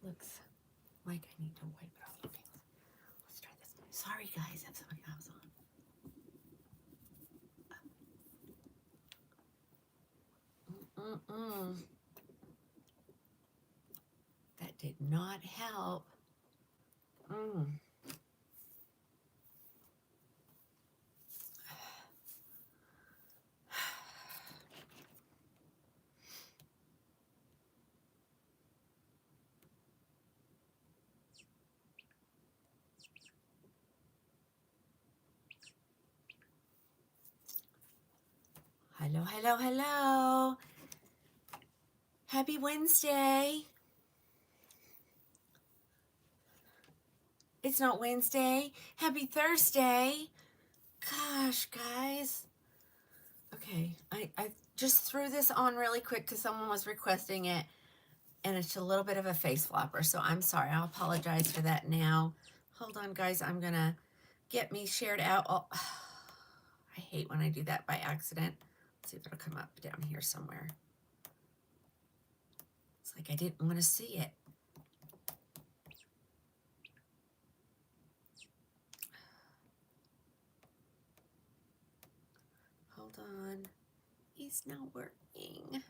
looks like I need to wipe it off. Okay, let's try this. Sorry guys, I have something else on. That did not help. Hello, hello, hello. Happy Wednesday. It's not Wednesday. Happy Thursday. Gosh, guys. Okay, I just threw this on really quick because someone was requesting it, and it's a little bit of a face flopper, so I'm sorry. I'll apologize for that now. Hold on, guys. I'm going to get me shared out. Oh, I hate when I do that by accident. Let's see if it'll come up down here somewhere. It's like I didn't want to see it. Hold on. It's not working.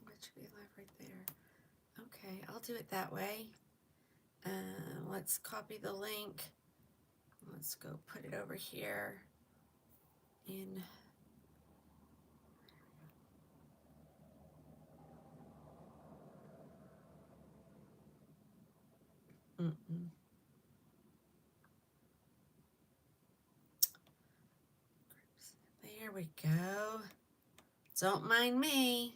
What should be live right there? Okay, I'll do it that way. Let's copy the link. Let's go put it over here in. There we go. Don't mind me.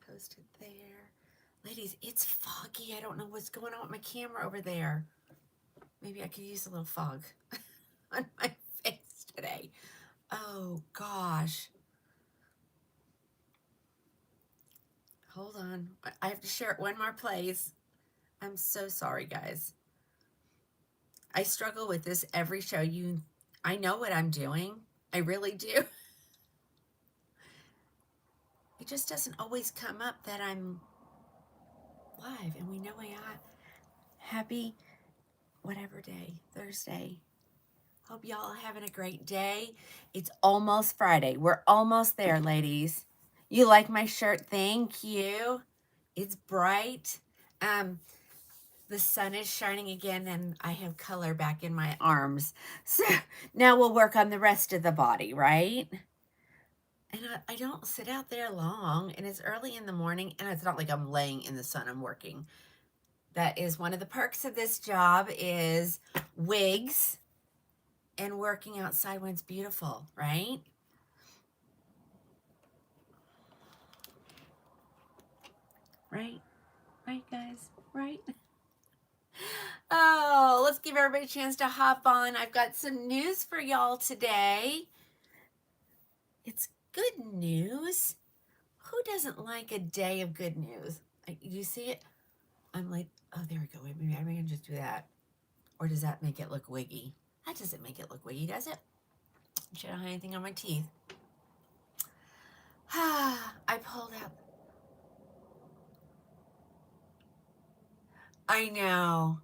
Posted there. Ladies, it's foggy. I don't know what's going on with my camera over there. Maybe I could use a little fog on my face today. Oh, gosh. Hold on. I have to share it one more place. I'm so sorry, guys. I struggle with this every show. I know what I'm doing. I really do. It just doesn't always come up that I'm live, and we know I got happy whatever day, Thursday. Hope y'all are having a great day. It's almost Friday. We're almost there, ladies. You like my shirt? Thank you. It's bright. The sun is shining again, and I have color back in my arms. So now we'll work on the rest of the body, right? And I don't sit out there long, and it's early in the morning, and it's not like I'm laying in the sun. I'm working. That is one of the perks of this job is wigs and working outside when it's beautiful, right? Right? Right, guys? Right? Oh, let's give everybody a chance to hop on. I've got some news for y'all today. It's good news. Who doesn't like a day of good news? You see it? I'm like, oh, there we go. Wait, maybe I can just do that. Or does that make it look wiggy? That doesn't make it look wiggy, does it? Should I have anything on my teeth? I pulled out. I know.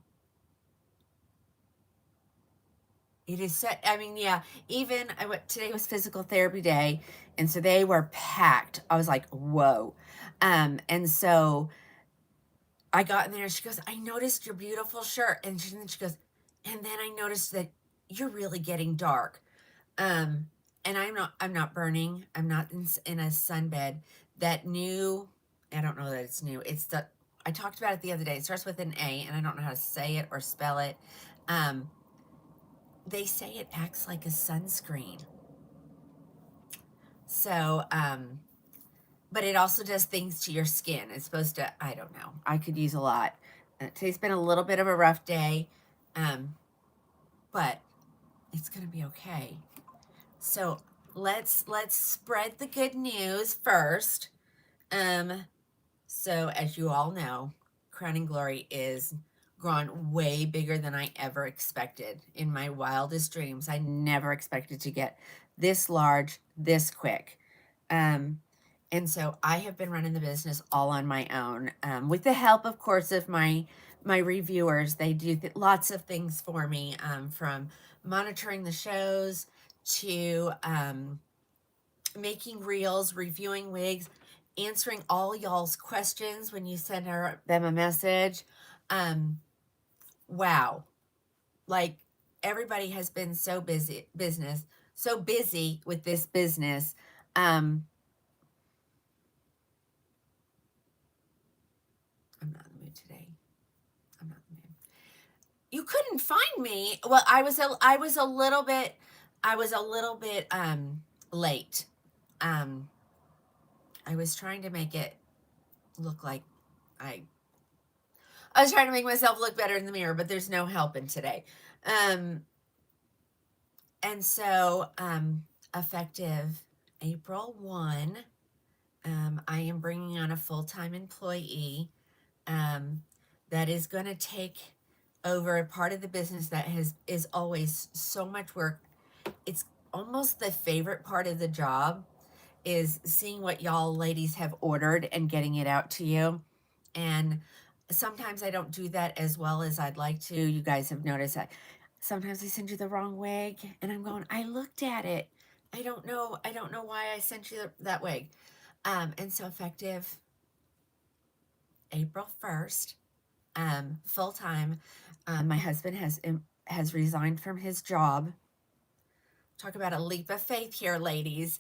It is set. I mean, yeah, even today was physical therapy day, and so they were packed. I was like, whoa. And so I got in there, and she goes, I noticed your beautiful shirt. And then she goes, and then I noticed that you're really getting dark. And I'm not burning. I'm not in a sunbed. That new, I don't know that it's new. I talked about it the other day. It starts with an A, and I don't know how to say it or spell it. They say it acts like a sunscreen. So, but it also does things to your skin. It's supposed to, I don't know. I could use a lot. Today's been a little bit of a rough day, but it's going to be okay. So let's spread the good news first. So as you all know, Crowning Glory is grown way bigger than I ever expected. In my wildest dreams, I never expected to get this large, this quick. Um, and so I have been running the business all on my own, with the help, of course, of my reviewers. They do lots of things for me, from monitoring the shows to making reels, reviewing wigs, answering all y'all's questions when you send them a message. Um, wow. Like, everybody has been so busy with this business. I'm not in the mood today. I'm not in the mood. You couldn't find me. Well, I was a little bit late. Um I was trying to make it look like I I was trying to make myself look better in the mirror, but there's no helping today. Um, and so, effective April 1, I am bringing on a full time employee, um, that is going to take over a part of the business that is always so much work. It's almost the favorite part of the job, is seeing what y'all ladies have ordered and getting it out to you. And sometimes I don't do that as well as I'd like to. You guys have noticed that sometimes I send you the wrong wig and I'm going, I looked at it. I don't know why I sent you that wig. And so effective April 1st, full time, my husband has resigned from his job. Talk about a leap of faith here, ladies.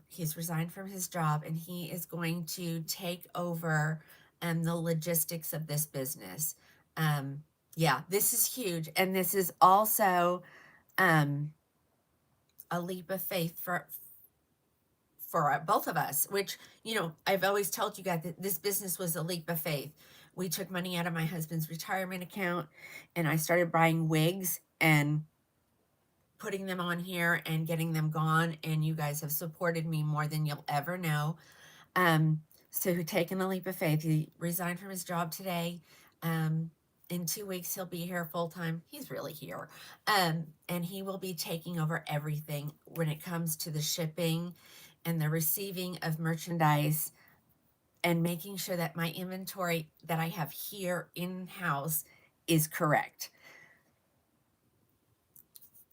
He's resigned from his job and he is going to take over the logistics of this business. Yeah, this is huge. And this is also um, a leap of faith for both of us, which, I've always told you guys that this business was a leap of faith. We took money out of my husband's retirement account and I started buying wigs and putting them on here and getting them gone, and you guys have supported me more than you'll ever know. So taking a leap of faith. He resigned from his job today. In 2 weeks he'll be here full time. He's really here. And he will be taking over everything when it comes to the shipping and the receiving of merchandise, and making sure that my inventory that I have here in house is correct.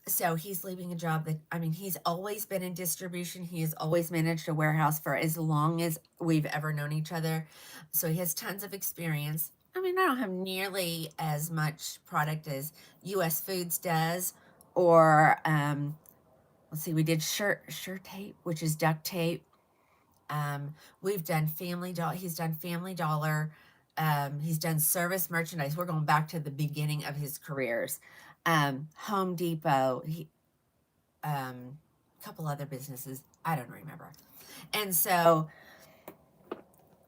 So he's leaving a job that, he's always been in distribution. He has always managed a warehouse for as long as we've ever known each other. So he has tons of experience. I don't have nearly as much product as US Foods does, or let's see, we did shirt tape, which is duct tape. We've done Family Dollar. He's done Family Dollar. He's done service merchandise. We're going back to the beginning of his careers. Home Depot, a couple other businesses, I don't remember. And so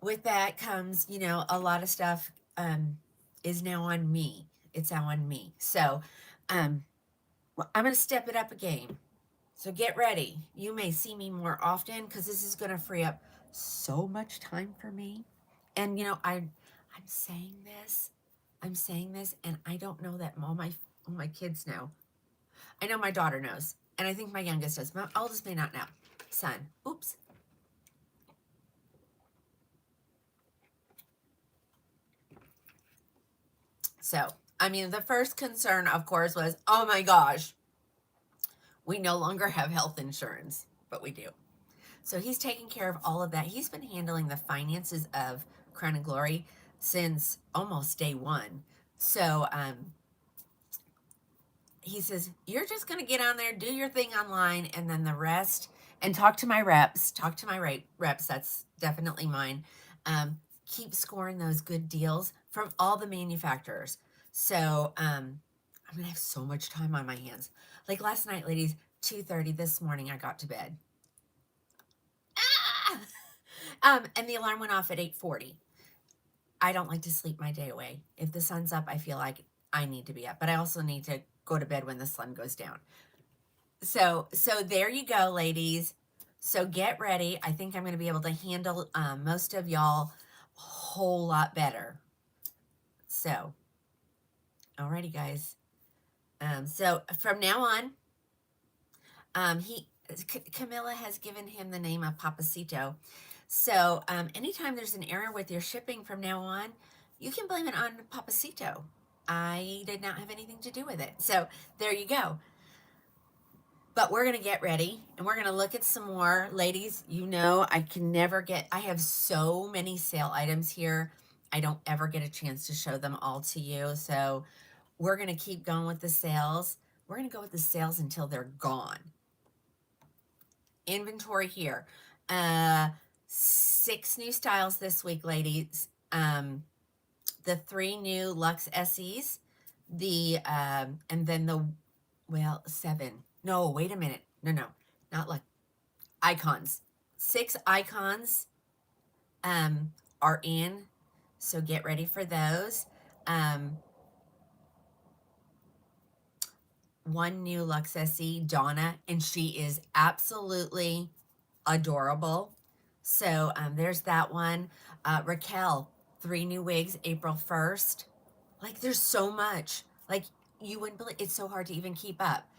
with that comes, a lot of stuff is now on me. It's now on me. So well, I'm going to step it up a game. So get ready. You may see me more often because this is going to free up so much time for me. And I'm saying this. And I don't know that all my kids know. I know my daughter knows, and I think my youngest does. My oldest may not know. Son. Oops. So, the first concern, of course, was, oh my gosh, we no longer have health insurance, but we do. So he's taking care of all of that. He's been handling the finances of Crown and Glory since almost day one. So, he says, you're just going to get on there, do your thing online, and then the rest, and talk to my reps, that's definitely mine. Keep scoring those good deals from all the manufacturers. So I'm going to have so much time on my hands. Like last night, ladies, 2:30 this morning, I got to bed. And the alarm went off at 8:40. I don't like to sleep my day away. If the sun's up, I feel like I need to be up, but I also need to go to bed when the sun goes down. So there you go, ladies. So get ready. I think I'm going to be able to handle most of y'all a whole lot better. So, alrighty, guys. So from now on, Camilla has given him the name of Papacito. So anytime there's an error with your shipping from now on, you can blame it on Papacito. I did not have anything to do with it. So there you go. But we're going to get ready and we're going to look at some more. Ladies, you know, I have so many sale items here. I don't ever get a chance to show them all to you. So we're going to keep going with the sales. We're going to go with the sales until they're gone. Inventory here. 6 new styles this week, ladies. The 3 new Luxe SEs, and then 7. No, wait a minute. No, not like icons. 6 icons are in, so get ready for those. 1 new Luxe SE, Donna, and she is absolutely adorable. So there's that one. Raquel, 3 new wigs, April 1st. Like, there's so much. Like, you wouldn't believe, it's so hard to even keep up.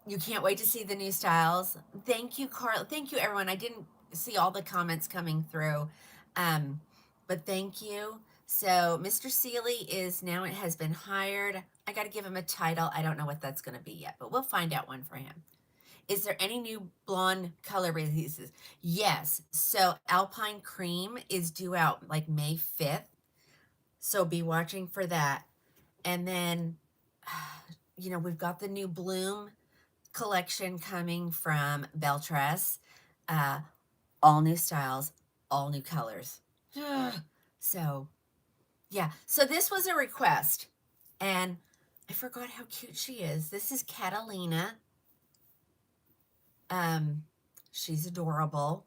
You can't wait to see the new styles. Thank you, Carl. Thank you, everyone. I didn't see all the comments coming through, but thank you. So Mr. Seeley has been hired. I got to give him a title. I don't know what that's going to be yet, but we'll find out one for him. Is there any new blonde color releases? Yes. So Alpine Cream is due out like May 5th. So be watching for that. And then, you know, we've got the new Bloom collection coming from Belress. All new styles, all new colors. So, yeah. So this was a request. And I forgot how cute she is. This is Catalina. She's adorable.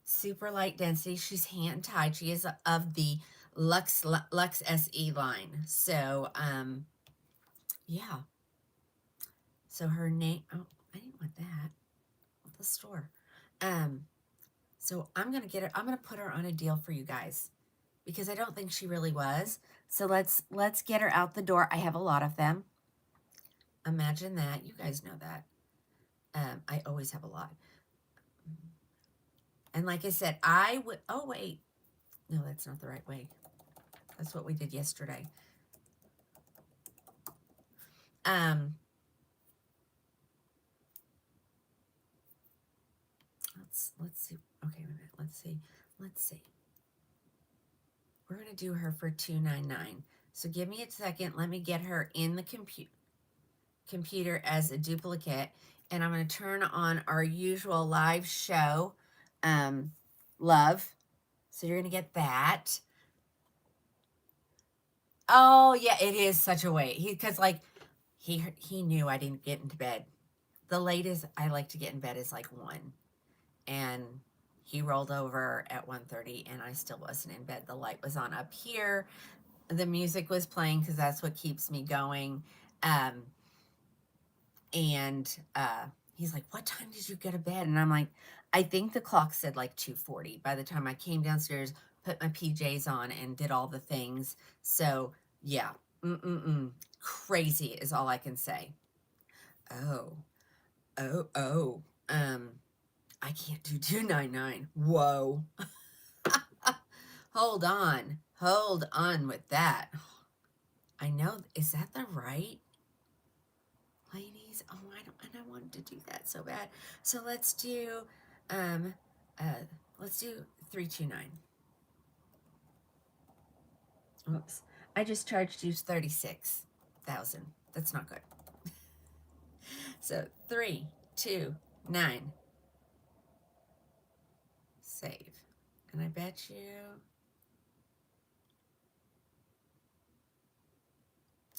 Super light density. She's hand tied. She is of the Luxe SE line. So, yeah. So her name, oh, I didn't want that. At the store. So I'm going to get her, I'm going to put her on a deal for you guys because I don't think she really was. So let's get her out the door. I have a lot of them. Imagine that. You guys know that. I always have a lot. And like I said, oh, wait. No, that's not the right way. That's what we did yesterday. Let's see. Okay, wait a minute. Let's see. We're going to do her for $2.99. So give me a second. Let me get her in the computer as a duplicate. And I'm going to turn on our usual live show, Love. So you're going to get that. Oh, yeah, it is such a wait. Because, like, he knew I didn't get into bed. The latest I like to get in bed is, like, 1. And he rolled over at 1:30, and I still wasn't in bed. The light was on up here. The music was playing because that's what keeps me going. And he's like, what time did you go to bed? And I'm like, I think the clock said like 2:40 by the time I came downstairs, put my PJs on, and did all the things. So, yeah. Crazy is all I can say. Oh. I can't do $2.99. Whoa. Hold on with that. I know. Is that the right? Ladies, oh, I wanted to do that so bad. So let's do $3.29. Oops. I just charged you 36,000. That's not good. So 3, 2, 9. Save. And I bet you,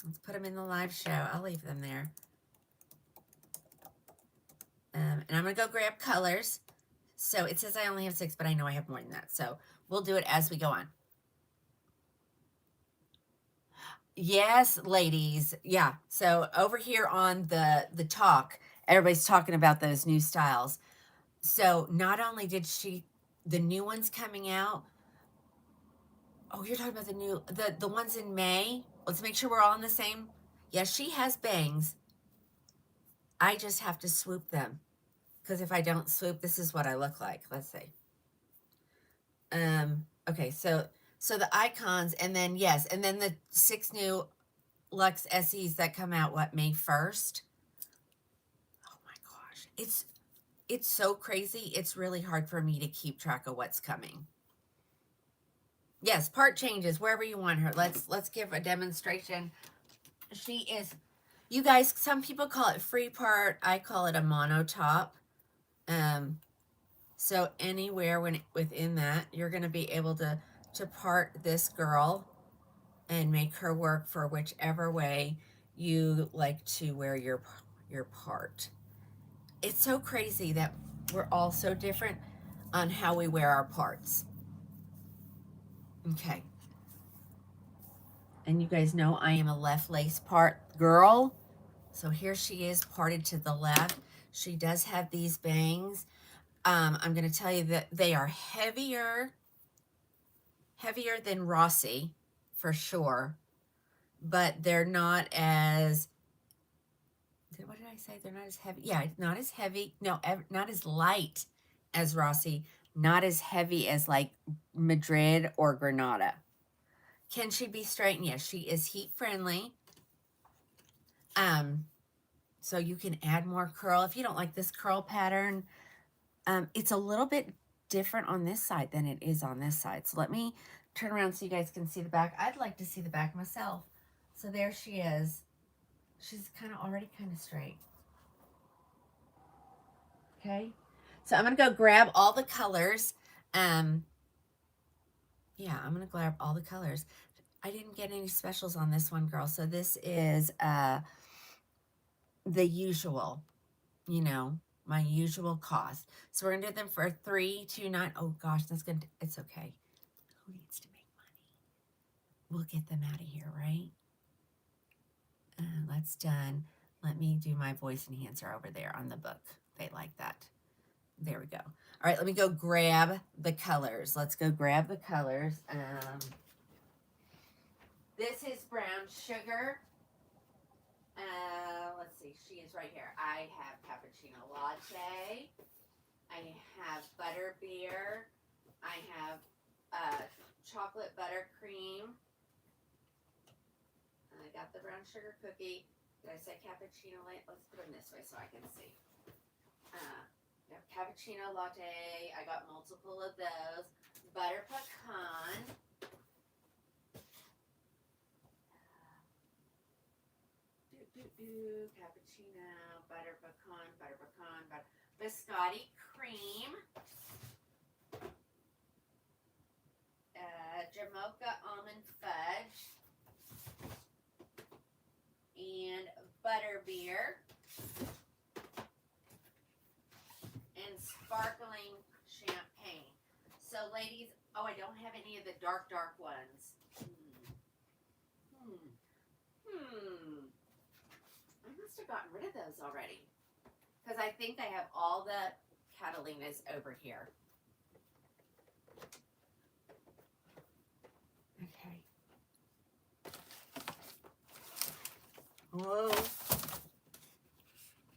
let's put them in the live show. I'll leave them there. And I'm going to go grab colors. So it says I only have 6, but I know I have more than that. So we'll do it as we go on. Yes, ladies. Yeah. So over here on the talk, everybody's talking about those new styles. So not only did the new ones coming out. Oh, you're talking about the ones in May. Let's make sure we're all on the same. Yes, she has bangs. I just have to swoop them, because if I don't swoop, this is what I look like. Let's see. Okay, so the icons, and then yes, and then the 6 new Luxe SEs that come out May 1st. Oh my gosh. It's so crazy. It's really hard for me to keep track of what's coming. Yes, part changes wherever you want her. Let's give a demonstration. She is, you guys, some people call it free part. I call it a mono top. So anywhere within that, you're going to be able to part this girl and make her work for whichever way you like to wear your part. It's so crazy that we're all so different on how we wear our parts. Okay. And you guys know I am a left lace part girl. So here she is, parted to the left. She does have these bangs. I'm going to tell you that they are heavier than Rossi, for sure. But they're not as, what did I say? They're not as heavy. Yeah, not as heavy. No, not as light as Rossi. Not as heavy as like Madrid or Granada. Can she be straightened? Yes, she is heat friendly. So you can add more curl. If you don't like this curl pattern, it's a little bit different on this side than it is on this side. So let me turn around so you guys can see the back. I'd like to see the back myself. So there she is. She's already kind of straight. Okay. So I'm going to go grab all the colors. Yeah, I'm going to grab all the colors. I didn't get any specials on this one, girl. So this is the usual, you know, my usual cost. So we're going to do them for $329. Oh gosh, that's good. It's okay. Who needs to make money? We'll get them out of here, right? That's done. Let me do my voice enhancer over there on the book. They like that. There we go. All right, let me go grab the colors. Let's go grab the colors. This is brown sugar. Let's see. She is right here. I have cappuccino latte. I have butter beer. I have chocolate buttercream. I got the brown sugar cookie. Did I say cappuccino latte? Let's put them this way so I can see. Cappuccino latte. I got multiple of those. Butter pecan. Cappuccino, butter pecan, biscotti cream. Jamocha almond fudge. And butter beer. And sparkling champagne. So ladies, oh, I don't have any of the dark ones. I must have gotten rid of those already. Because I think I have all the Catalinas over here. Okay. Whoa.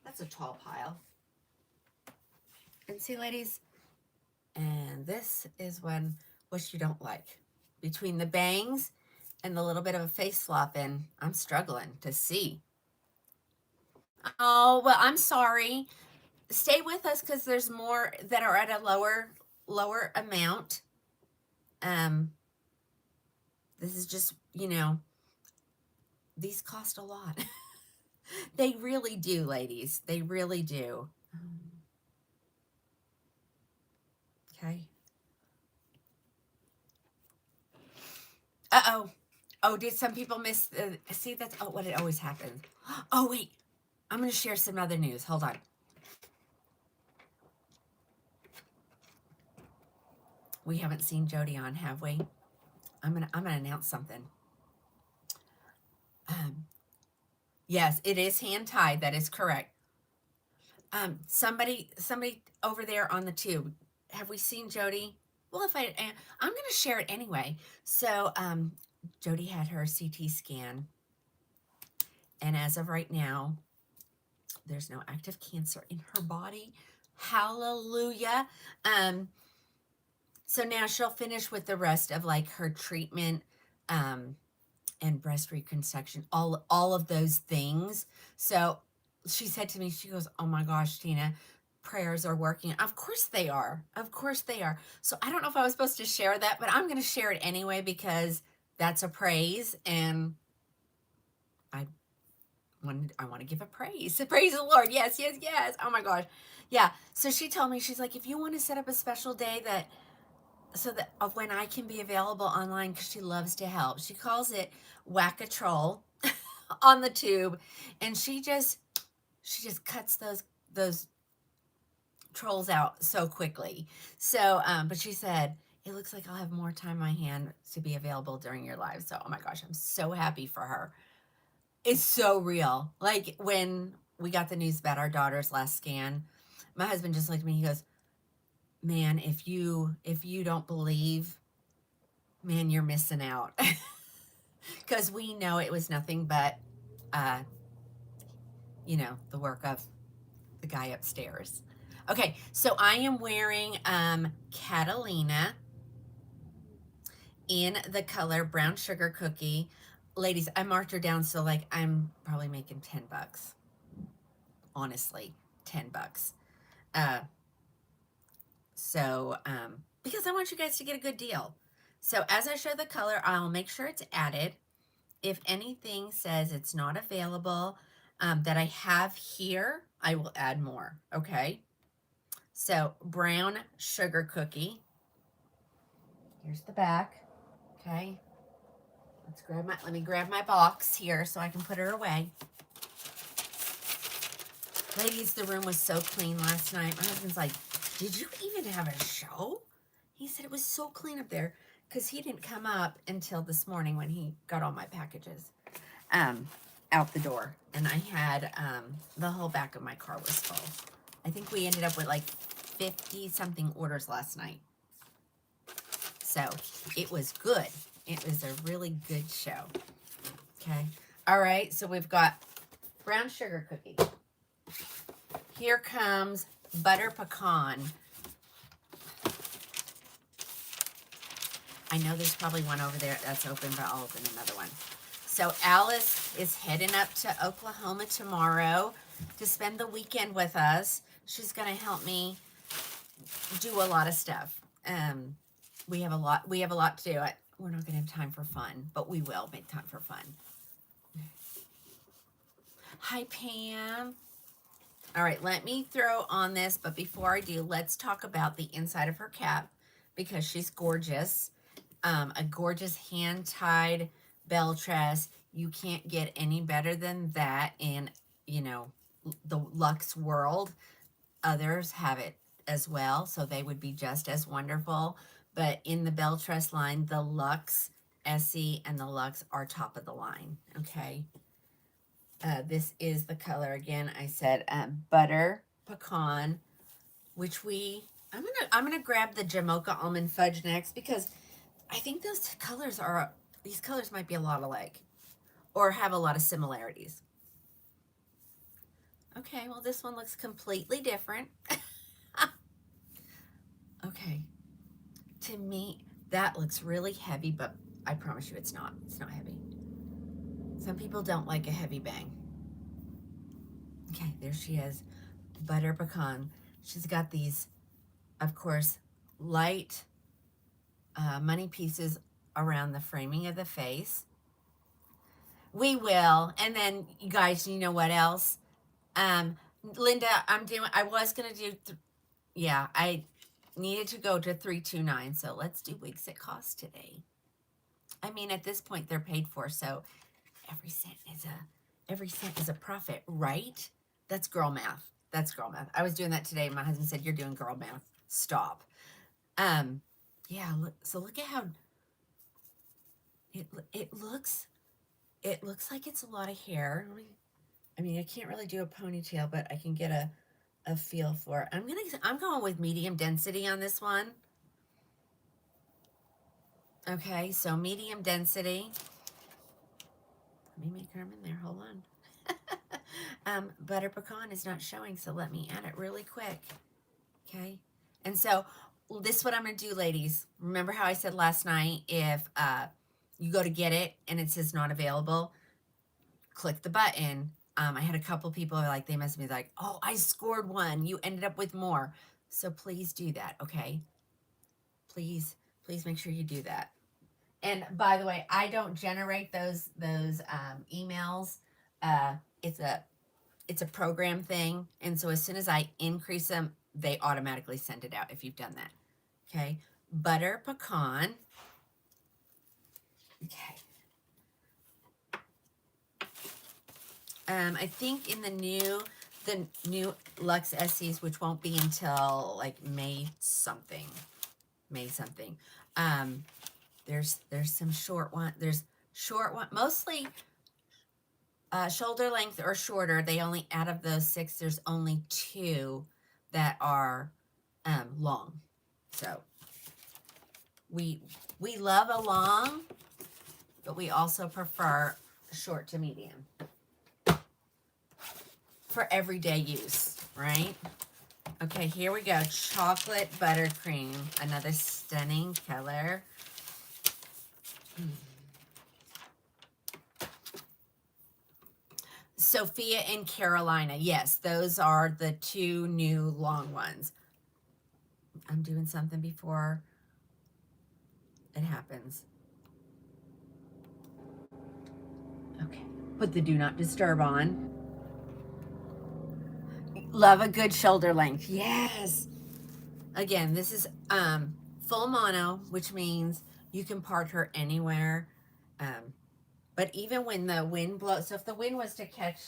That's a tall pile. And see, ladies, and this is what you don't like. Between the bangs and the little bit of a face flop in, I'm struggling to see. Oh, well, I'm sorry. Stay with us because there's more that are at a lower amount. This is just, you know, these cost a lot. They really do, ladies. They really do. Okay. Uh-oh. Oh, did some people miss see, that's what it always happens. Oh, wait. I'm going to share some other news. Hold on. We haven't seen Jody on, have we? I'm gonna announce something. Yes, it is hand tied. That is correct. Somebody over there on the tube. Have we seen Jody? Well, I'm going to share it anyway. So, Jody had her CT scan, and as of right now, there's no active cancer in her body. Hallelujah. So now she'll finish with the rest of like her treatment, and breast reconstruction, all of those things. So she said to me, she goes, "Oh my gosh, Tina, prayers are working." Of course they are. Of course they are. So I don't know if I was supposed to share that, but I'm going to share it anyway because that's a praise, and I want to give a praise. Praise the Lord. Yes, yes, yes. Oh my gosh. Yeah. So she told me, she's like, if you want to set up a special day that of when I can be available online, because she loves to help. She calls it whack a troll on the tube, and she just cuts those trolls out so quickly. So, but she said it looks like I'll have more time on my hand to be available during your live. So, oh my gosh, I'm so happy for her. It's so real. Like when we got the news about our daughter's last scan, my husband just looked at me. He goes, "Man, if you don't believe, man, you're missing out." Because we know it was nothing but, uh, the work of the guy upstairs. Okay, so I am wearing Catalina in the color Brown Sugar Cookie. Ladies, I marked her down, so like I'm probably making $10. Honestly, $10. Uh, because I want you guys to get a good deal. So as I show the color, I'll make sure it's added. If anything says it's not available, that I have here, I will add more, okay? So Brown Sugar Cookie. Here's the back, okay? Let me grab my box here so I can put her away. Ladies, the room was so clean last night. My husband's like, "Did you even have a show?" He said it was so clean up there because he didn't come up until this morning when he got all my packages out the door. And I had the whole back of my car was full. I think we ended up with like 50 something orders last night. So it was good. It was a really good show. Okay. All right. So we've got Brown Sugar Cookie. Here comes Butter Pecan. I know there's probably one over there that's open, but I'll open another one. So Alice is heading up to Oklahoma tomorrow to spend the weekend with us. She's going to help me do a lot of stuff. We have a lot to do. We're not going to have time for fun, but we will make time for fun. Hi, Pam. All right, let me throw on this, but before I do, let's talk about the inside of her cap because she's gorgeous. A gorgeous hand-tied bell tress. You can't get any better than that in, the luxe world. Others have it as well, so they would be just as wonderful. But in the bell tress line, the Luxe, Essie, and the Luxe are top of the line, okay? This is the color, again, I said Butter Pecan, which I'm gonna grab the Jamocha Almond Fudge next because I think these colors might be a lot alike or have a lot of similarities. Okay, well, this one looks completely different. Okay, to me, that looks really heavy, but I promise you it's not. It's not heavy. Some people don't like a heavy bang. Okay, there she is. Butter Pecan. She's got these, of course, light money pieces around the framing of the face. We will. And then, you guys, you know what else? Linda, I was going to do, I needed to go to 329. So let's do wigs at cost today. I mean, at this point, they're paid for. So every cent is a profit, right? That's girl math. That's girl math. I was doing that today. My husband said, "You're doing girl math. Stop." Yeah, look at how it looks. It looks like it's a lot of hair. I mean, I can't really do a ponytail, but I can get a a feel for it. I'm going with medium density on this one. Okay, so medium density. Let me make room in there. Hold on. Butter pecan is not showing, so let me add it really quick. Okay, and so this is what I'm going to do, ladies. Remember how I said last night, if you go to get it and it says not available, click the button. I had a couple people like, they messaged me like, oh, I scored one. You ended up with more. So please do that, okay? Please make sure you do that. And by the way, I don't generate those emails. It's a program thing, and so as soon as I increase them, they automatically send it out if you've done that. Okay, butter pecan. Okay. I think in the new Luxe SEs, which won't be until like May something. There's some short one. There's short one, mostly shoulder length or shorter. They only, out of those 6, there's only 2 that are long. So we love a long, but we also prefer short to medium for everyday use, right? Okay, here we go. Chocolate buttercream, another stunning color. Sophia and Carolina. Yes, those are the 2 new long ones. I'm doing something before it happens. Okay, put the do not disturb on. Love a good shoulder length. Yes. Again, this is full mono, which means you can part her anywhere. But even when the wind blows, so if the wind was to catch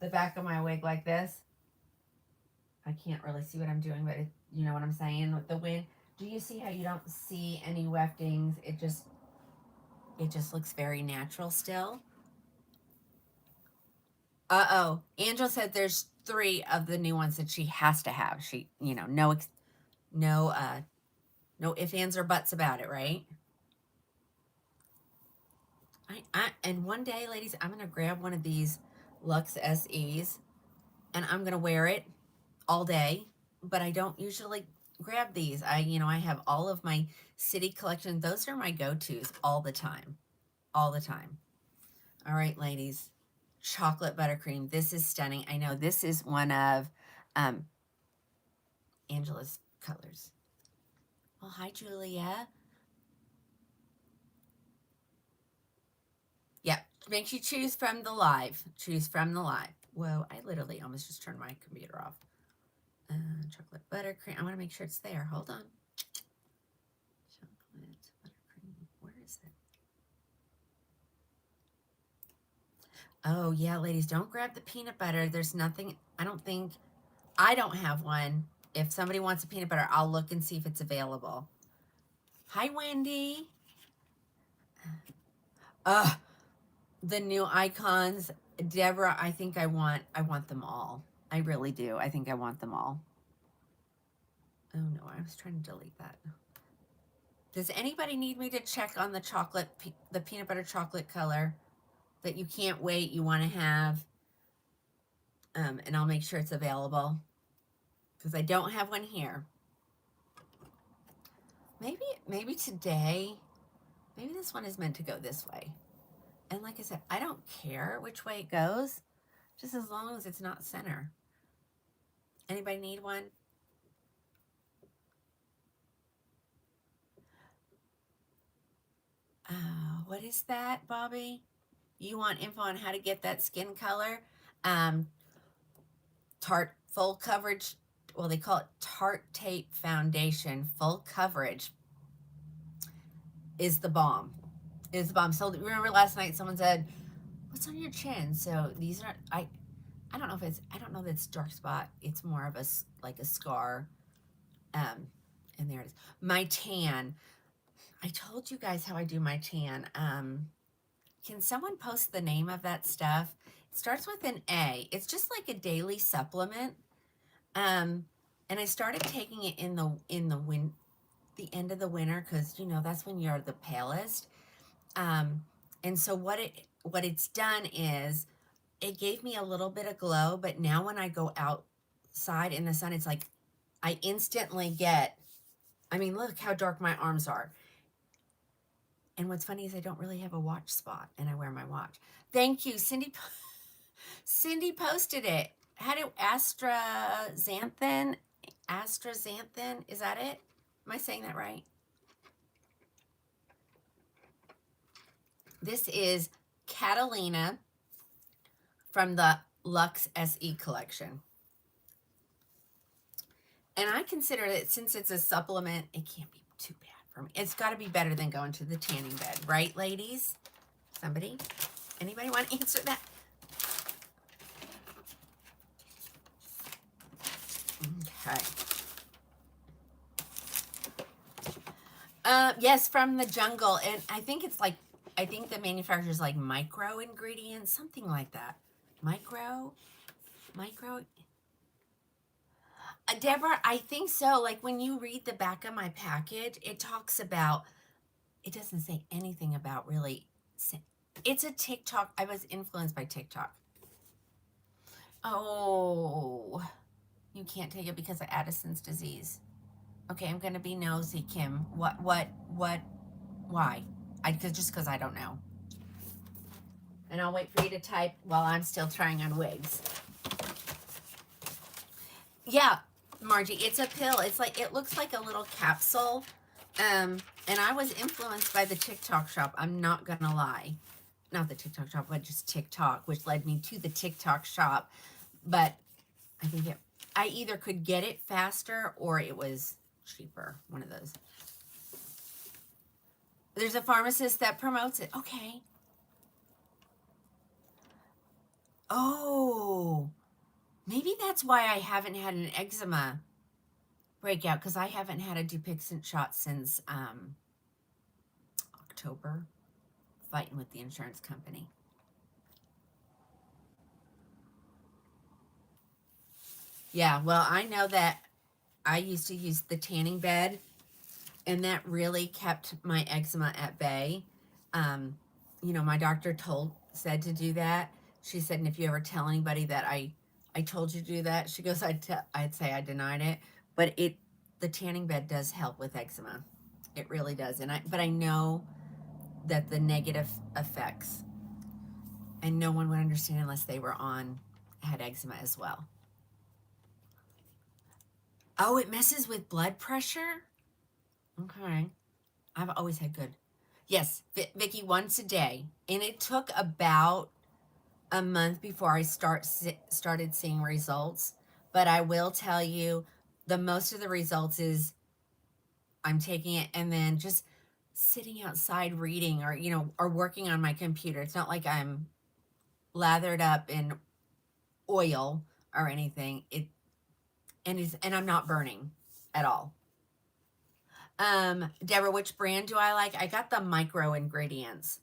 the back of my wig like this, I can't really see what I'm doing, but you know what I'm saying with the wind. Do you see how you don't see any weftings? It just looks very natural still. Uh-oh. Angela said there's 3 of the new ones that she has to have. She, no ifs, ands, or buts about it, right? And one day, ladies, I'm going to grab one of these Luxe SEs and I'm going to wear it all day, but I don't usually grab these. I have all of my city collection. Those are my go-tos all the time. All right, ladies. Chocolate buttercream. This is stunning. I know this is one of Angela's colors. Well, hi, Julia. Yeah, make sure you choose from the live. Whoa, I literally almost just turned my computer off. Chocolate buttercream. I want to make sure it's there. Hold on. Chocolate buttercream. Where is it? Oh, yeah, ladies, don't grab the peanut butter. There's nothing. I don't have one. If somebody wants a peanut butter, I'll look and see if it's available. Hi, Wendy. The new icons. Deborah, I think I want them all. I really do. I think I want them all. Oh, no, I was trying to delete that. Does anybody need me to check on the peanut butter chocolate color that you can't wait, you want to have? And I'll make sure it's available because I don't have one here. Maybe today, maybe this one is meant to go this way. And like I said, I don't care which way it goes, just as long as it's not center. Anybody need one? What is that, Bobby? You want info on how to get that skin color? Tarte full coverage. Well, they call it Tarte Tape Foundation. Full coverage is the bomb. So remember last night someone said, "What's on your chin?" So these are I don't know if it's dark spot. It's more of a scar. And there it is. My tan. I told you guys how I do my tan. Can someone post the name of that stuff? It starts with an A. It's just like a daily supplement. And I started taking it in the end of the winter, because you know that's when you're the palest. And so what it's done is it gave me a little bit of glow, but now when I go outside in the sun, it's like I instantly get, I mean, look how dark my arms are. And what's funny is I don't really have a watch spot, and I wear my watch. Thank you, Cindy. Cindy posted it. How do astaxanthin? Astaxanthin, is that it? Am I saying that right? This is Catalina from the Luxe SE collection. And I consider that since it's a supplement, it can't be too bad for me. It's got to be better than going to the tanning bed, right, ladies? Somebody? Anybody want to answer that? Okay. Yes, from the jungle. And I think it's like, I think the manufacturer's like micro ingredients, something like that. Micro. Deborah, I think so. Like when you read the back of my package, it talks about, it doesn't say anything about really, it's a TikTok. I was influenced by TikTok. Oh, you can't take it because of Addison's disease. Okay, I'm going to be nosy, Kim. What, why? Just because I don't know. And I'll wait for you to type while I'm still trying on wigs. Yeah, Margie, it's a pill. It's like, it looks like a little capsule. And I was influenced by the TikTok shop. I'm not going to lie. Not the TikTok shop, but just TikTok, which led me to the TikTok shop. But I think I either could get it faster or it was cheaper. One of those. There's a pharmacist that promotes it. Okay. Oh, maybe that's why I haven't had an eczema breakout, because I haven't had a Dupixent shot since October, fighting with the insurance company. Yeah, well, I know that I used to use the tanning bed, and that really kept my eczema at bay. You know, my doctor said to do that. She said, and if you ever tell anybody that I told you to do that, she goes, I'd say I denied it. But the tanning bed does help with eczema. It really does. But I know that the negative effects, and no one would understand unless they had eczema as well. Oh, it messes with blood pressure? Okay. I've always had good. Yes, Vicki, once a day. And it took about a month before I started seeing results. But I will tell you, the most of the results is I'm taking it and then just sitting outside reading, or, you know, or working on my computer. It's not like I'm lathered up in oil or anything. And I'm not burning at all. Deborah, which brand do I like? I got the micro ingredients.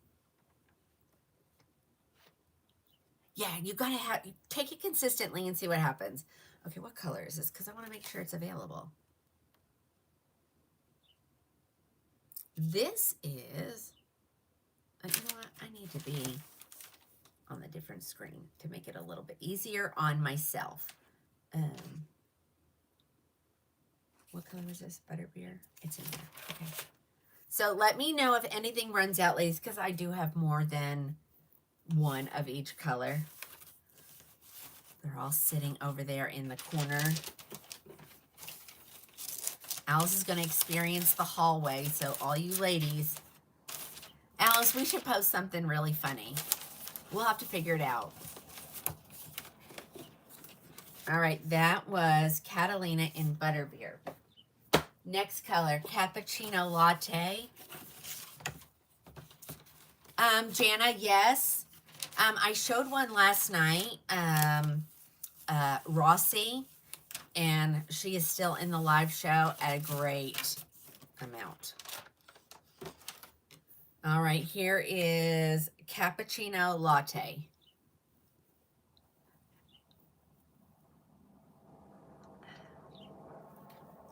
Yeah, you gotta take it consistently and see what happens. Okay, what color is this? Because I want to make sure it's available. This is, you know what? I need to be on the different screen to make it a little bit easier on myself. What color is this? Butterbeer? It's in there. Okay. So let me know if anything runs out, ladies, because I do have more than one of each color. They're all sitting over there in the corner. Alice is going to experience the hallway, so all you ladies. Alice, we should post something really funny. We'll have to figure it out. All right, that was Catalina in Butterbeer. Next color, Cappuccino Latte. Jana, yes. I showed one last night, Rossi, and she is still in the live show at a great amount. All right, here is Cappuccino Latte.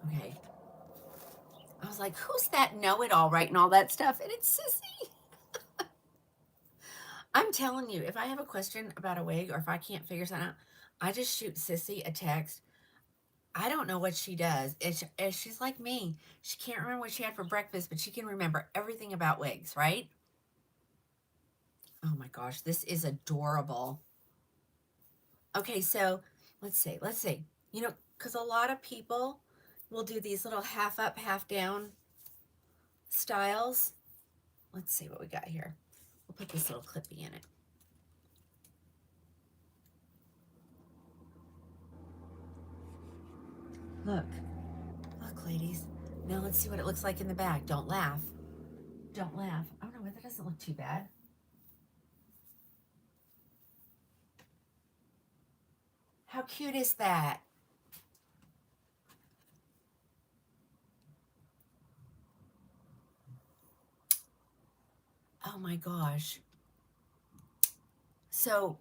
Okay. I was like, who's that know-it-all writing all that stuff? And it's Sissy. I'm telling you, if I have a question about a wig or if I can't figure something out, I just shoot Sissy a text. I don't know what she does. She's like me. She can't remember what she had for breakfast, but she can remember everything about wigs, right? Oh my gosh, this is adorable. Okay, so let's see. You know, because a lot of people will do these little half up, half down styles. Let's see what we got here. We'll put this little clippy in it. Look, ladies. Now let's see what it looks like in the back. Don't laugh. Don't laugh. Oh no, that doesn't look too bad. How cute is that? Oh my gosh. So,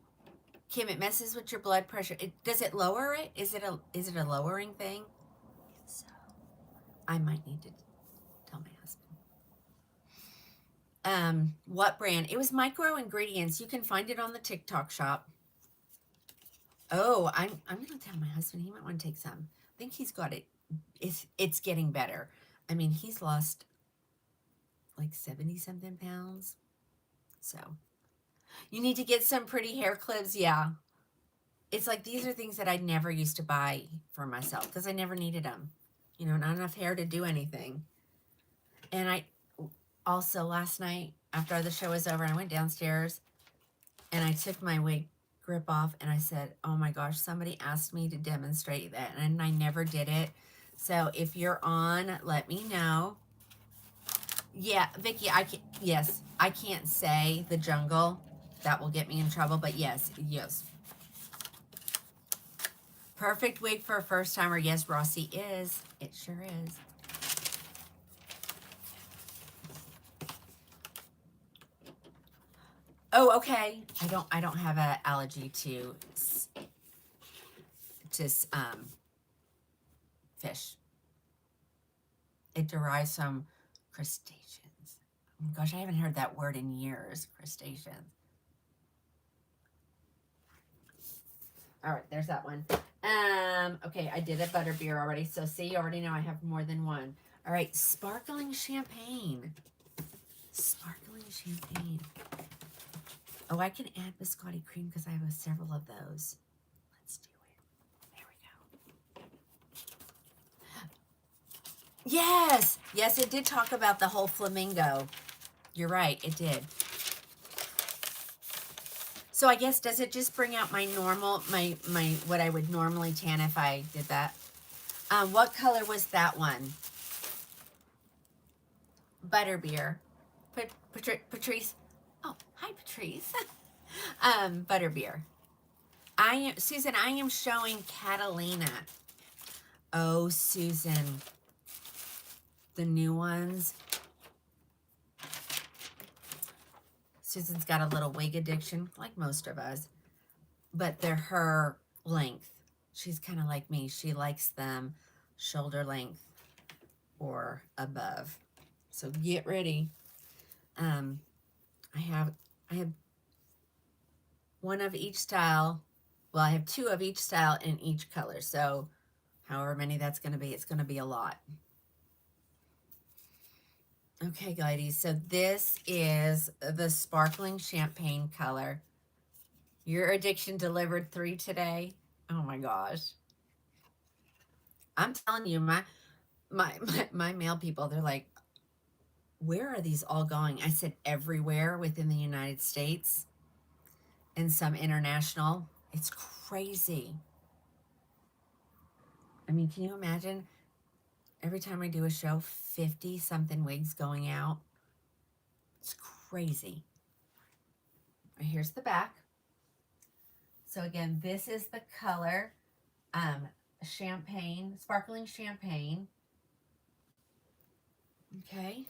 Kim, it messes with your blood pressure. Does it lower it? Is it a lowering thing? So, I might need to tell my husband. What brand? It was Micro Ingredients. You can find it on the TikTok shop. Oh, I'm gonna tell my husband. He might want to take some. I think he's got it. It's getting better. I mean, he's lost like 70 something pounds. So you need to get some pretty hair clips. Yeah. It's like these are things that I never used to buy for myself because I never needed them. You know, not enough hair to do anything. And I also last night after the show was over, I went downstairs and I took my wig grip off and I said, oh my gosh, somebody asked me to demonstrate that and I never did it. So if you're on, let me know. Yeah, Vicky, yes, I can't say the jungle. That will get me in trouble, but yes. Perfect wig for a first timer. Yes, Rossi is. It sure is. Oh, okay. I don't have an allergy to fish. It derives from crustaceans. Oh my gosh, I haven't heard that word in years. Crustaceans. All right, there's that one. Okay, I did a butterbeer already. So see, you already know I have more than one. All right, sparkling champagne. Sparkling champagne. Oh, I can add biscotti cream because I have several of those. Let's do it. There we go. Yes, yes, it did talk about the whole flamingo. You're right, it did. So I guess, does it just bring out my normal, my what I would normally tan if I did that? What color was that one? Butterbeer. Patrice. Oh, hi, Patrice. Butterbeer. Susan, I am showing Catalina. Oh, Susan. The new ones. Susan's got a little wig addiction, like most of us. But they're her length. She's kind of like me. She likes them shoulder length or above. So get ready. I have one of each style. Well, I have two of each style in each color. So however many that's going to be, it's going to be a lot. Okay, ladies. So this is the sparkling champagne color. Your addiction delivered 3 today. Oh my gosh. I'm telling you, my male people, they're like, where are these all going? I said everywhere within the United States and some international. It's crazy. I mean, can you imagine every time I do a show, 50 something wigs going out? It's crazy. Right, here's the back. So again, this is the color, champagne, sparkling champagne. Okay.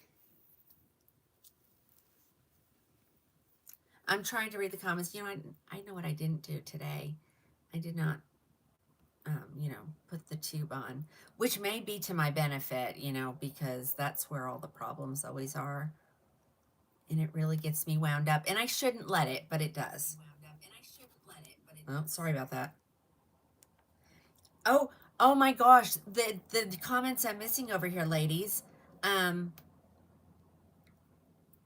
I'm trying to read the comments. You know, I know what I didn't do today. I did not you know, put the tube on, which may be to my benefit, you know, because that's where all the problems always are. And it really gets me wound up. And I shouldn't let it, but it does. Oh, sorry about that. Oh, oh my gosh. The comments I'm missing over here, ladies.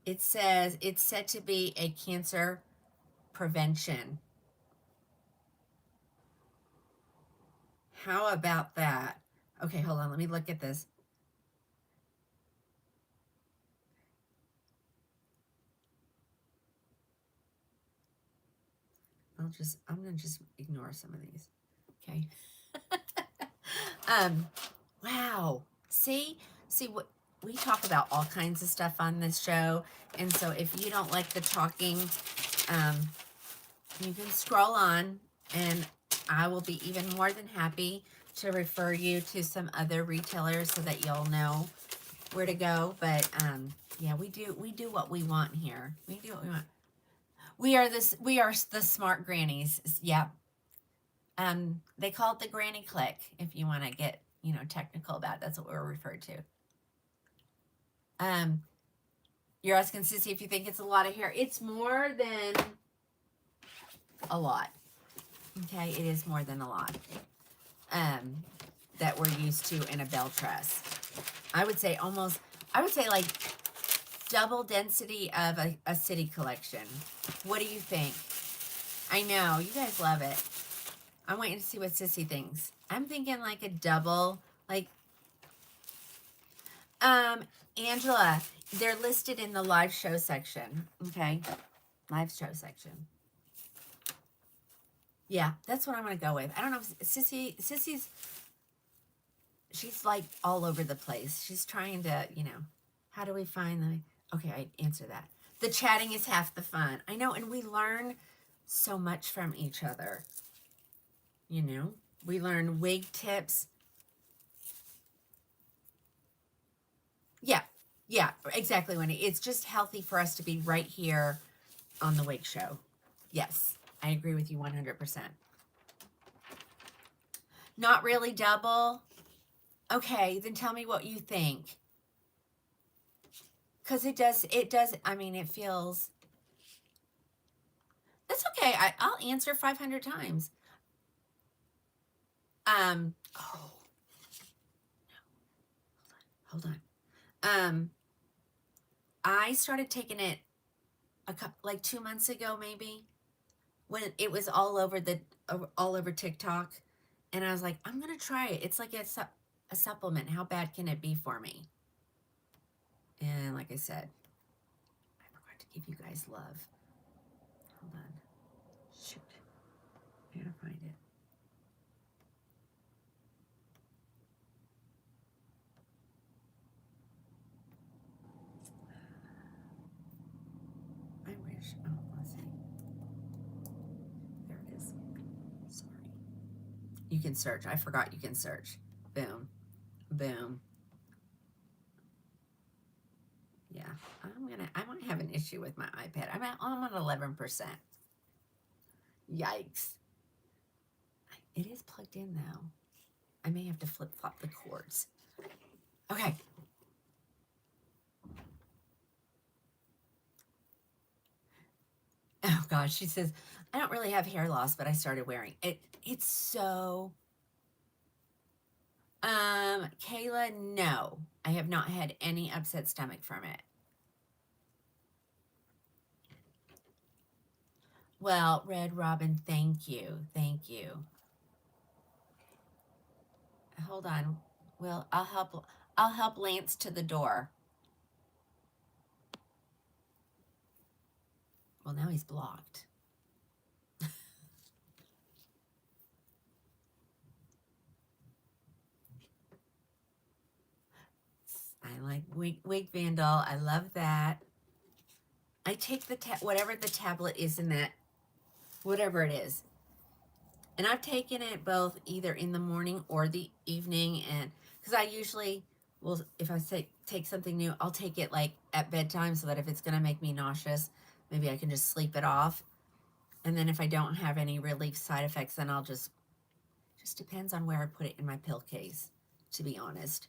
It says it's said to be a cancer prevention. How about that? Okay, hold on. Let me look at this. I'm gonna just ignore some of these. Okay. Wow. See what we talk about all kinds of stuff on this show. And so if you don't like the talking, you can scroll on and I will be even more than happy to refer you to some other retailers so that you'll know where to go. But yeah, we do what we want here. We do what we want. We are the smart grannies. Yeah. They call it the granny click if you want to get, you know, technical about it. That's what we're referred to. You're asking Sissy if you think it's a lot of hair. It's more than a lot. Okay, it is more than a lot. That we're used to in a bell tress. I would say like double density of a city collection. What do you think? I know, you guys love it. I'm waiting to see what Sissy thinks. I'm thinking like a double, like, Angela, they're listed in the live show section. Okay. Live show section. Yeah, that's what I'm going to go with. I don't know if Sissy's, she's like all over the place. She's trying to, you know, how do we find the, okay, I answer that. The chatting is half the fun. I know, and we learn so much from each other. You know, we learn wig tips. Yeah, exactly, Wendy. It's just healthy for us to be right here on the wig show. Yes, I agree with you 100%. Not really double. Okay, then tell me what you think. Because it does, I mean, it feels, that's okay. I'll answer 500 times. Oh, hold on. I started taking it like 2 months ago, maybe, when it was all over TikTok, and I was like, I'm gonna try it. It's like a supplement. How bad can it be for me? And like I said, I forgot to give you guys love. Hold on. Shoot. I gotta find it. I wish. Oh, let's see. There it is. Sorry. You can search. I forgot you can search. Boom. Boom. Yeah. I might have an issue with my iPad. I'm on 11%. Yikes. It is plugged in though. I may have to flip-flop the cords. Okay. Oh gosh, she says, I don't really have hair loss, but I started wearing it. It's so, Kayla, no, I have not had any upset stomach from it. Well, Red Robin, thank you. Thank you. Hold on. Well, I'll help Lance to the door. Well, now he's blocked. I like Wig Vandal. I love that. I take the whatever the tablet is in that, whatever it is. And I've taken it both either in the morning or the evening, and because I usually will, if I take something new, I'll take it like at bedtime so that if it's gonna make me nauseous, maybe I can just sleep it off. And then if I don't have any relief side effects, then I'll just Just depends on where I put it in my pill case, to be honest.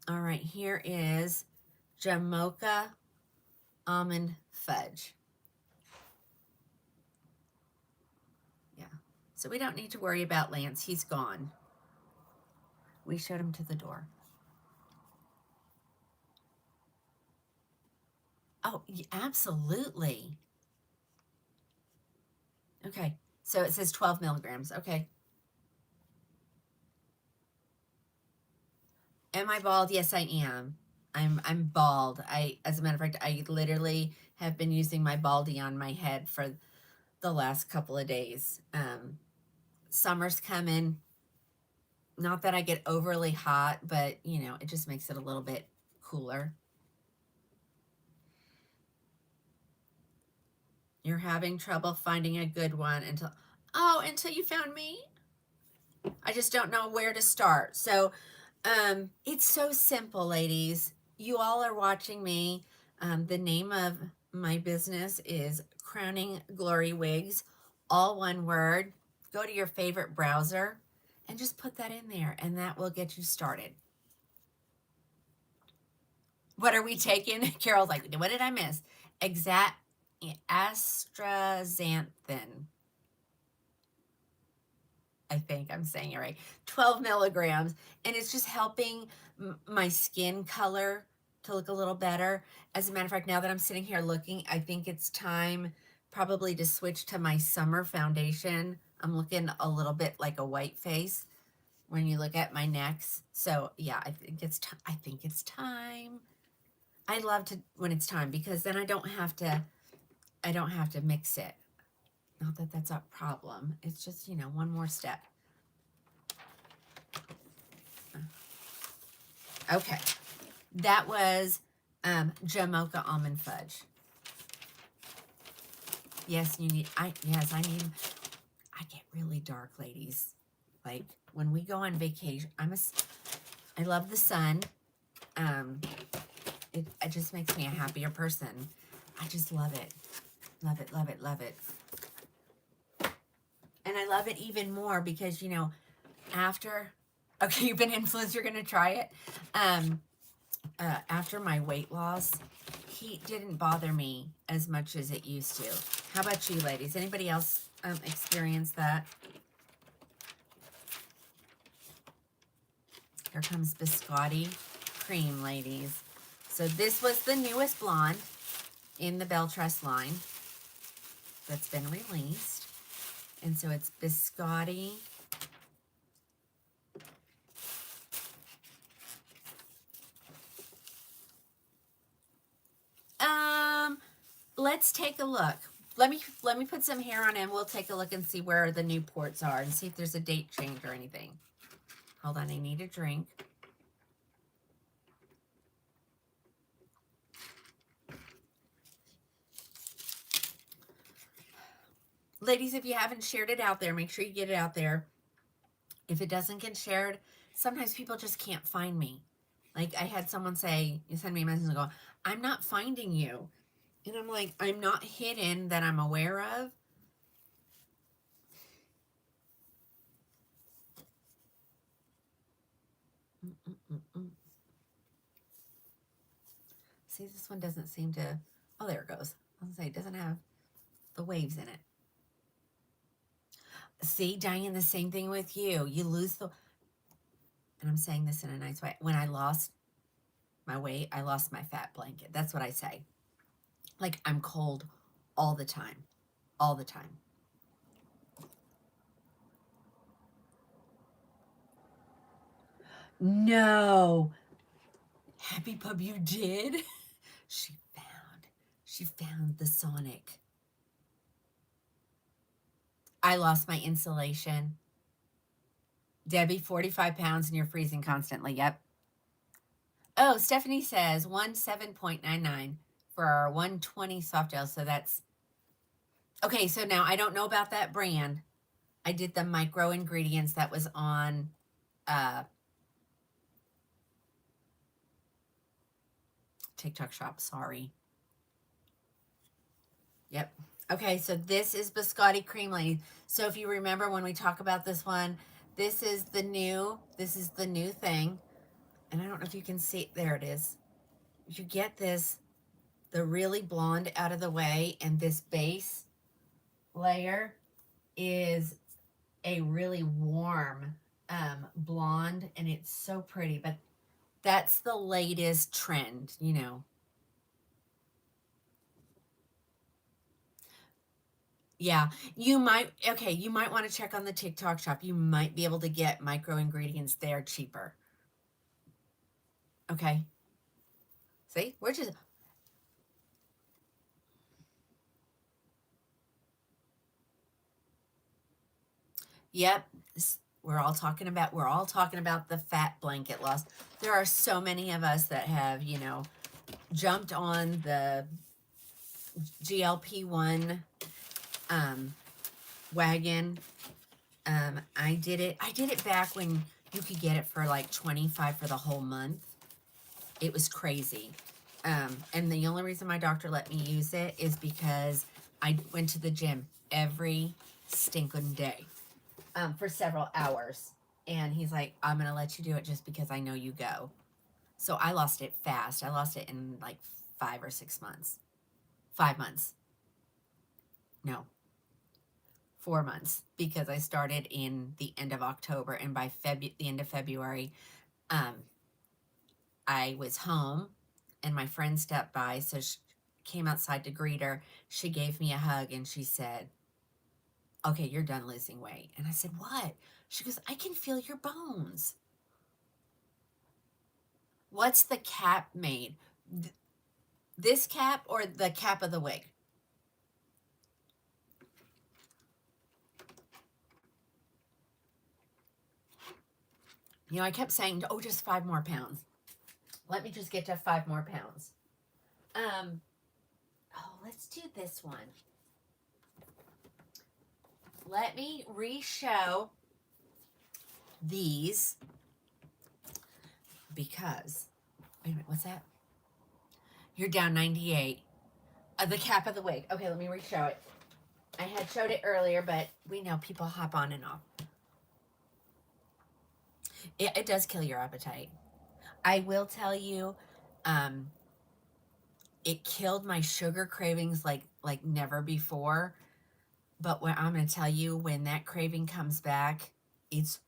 All right, here is Jamocha Almond Fudge. Yeah, so we don't need to worry about Lance. He's gone. We showed him to the door. Oh, absolutely. Okay, so it says 12 milligrams. Okay. Am I bald? Yes, I am. I'm bald. As a matter of fact, I literally have been using my baldy on my head for the last couple of days. Summer's coming. Not that I get overly hot, but you know, it just makes it a little bit cooler. You're having trouble finding a good one until you found me. I just don't know where to start. So it's so simple, ladies. You all are watching me. The name of my business is Krowning Glory Wigs, all one word. Go to your favorite browser and just put that in there, and that will get you started. What are we taking? Carol's like, what did I miss? Astaxanthin. I think I'm saying it right. 12 milligrams. And it's just helping my skin color to look a little better. As a matter of fact, now that I'm sitting here looking, I think it's time probably to switch to my summer foundation. I'm looking a little bit like a white face when you look at my necks. So yeah, I think it's time. I love to when it's time, because then I don't have to mix it. Not that that's a problem. It's just, you know, one more step. Okay. That was Jamocha Almond Fudge. Yes, I need, I get really dark, ladies. Like when we go on vacation, I love the sun. It just makes me a happier person. I just love it. Love it, love it, love it. And I love it even more because, you know, okay, you've been influenced, you're going to try it. After my weight loss, heat didn't bother me as much as it used to. How about you, ladies? Anybody else experience that? Here comes Biscotti Cream, ladies. So this was the newest blonde in the Belress line that's been released. And so it's Biscotti. Let's take a look. Let me put some hair on and we'll take a look and see where the new ports are and see if there's a date change or anything. Hold on, I need a drink. Ladies, if you haven't shared it out there, make sure you get it out there. If it doesn't get shared, sometimes people just can't find me. Like I had someone say, you send me a message and go, I'm not finding you. And I'm like, I'm not hidden that I'm aware of. See, this one doesn't seem to, oh, there it goes. I was gonna say, it doesn't have the waves in it. See, Diane, the same thing with you. You lose the, and I'm saying this in a nice way. When I lost my weight, I lost my fat blanket. That's what I say. Like I'm cold all the time. All the time. No. Happy Pub, you did? She found the Sonic. I lost my insulation. Debbie, 45 pounds and you're freezing constantly. Yep. Oh, Stephanie says 17.99 for our 120 soft gel. So that's, okay, so now I don't know about that brand. I did the micro ingredients that was on TikTok shop, sorry. Yep. Okay, so this is Biscotti Cream, ladies. So if you remember when we talk about this one, This is the new thing. And I don't know if you can see, there it is. You get this, the really blonde out of the way, and this base layer is a really warm blonde, and it's so pretty. But that's the latest trend, you know. Yeah, you might, okay, you might want to check on the TikTok shop. You might be able to get micro ingredients there cheaper. Okay. See, we're just, yep. We're all talking about the fat blanket loss. There are so many of us that have, you know, jumped on the GLP-1 wagon. I did it back when you could get it for like $25 for the whole month. It was crazy. And the only reason my doctor let me use it is because I went to the gym every stinking day for several hours. And he's like, I'm going to let you do it just because I know you go. So I lost it fast. I lost it in like 5 or 6 months. 5 months. No, 4 months, because I started in the end of October, and by the end of February, I was home, and my friend stepped by, so she came outside to greet her. She gave me a hug, and she said, okay, you're done losing weight. And I said, what? She goes, I can feel your bones. What's the cap made? This cap or the cap of the wig? You know, I kept saying, oh, just 5 more pounds. Let me just get to 5 more pounds. Oh, let's do this one. Let me re-show these because, wait a minute, what's that? You're down 98. The cap of the wig. Okay, let me re-show it. I had showed it earlier, but we know people hop on and off. It does kill your appetite. I will tell you, it killed my sugar cravings like never before. But what I'm going to tell you, when that craving comes back, it's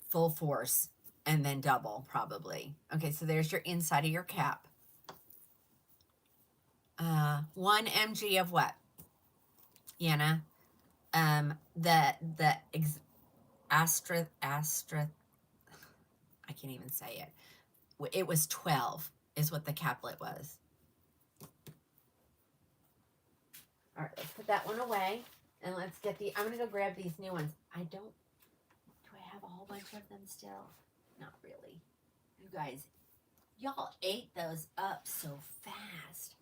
full force and then double probably. Okay, so there's your inside of your cap. 1 mg of what, Yana? The Astra, I can't even say it. It was 12 is what the caplet was. All right, let's put that one away, and let's get I'm gonna go grab these new ones. Do I have a whole bunch of them still? Not really. You guys, y'all ate those up so fast.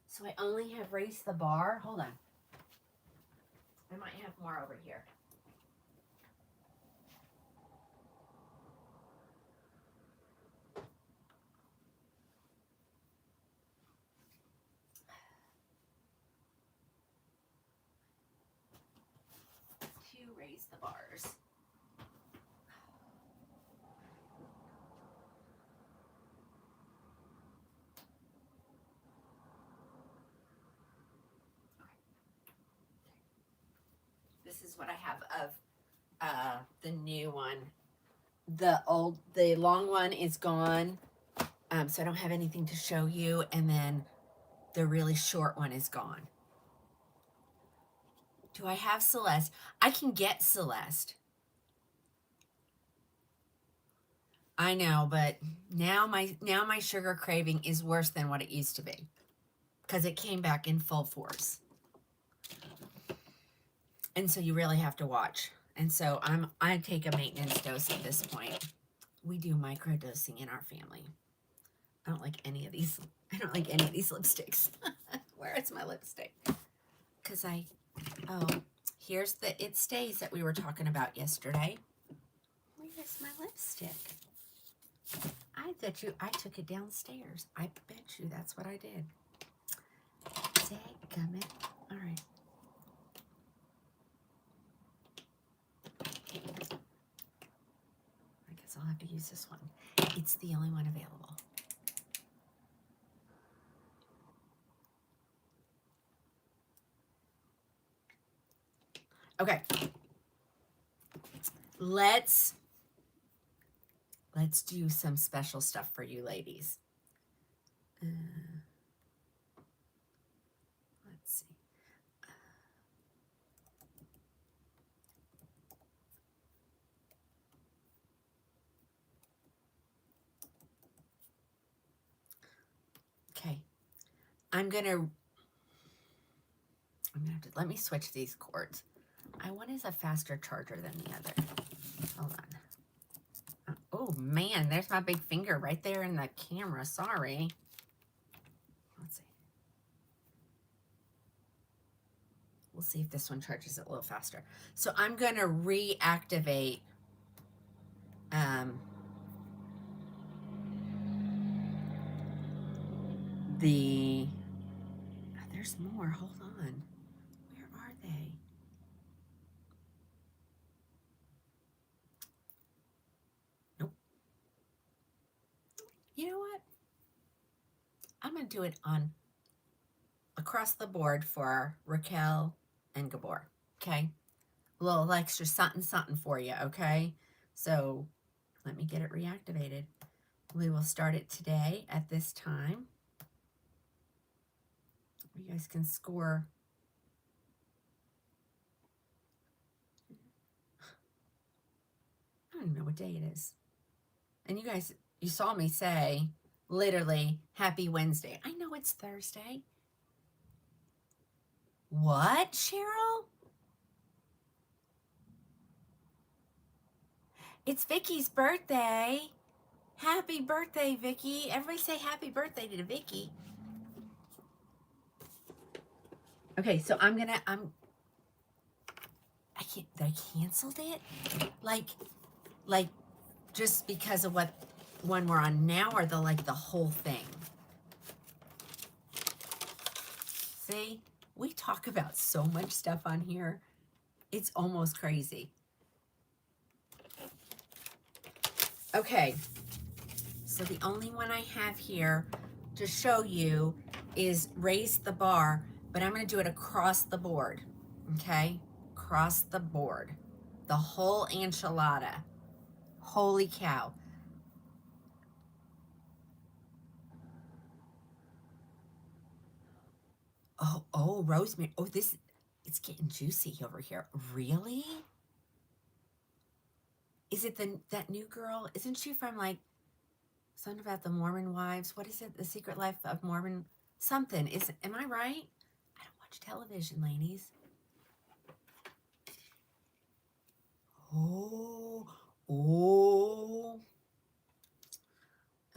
So I only have raised the bar. Hold on. I might have more over here. To raise the bars. This is what I have of the new one. The long one is gone, so I don't have anything to show you, and then the really short one is gone. Do I have Celeste? I can get Celeste. I know, but now my sugar craving is worse than what it used to be because it came back in full force. And so you really have to watch. And so I take a maintenance dose at this point. We do micro dosing in our family. I don't like any of these. I don't like any of these lipsticks. Where is my lipstick? Because here's the It Stays that we were talking about yesterday. Where is my lipstick? I bet you I took it downstairs. I bet you that's what I did. Dadgummit. All right. I'll have to use this one. It's the only one available. Okay. Let's do some special stuff for you ladies. Let's see. Okay. I'm gonna have to, let me switch these cords. One is a faster charger than the other. Hold on. Oh man, there's my big finger right there in the camera. Sorry. Let's see. We'll see if this one charges it a little faster. So I'm going to reactivate there's more. Hold on. Where are they? Nope. You know what? I'm going to do it on across the board for Raquel and Gabor. Okay? A little extra something for you. Okay? So let me get it reactivated. We will start it today at this time. You guys can score. I don't even know what day it is. And you guys, you saw me say, literally, happy Wednesday. I know it's Thursday. What, Cheryl? It's Vicky's birthday. Happy birthday, Vicky. Everybody say happy birthday to Vicky. Okay, so they canceled it? Like just because of what one we're on now, or the whole thing? See, we talk about so much stuff on here. It's almost crazy. Okay, so the only one I have here to show you is Raise the Bar, but I'm going to do it across the board, okay? Across the board. The whole enchilada. Holy cow. Oh, rosemary. Oh, it's getting juicy over here. Really? Is it that new girl? Isn't she from something about the Mormon wives? What is it? The Secret Life of Mormon something. Am I right? I don't watch television, ladies. Oh.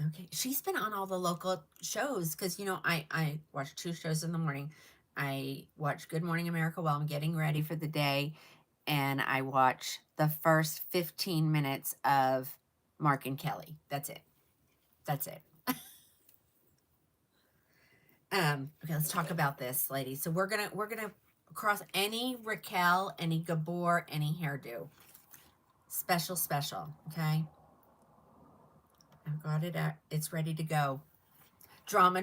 Okay. She's been on all the local shows because, I watch 2 shows in the morning. I watch Good Morning America while I'm getting ready for the day, and I watch the first 15 minutes of Mark and Kelly. That's it. Okay, let's talk about this, ladies. So we're gonna cross any Raquel, any Gabor, any hairdo. Special, okay? I've got it out. It's ready to go. Drama.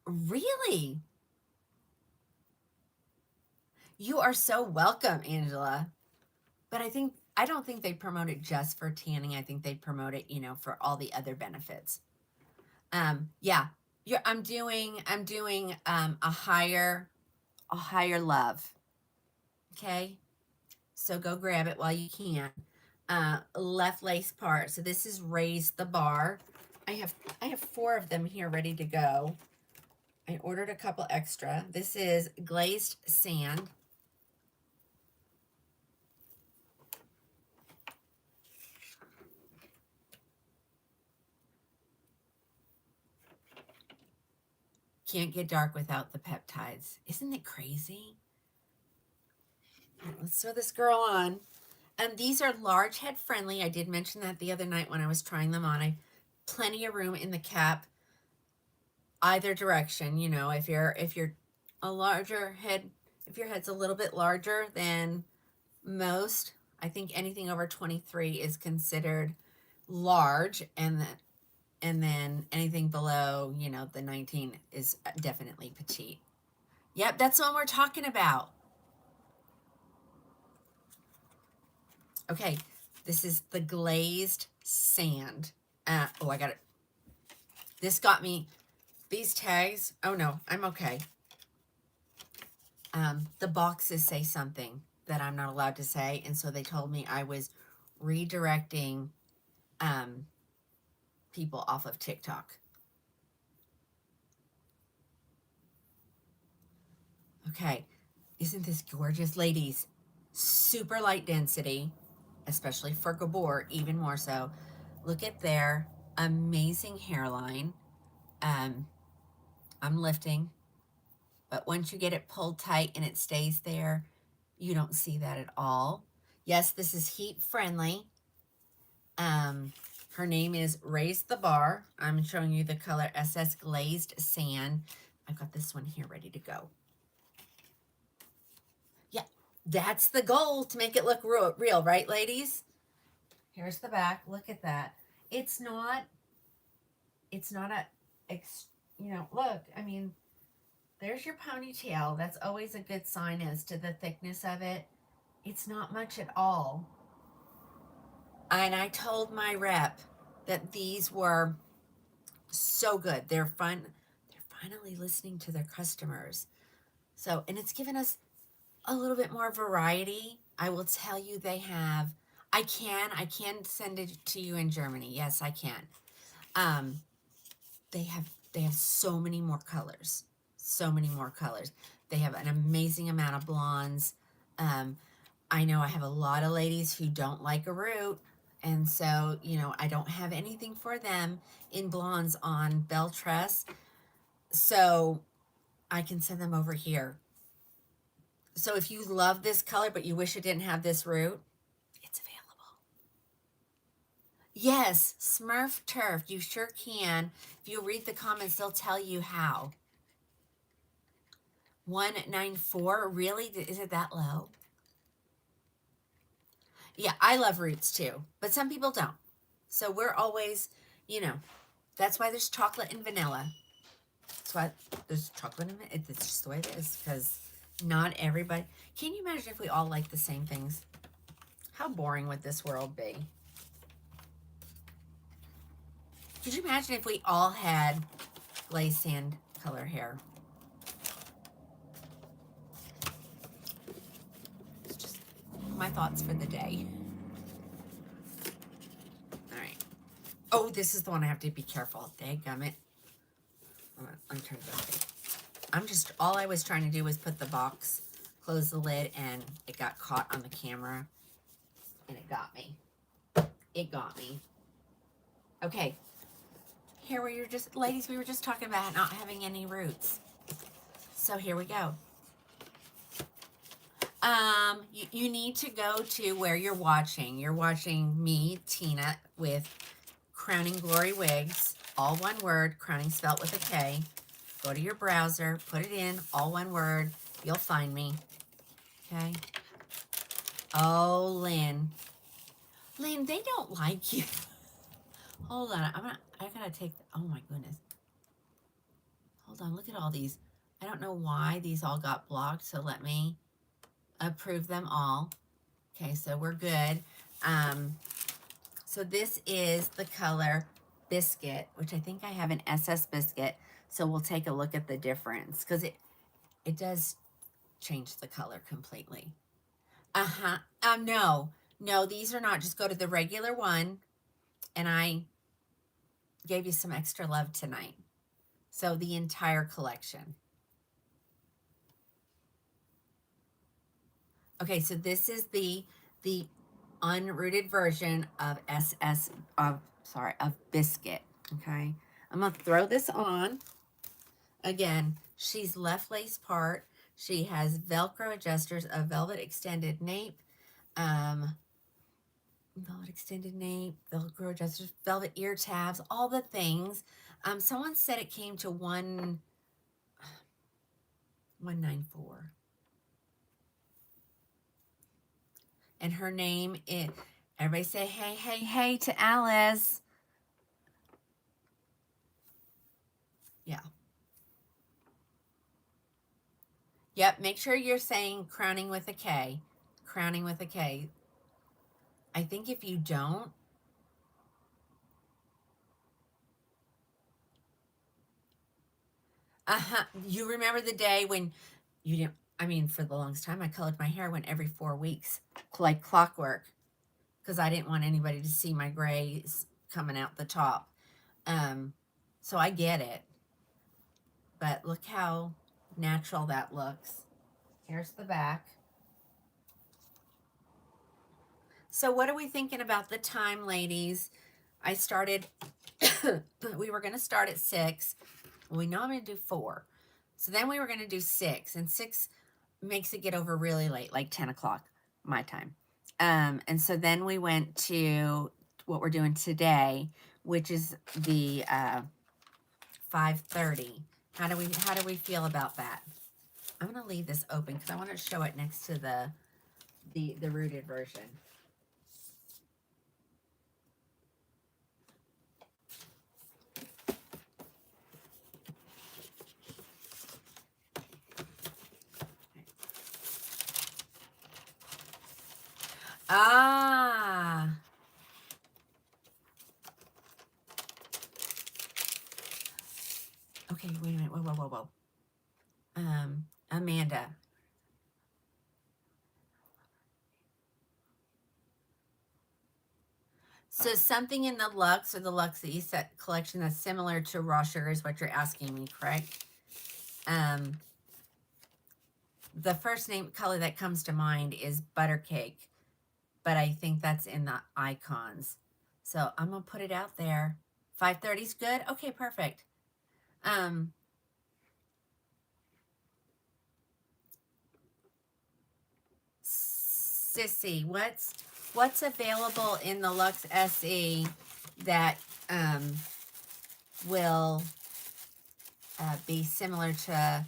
Really? You are so welcome, Angela. But I don't think they promote it just for tanning. I think they promote it, for all the other benefits. Yeah. I'm doing a higher love. Okay? So go grab it while you can. Left lace part. So this is Raise the Bar. I have 4 of them here ready to go. I ordered a couple extra. This is glazed sand. Can't get dark without the peptides. Isn't it crazy? Right, let's throw this girl on. And these are large head friendly. I did mention that the other night when I was trying them on. I plenty of room in the cap either direction. If you're a larger head If your head's a little bit larger than most, I think anything over 23 is considered large, and then anything below, you know, the 19 is definitely petite. Yep, that's the one we're talking about. Okay, this is the glazed sand. Oh, I got it. This got me, these tags. Oh no, I'm okay. The boxes say something that I'm not allowed to say, and so they told me I was redirecting people off of TikTok. Okay, isn't this gorgeous, ladies? Super light density, especially for Gabor, even more so. Look at their amazing hairline. I'm lifting, but once you get it pulled tight and it stays there, you don't see that at all. Yes, this is heat friendly. Her name is Raise the Bar. I'm showing you the color SS Glazed Sand. I've got this one here ready to go. Yeah, that's the goal, to make it look real, right, ladies? Here's the back. Look at that. It's not you know, look, I mean, there's your ponytail. That's always a good sign as to the thickness of it. It's not much at all. And I told my rep that these were so good. They're fun. They're finally listening to their customers. So, and it's given us a little bit more variety. I will tell you, they have, I can send it to you in Germany. Yes, I can. They have so many more colors. So many more colors. They have an amazing amount of blondes. I know I have a lot of ladies who don't like a root, and so, you know, I don't have anything for them in blondes on Beltress, so I can send them over here. So if you love this color but you wish it didn't have this root, it's available. Yes, Smurf Turf, you sure can. If you read the comments, they'll tell you how. 194, really? Is it that low? Yeah, I love roots too, but some people don't. So we're always, you know, that's why there's chocolate and vanilla. That's why there's chocolate and vanilla. It's just the way it is, because not everybody. Can you imagine if we all like the same things? How boring would this world be? Could you imagine if we all had glaze sand color hair? It's just my thoughts for the day. All right. Oh, this is the one I have to be careful. Dadgummit. I'm turning it. I'm just, all I was trying to do was put the box, close the lid, and it got caught on the camera, and it got me. It got me. Okay. Here we were just, ladies, we were just talking about not having any roots. So here we go. You need to go to where you're watching. You're watching me, Tina, with Krowning Glory Wigs. All one word, Krowning spelt with a K. Go to your browser, put it in, all one word. You'll find me. Okay. Oh, Lynn. Lynn, they don't like you. Hold on. I gotta take, oh my goodness. Hold on, look at all these. I don't know why these all got blocked, so let me approve them all. Okay, so we're good. So this is the color Biscuit, which I think I have an SS Biscuit. So we'll take a look at the difference, because it does change the color completely. No, these are not. Just go to the regular one, and I gave you some extra love tonight. So the entire collection. Okay, so this is the unrooted version of of Biscuit. Okay, I'm gonna throw this on. Again, she's left lace part. She has Velcro adjusters, a velvet extended nape, velvet extended nape, Velcro adjusters, velvet ear tabs, all the things. Someone said it came to 194. And her name is, everybody say hey, hey, hey to Alice. Yeah. Yep, make sure you're saying crowning with a K. Crowning with a K. I think if you don't, you remember the day when you didn't, I mean, for the longest time, I colored my hair, went every 4 weeks, like clockwork, because I didn't want anybody to see my grays coming out the top. So I get it. But look how natural that looks. Here's the back. So what are we thinking about the time, ladies? I started, we were going to start at 6. We know I'm going to do 4. So then we were going to do 6. And 6 makes it get over really late, like 10 o'clock my time. And so then we went to what we're doing today, which is the 5:30. How do we feel about that? I'm going to leave this open because I want to show it next to the rooted version. Ah. Okay, wait a minute. Whoa. Amanda. So something in the Luxe or the Luxe set collection that's similar to raw sugar is what you're asking me, correct? The first name color that comes to mind is Buttercake, but I think that's in the icons. So I'm gonna put it out there. 5:30 is good. Okay, perfect. Sissy, what's available in the Luxe SE that will be similar to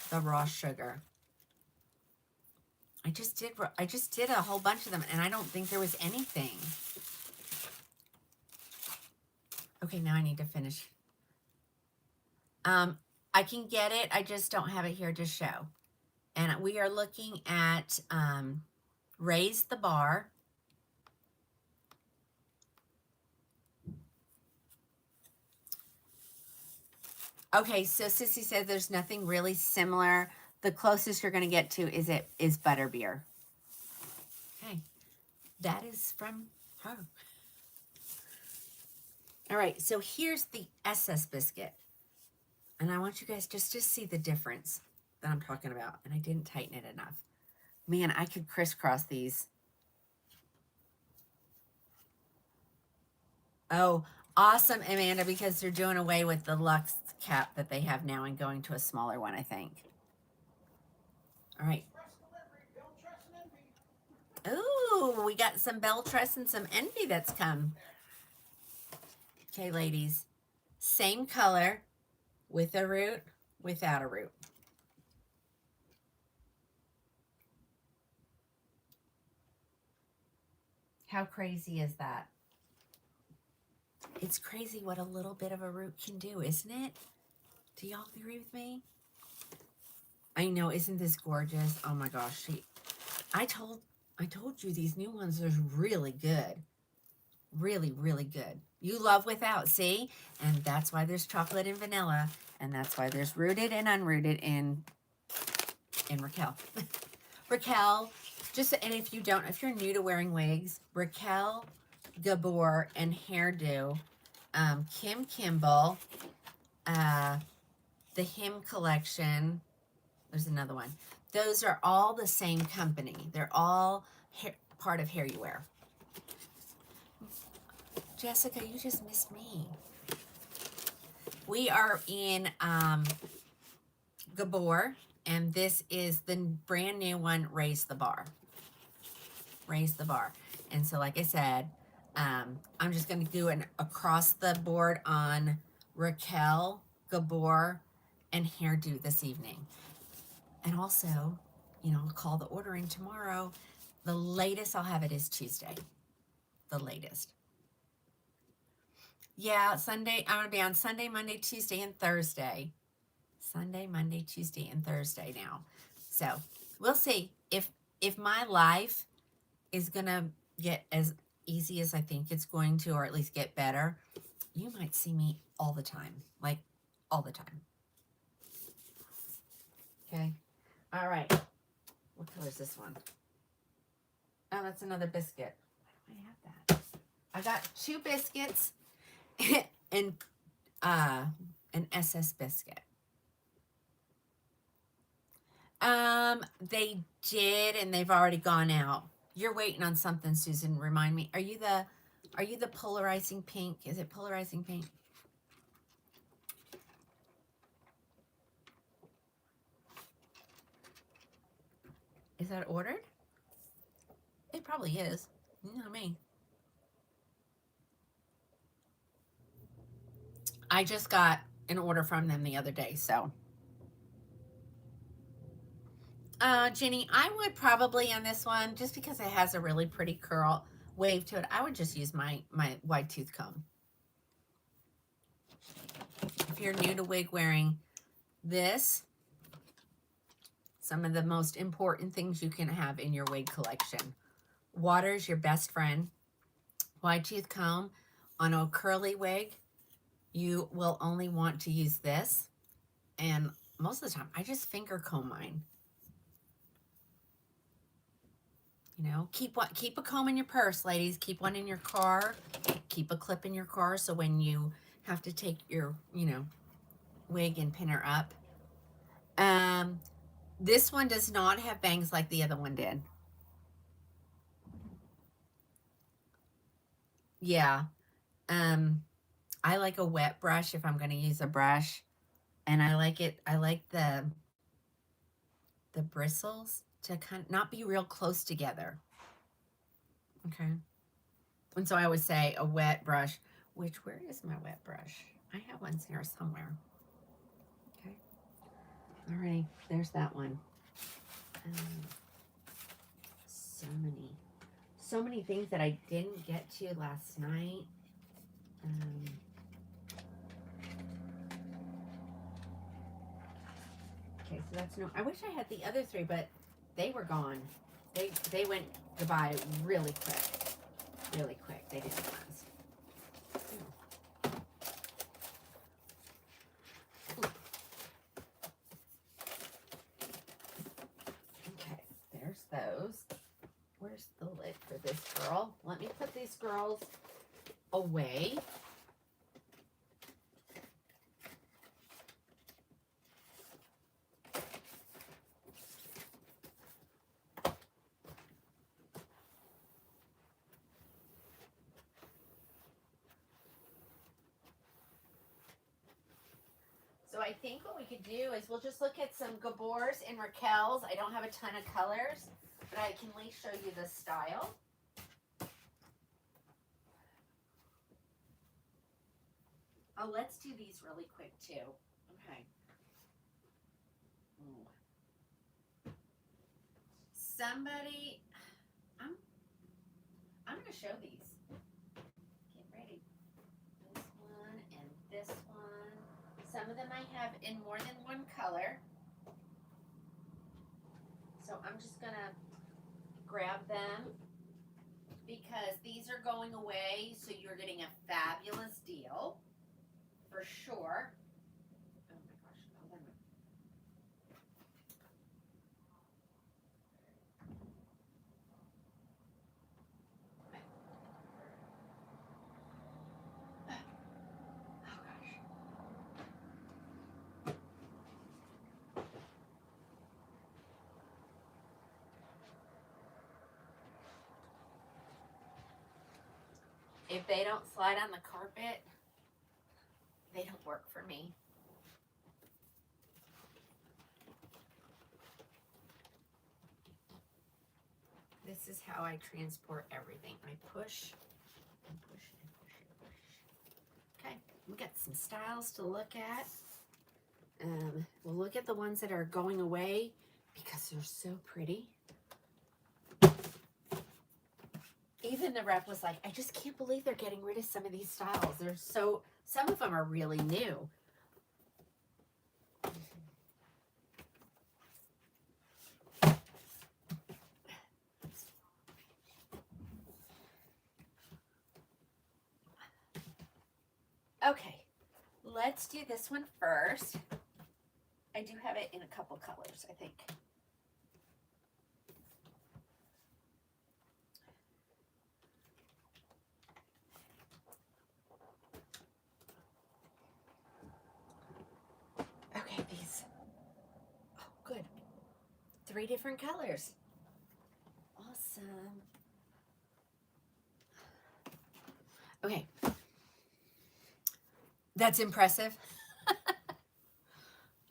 the raw sugar? I just did a whole bunch of them, and I don't think there was anything. Okay, now I need to finish. I can get it. I just don't have it here to show. And we are looking at Raise the Bar. Okay, so Sissy said there's nothing really similar. The closest you're going to get to is Butterbeer. Okay, that is from her. All right, so here's the SS biscuit. And I want you guys just to see the difference that I'm talking about. And I didn't tighten it enough. Man, I could crisscross these. Oh, awesome, Amanda, because they're doing away with the Luxe cap that they have now and going to a smaller one, I think. All right. Ooh, we got some Belress and some Envy that's come. Okay, ladies. Same color with a root, without a root. How crazy is that? It's crazy what a little bit of a root can do, isn't it? Do y'all agree with me? I know, isn't this gorgeous? Oh my gosh, I told you these new ones are really good. Really, really good. You love without, see? And that's why there's chocolate and vanilla, and that's why there's rooted and unrooted in Raquel. Raquel, and if you're new to wearing wigs, Raquel, Gabor, and Hairdo, Kim Kimball, the Him Collection, there's another one. Those are all the same company. They're all part of Hair You Wear. Jessica, you just missed me. We are in Gabor, and this is the brand new one, Raise the Bar. Raise the Bar. And so, like I said, I'm just going to do an across the board on Raquel, Gabor, and Hairdo this evening. And also, I'll call the ordering tomorrow. The latest I'll have it is Tuesday. The latest. Yeah, Sunday. I'm going to be on Sunday, Monday, Tuesday, and Thursday. Sunday, Monday, Tuesday, and Thursday now. So we'll see if my life is going to get as easy as I think it's going to, or at least get better. You might see me all the time, like all the time. Okay. All right. What color is this one? Oh, that's another biscuit. Why do I have that? I got 2 biscuits and an SS biscuit. They did, and they've already gone out. You're waiting on something, Susan. Remind me. Are you the polarizing pink? Is it polarizing pink? Is that ordered? It probably is. You know me. I just got an order from them the other day, so. Jenny, I would probably on this one, just because it has a really pretty curl wave to it, I would just use my wide tooth comb. If you're new to wig wearing, this, some of the most important things you can have in your wig collection. Water is your best friend. Wide tooth comb on a curly wig, you will only want to use this. And most of the time, I just finger comb mine. You know, keep a comb in your purse, ladies. Keep one in your car. Keep a clip in your car so when you have to take your, wig and pin her up. This one does not have bangs like the other one did. Yeah. I like a wet brush if I'm going to use a brush. And I like the bristles to kind of not be real close together. Okay. And so I would say a wet brush, where is my wet brush? I have one here somewhere. Okay. All right. There's that one. So many things that I didn't get to last night. Okay, so that's no. I wish I had the other 3, but they were gone. They went goodbye really quick. Really quick. They didn't last. Okay, there's those. Where's the lid for this girl? Let me put these girls away. So I think what we could do is we'll just look at some Gabors and Raquels. I don't have a ton of colors, but I can at least show you the style. Oh, let's do these really quick too. Okay. Ooh. Somebody, I'm going to show these. Get ready. This one and this one. Some of them I have in more than one color. So I'm just going to grab them because these are going away. So you're getting a fabulous deal for sure. Oh my gosh. Hold on. If they don't slide on the carpet, they don't work for me. This is how I transport everything. I push and push and push and push. Okay, we got some styles to look at. We'll look at the ones that are going away because they're so pretty. rep was like, I just can't believe they're getting rid of some of these styles. Some of them are really new. Okay, let's do this one first. I do have it in a couple colors, I think. Okay, these. Oh, good. 3 different colors. Awesome. Okay. That's impressive.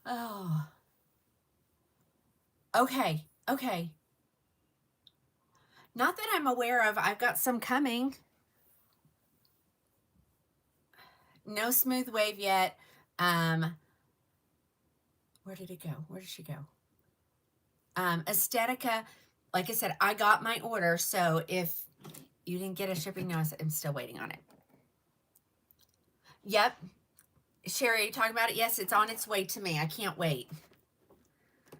Oh. Okay. Okay. Not that I'm aware of. I've got some coming. No smooth wave yet. Where did it go? Where did she go? Aesthetica, like I said, I got my order. So if you didn't get a shipping notice, I'm still waiting on it. Yep. Sherry, are you talking about it? Yes, it's on its way to me. I can't wait.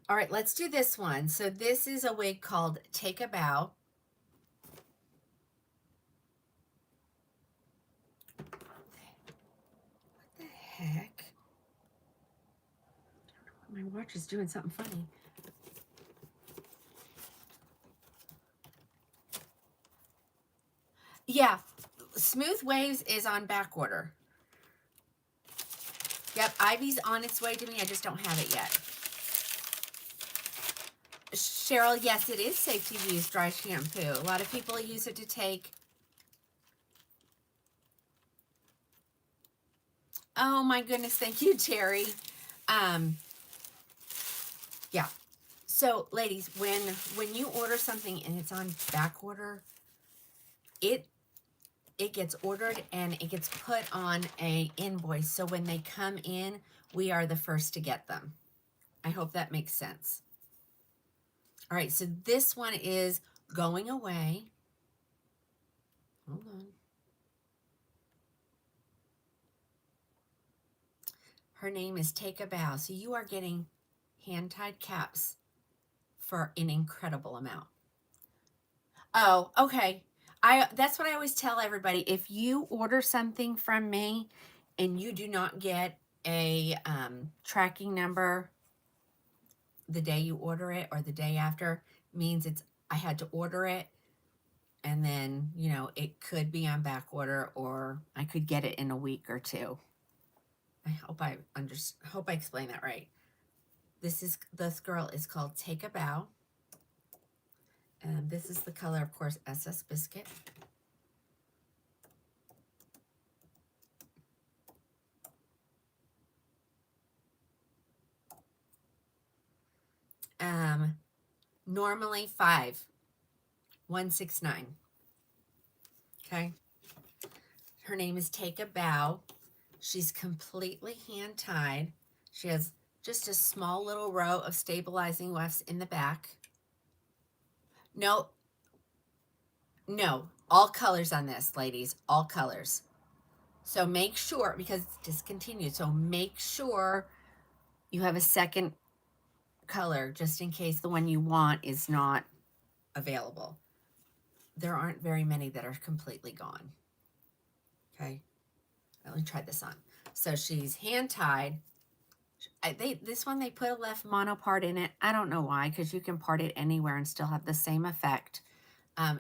All right, let's do this one. So this is a wig called Take a Bow. What the heck? My watch is doing something funny. Yeah, Smooth Waves is on back order. Yep, Ivy's on its way to me. I just don't have it yet. Cheryl, yes, it is safe to use dry shampoo. A lot of people use it to take. Oh my goodness, thank you, Terry. Yeah. So, ladies, when you order something and it's on back order, it gets ordered and it gets put on a invoice. So when they come in, we are the first to get them. I hope that makes sense. All right, so this one is going away. Hold on. Her name is Take a Bow. So you are getting hand-tied caps for an incredible amount. Oh, okay. That's what I always tell everybody. If you order something from me and you do not get a tracking number the day you order it or the day after, means I had to order it, and then, you know, it could be on back order or I could get it in a week or two. I hope I explained that right. This girl is called Take a Bow. And this is the color, of course, SS Biscuit. Normally $5,169. Okay. Her name is Take a Bow. She's completely hand tied. She has just a small little row of stabilizing wefts in the back. No, all colors on this, ladies, all colors. So make sure, because it's discontinued, so make sure you have a second color just in case the one you want is not available. There aren't very many that are completely gone. Okay, let me try this on. So she's hand tied. This one they put a left mono part in it. I don't know why, because you can part it anywhere and still have the same effect.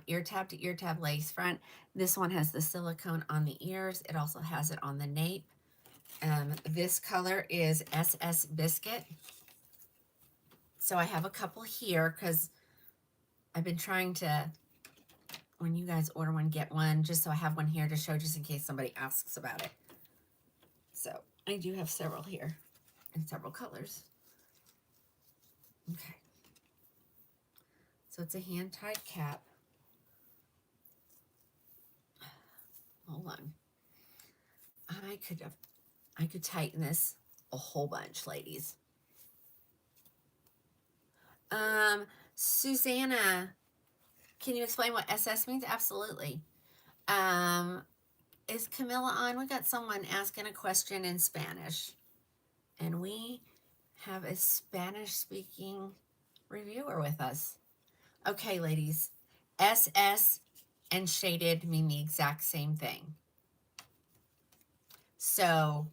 Ear tab to ear tab lace front. This one has the silicone on the ears. It also has it on the nape. This color is SS Biscuit. So I have a couple here because I've been trying to, when you guys order one, get one, just so I have one here to show just in case somebody asks about it. So I do have several here in several colors. Okay. So it's a hand-tied cap. Hold on. I could tighten this a whole bunch, ladies. Susanna, can you explain what SS means? Absolutely. Is Camilla on? We got someone asking a question in Spanish. And we have a Spanish-speaking reviewer with us. Okay, ladies. SS and shaded mean the exact same thing. So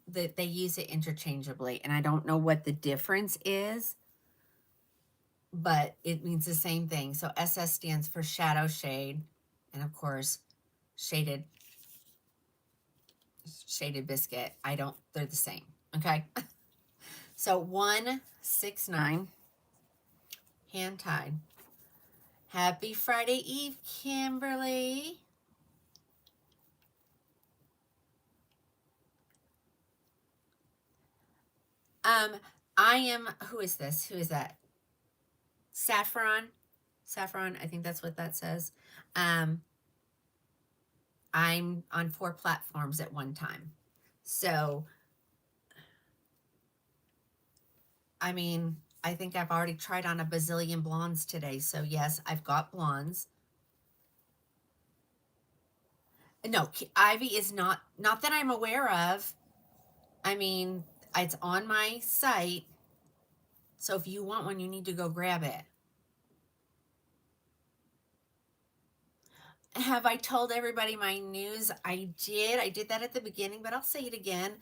that they use it interchangeably. And I don't know what the difference is, but it means the same thing. So SS stands for shadow shade. And of course, shaded biscuit. They're the same. Okay. So 169 hand tied. Happy Friday Eve, Kimberly. I am, who is this? Who is that? Saffron. Saffron, I think that's what that says. I'm on 4 platforms at one time. So, I mean, I think I've already tried on a bazillion blondes today. So yes, I've got blondes. No, Ivy is not that I'm aware of. I mean, it's on my site. So if you want one, you need to go grab it. Have I told everybody my news? I did that at the beginning, but I'll say it again.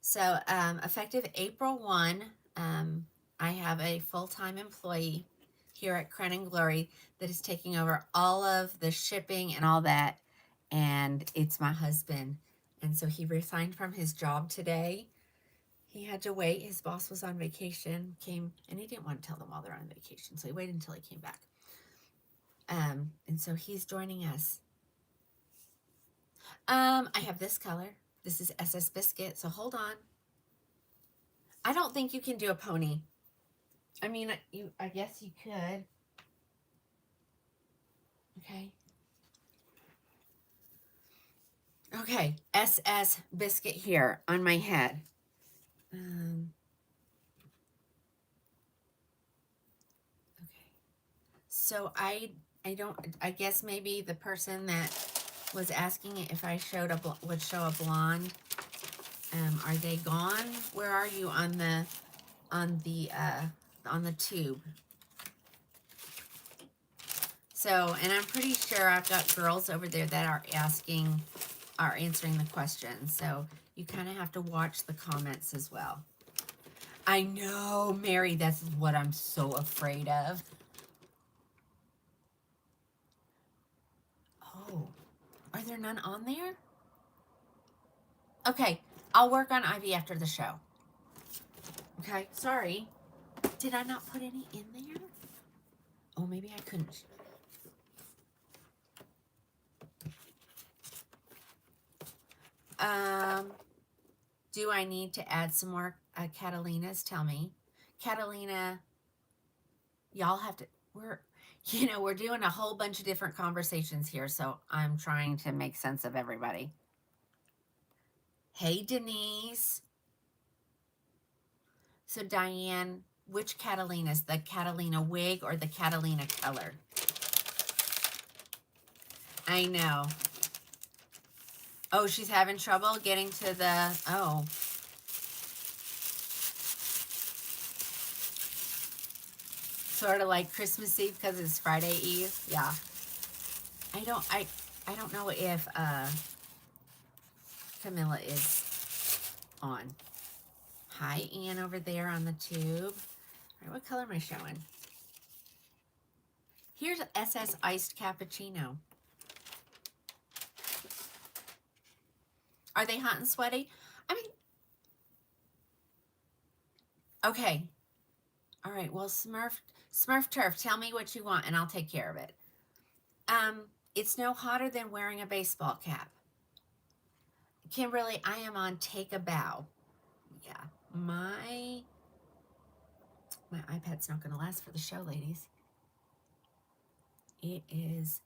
So effective April 1, I have a full-time employee here at Krowning Glory that is taking over all of the shipping and all that. And it's my husband. And so he resigned from his job today. He had to wait. His boss was on vacation, came, and he didn't want to tell them while they're on vacation. So he waited until he came back. And so he's joining us. I have this color. This is SS Biscuit, so hold on. I don't think you can do a pony. I mean, I guess you could. Okay. Okay, SS Biscuit here on my head. Okay. So I guess maybe the person that was asking if I would show a blonde. Are they gone? Where are you on the tube? So, and I'm pretty sure I've got girls over there that are answering the questions. So you kind of have to watch the comments as well. I know, Mary, that's what I'm so afraid of. Oh, are there none on there? Okay, I'll work on Ivy after the show. Okay, sorry. Did I not put any in there? Oh, maybe I couldn't. Do I need to add some more Catalinas? Tell me. Catalina, y'all have to, we're doing a whole bunch of different conversations here, so I'm trying to make sense of everybody. Hey, Denise. So, Diane, which Catalinas? The Catalina wig or the Catalina color? I know. Oh, she's having trouble getting to the, oh. Sort of like Christmas Eve because it's Friday Eve. Yeah. I don't know if Camilla is on. Hi, Ann over there on the tube. All right, what color am I showing? Here's SS Iced Cappuccino. Are they hot and sweaty? I mean, okay. All right, well, Smurf Turf, tell me what you want and I'll take care of it. It's no hotter than wearing a baseball cap. Kimberly, I am on Take a Bow. Yeah, my iPad's not going to last for the show, ladies. It is,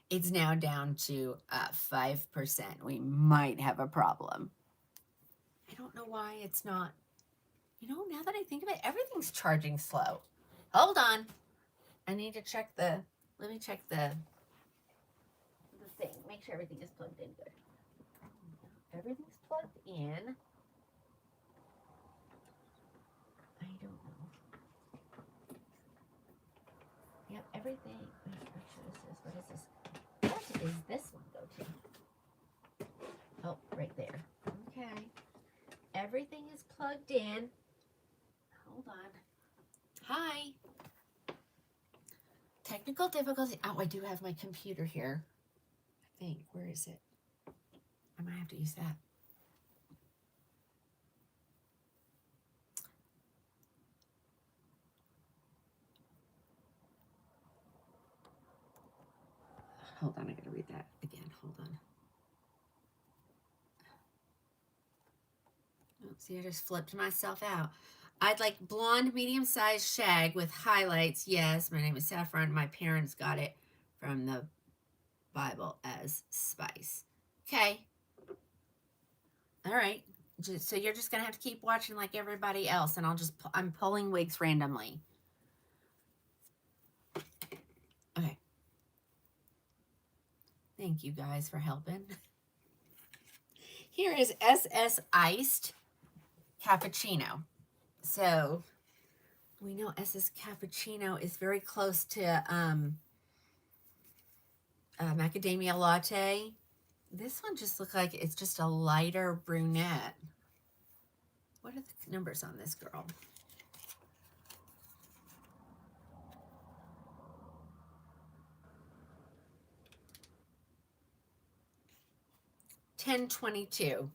it's now down to 5%. We might have a problem. I don't know why it's not. Now that I think of it, everything's charging slow. Hold on. I need to check the Let me check the thing. Make sure everything is plugged in good. Everything's plugged in. I don't know. Yep, everything. What is this? What does this one go to? Oh, right there. Okay. Everything is plugged in. Hold on. Hi. Technical difficulty. Oh, I do have my computer here. I think. Where is it? I might have to use that. Hold on, I gotta read that again. Hold on. Oh, see, I just flipped myself out. I'd like blonde, medium-sized shag with highlights. Yes, my name is Saffron. My parents got it from the Bible as spice. Okay. All right. So you're just gonna have to keep watching like everybody else, and I'm pulling wigs randomly. Okay. Thank you guys for helping. Here is SS Iced Cappuccino. So we know SS Cappuccino is very close to Macadamia Latte. This one just looks like it's just a lighter brunette. What are the numbers on this girl? $10.22.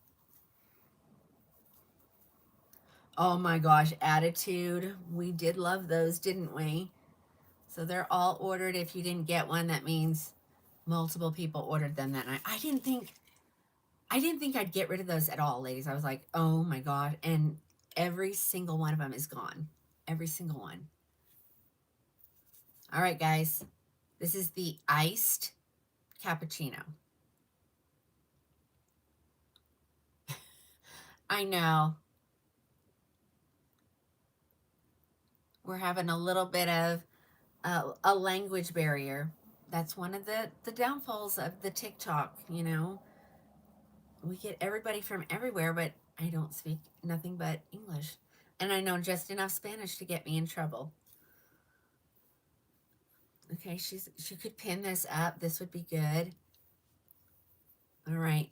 Oh my gosh, Attitude. We did love those, didn't we? So they're all ordered. If you didn't get one, that means multiple people ordered them that night. I didn't think I'd get rid of those at all, ladies. I was like, oh my God. And every single one of them is gone. Every single one. All right, guys. This is the iced cappuccino. I know. We're having a little bit of a language barrier. That's one of the downfalls of the TikTok, you know. We get everybody from everywhere, but I don't speak nothing but English. And I know just enough Spanish to get me in trouble. Okay, she could pin this up. This would be good. All right.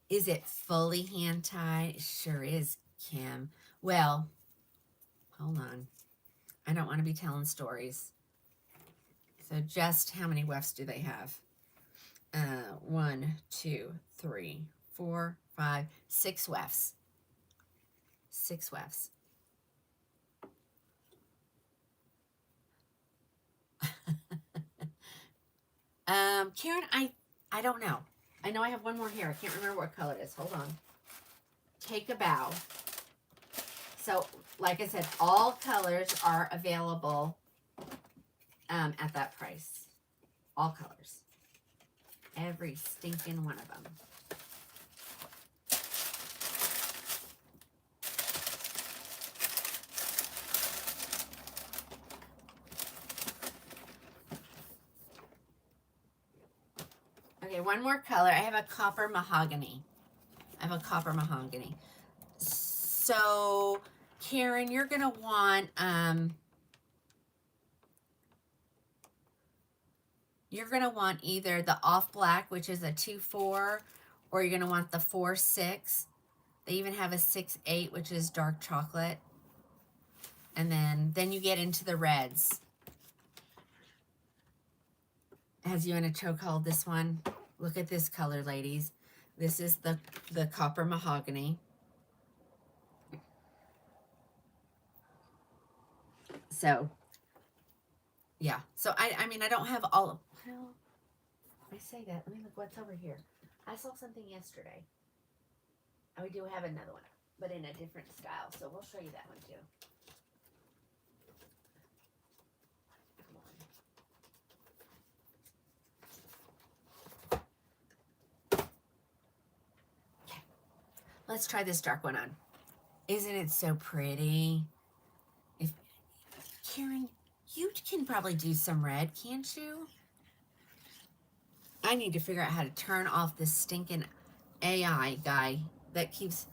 Is it fully hand tied? Sure is, Kim. Well, hold on. I don't want to be telling stories. So just how many wefts do they have? 1, 2, 3, 4, 5, 6 wefts. 6 wefts. Karen, I don't know. I know I have one more here. I can't remember what color it is. Hold on. Take a bow. So, like I said, all colors are available at that price. All colors. Every stinking one of them. Okay, one more color. I have a copper mahogany. So, Karen, you're going to want, either the off black, which is a 2-4, or you're going to want the 4-6. They even have a 6-8, which is dark chocolate. And then you get into the reds. It has you in a chokehold, this one. Look at this color, ladies. This is the copper mahogany. So, yeah. So, I mean, I don't have all of... Well, I say that. Let me look what's over here. I saw something yesterday. And we do have another one, but in a different style. So, we'll show you that one, too. Let's try this dark one on. Isn't it so pretty? Karen, You can probably do some red, can't you? I need to figure out how to turn off this stinking AI guy that keeps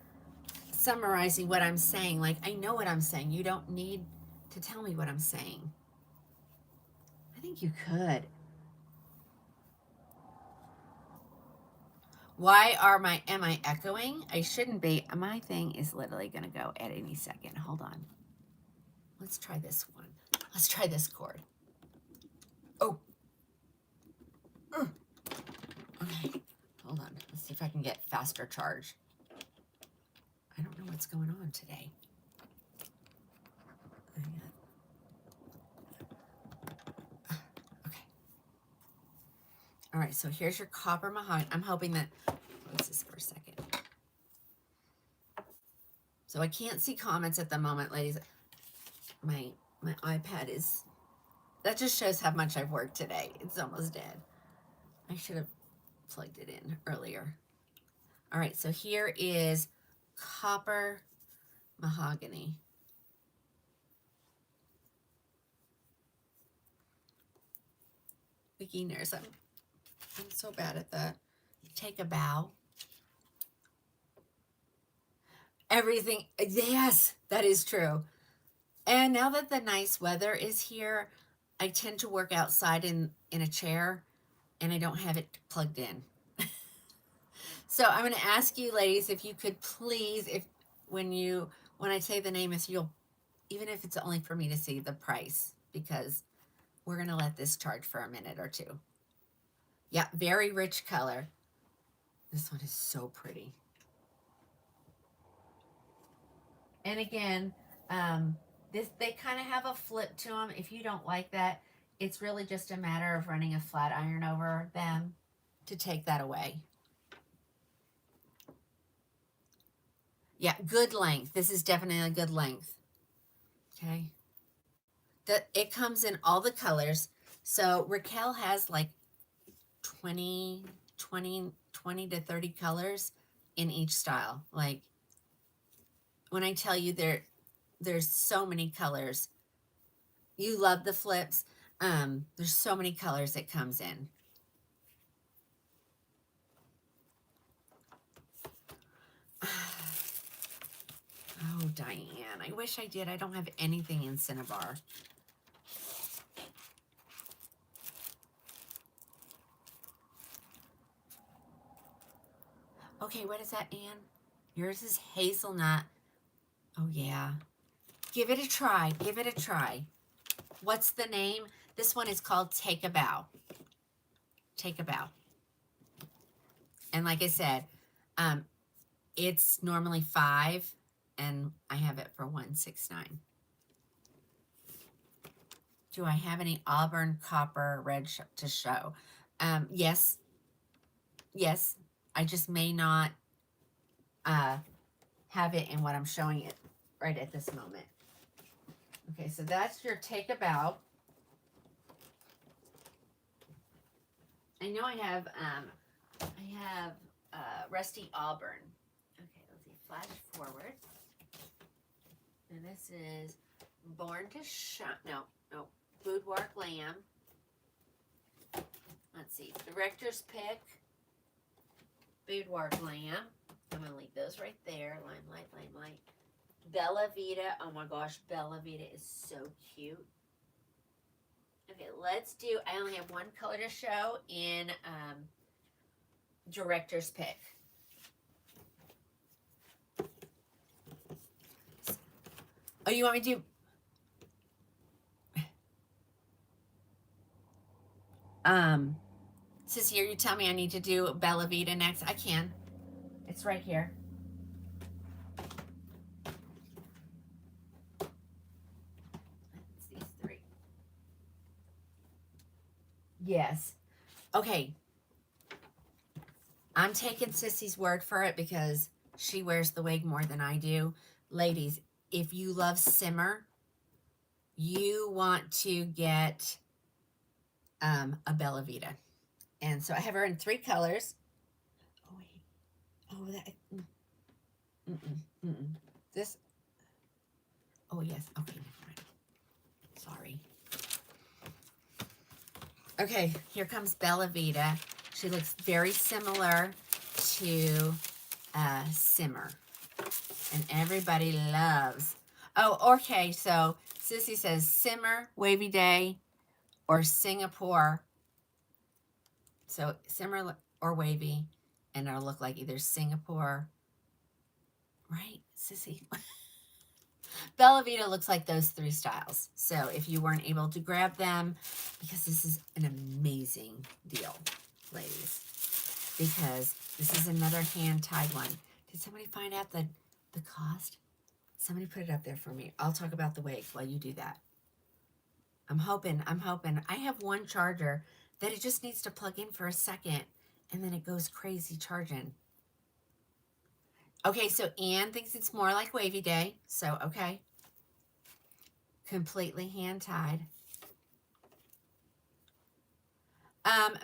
summarizing what I'm saying. Like, I know what I'm saying. You don't need to tell me what I'm saying. I think you could. Why am I echoing? I shouldn't be. My thing is literally going to go at any second. Hold on. Let's try this one. Let's try this chord. Oh. Okay. Hold on. Let's see if I can get faster charge. I don't know what's going on today. Okay. All right, so here's your copper mahogany. I'm hoping that, what's this for a second? So I can't see comments at the moment, ladies. My iPad is, that just shows how much I've worked today. It's almost dead. I should have plugged it in earlier. All right, so here is copper mahogany. Beginners, I'm so bad at that. Take a bow. Everything, yes, that is true. And now that the nice weather is here, I tend to work outside in a chair, and I don't have it plugged in. So I'm going to ask you, ladies, if you could please, when I say the name, if you'll, even if it's only for me to see the price, because we're going to let this charge for a minute or two. Yeah, very rich color. This one is so pretty. And again, they kind of have a flip to them. If you don't like that, it's really just a matter of running a flat iron over them to take that away. Yeah, good length. This is definitely a good length. Okay. It comes in all the colors. So Raquel has like 20 to 30 colors in each style. Like, when I tell you there's so many colors. You love the flips. There's so many colors it comes in. Oh, Diane, I wish I did. I don't have anything in Cinnabar. Okay, what is that, Anne? Yours is hazelnut. Oh, yeah. Give it a try. Give it a try. What's the name? This one is called Take a Bow. Take a Bow. And like I said, it's normally $5, and I have it for $169. Do I have any auburn, copper, red to show? Yes. Yes. I just may not have it in what I'm showing it right at this moment. Okay, so that's your Take a Bow. I know I have Rusty Auburn. Okay, let's see. Flash forward. And this is Born to Shine. No. Boudoir Glam. Let's see. Director's Pick. Boudoir Glam. I'm going to leave those right there. Limelight. Bellavita. Oh my gosh, Bellavita is so cute. Okay, let's do, I only have one color to show in Director's Pick. Oh, you want me to do? Sissy, here, you tell me I need to do Bellavita next. I can. It's right here. It's these three. Yes. Okay. I'm taking Sissy's word for it because she wears the wig more than I do. Ladies, if you love simmer, you want to get a Bellavita. And so I have her in 3 colors. Oh, wait. Oh, that. This. Oh, yes. Okay, never mind. Sorry. Okay, here comes Bellavita. She looks very similar to Simmer. And everybody loves. Oh, okay, so Sissy says Simmer, Wavy Day, or Singapore. So Simmer or Wavy, and it'll look like either Singapore, right, Sissy? Bellavita looks like those 3 styles. So if you weren't able to grab them, because this is an amazing deal, ladies, because this is another hand-tied one. Did somebody find out the cost? Somebody put it up there for me. I'll talk about the wigs while you do that. I'm hoping. I have one charger that it just needs to plug in for a second, and then it goes crazy charging. Okay, so Anne thinks it's more like Wavy Day. So, okay. Completely hand-tied.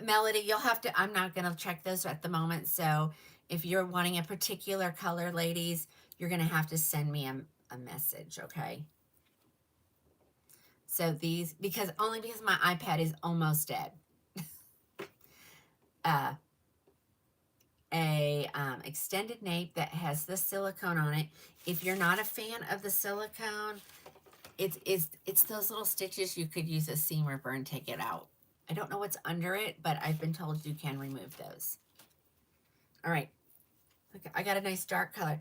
Melody, you'll have to, I'm not going to check those at the moment. So if you're wanting a particular color, ladies, you're going to have to send me a message, okay? So these, because my iPad is almost dead. Extended nape that has the silicone on it. If you're not a fan of the silicone, it's those little stitches. You could use a seam ripper and take it out. I don't know what's under it, but I've been told you can remove those. All right. Okay, I got a nice dark color.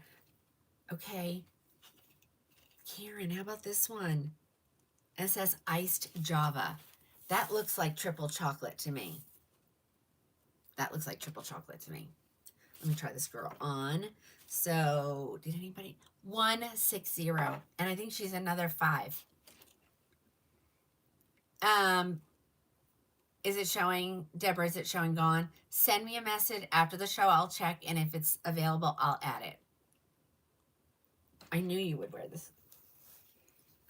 Okay. Karen, how about this one? It says Iced Java. That looks like triple chocolate to me. That looks like triple chocolate to me. Let me try this girl on. So, did anybody? 160. And I think she's another 5. Is it showing, Deborah, is it showing gone? Send me a message after the show. I'll check, and if it's available, I'll add it. I knew you would wear this.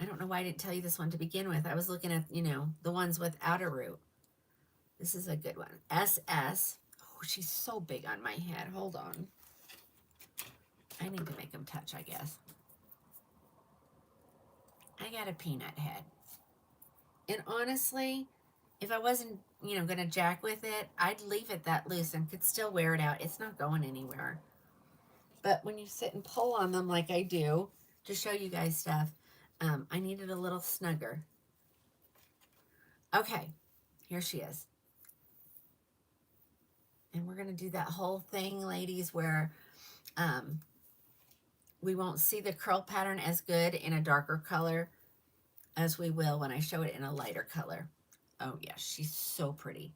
I don't know why I didn't tell you this one to begin with. I was looking at, the ones without a root. This is a good one. SS. Oh, she's so big on my head. Hold on. I need to make them touch, I guess. I got a peanut head. And honestly, if I wasn't, going to jack with it, I'd leave it that loose and could still wear it out. It's not going anywhere. But when you sit and pull on them like I do, to show you guys stuff, I needed a little snugger. Okay, here she is. And we're going to do that whole thing, ladies, where we won't see the curl pattern as good in a darker color as we will when I show it in a lighter color. Oh, yeah, she's so pretty.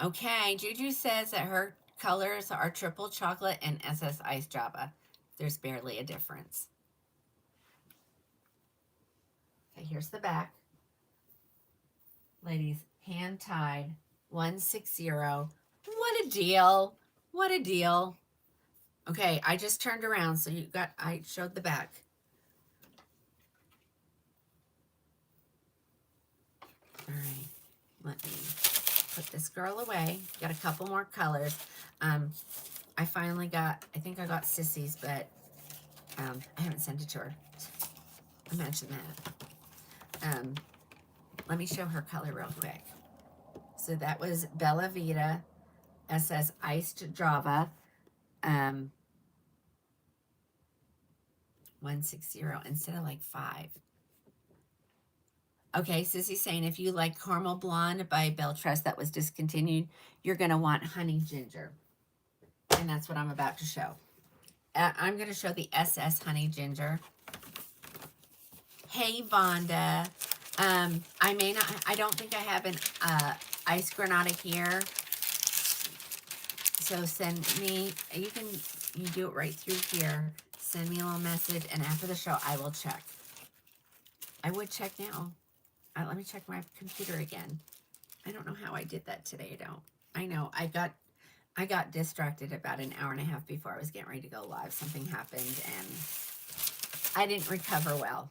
Okay, Juju says that her colors are triple chocolate and SS Ice Java. There's barely a difference. Okay, here's the back. Ladies, hand tied, 160. What a deal. What a deal. Okay, I just turned around, so I showed the back. All right, let me put this girl away. Got a couple more colors. I finally got, I think I got Sissy's, but I haven't sent it to her. Imagine that. Let me show her color real quick. So that was Bellavita SS Iced Java. 160 instead of like 5. Okay, Sissy's saying if you like Caramel Blonde by Belress that was discontinued, you're going to want Honey Ginger. And that's what I'm about to show. I'm going to show the SS Honey Ginger. Hey, Vonda. I don't think I have an Ice Granada here. So send me, you do it right through here. Send me a little message, and after the show, I will check. I would check now. Let me check my computer again. I don't know how I did that today. I know. I got distracted about an hour and a half before I was getting ready to go live. Something happened, and I didn't recover well.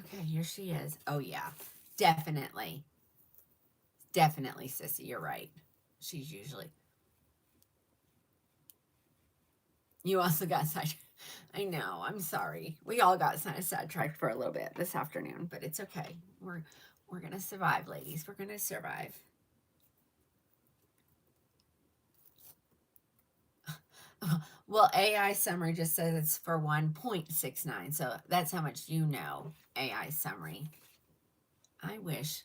Okay, here she is. Oh, yeah. Definitely, Sissy. You're right. She's usually... You also got side. I know. I'm sorry. We all got kind of sidetracked for a little bit this afternoon, but it's okay. We're gonna survive, ladies. We're gonna survive. Well, AI summary just says it's for 1.69, so that's how much you know. AI summary. I wish.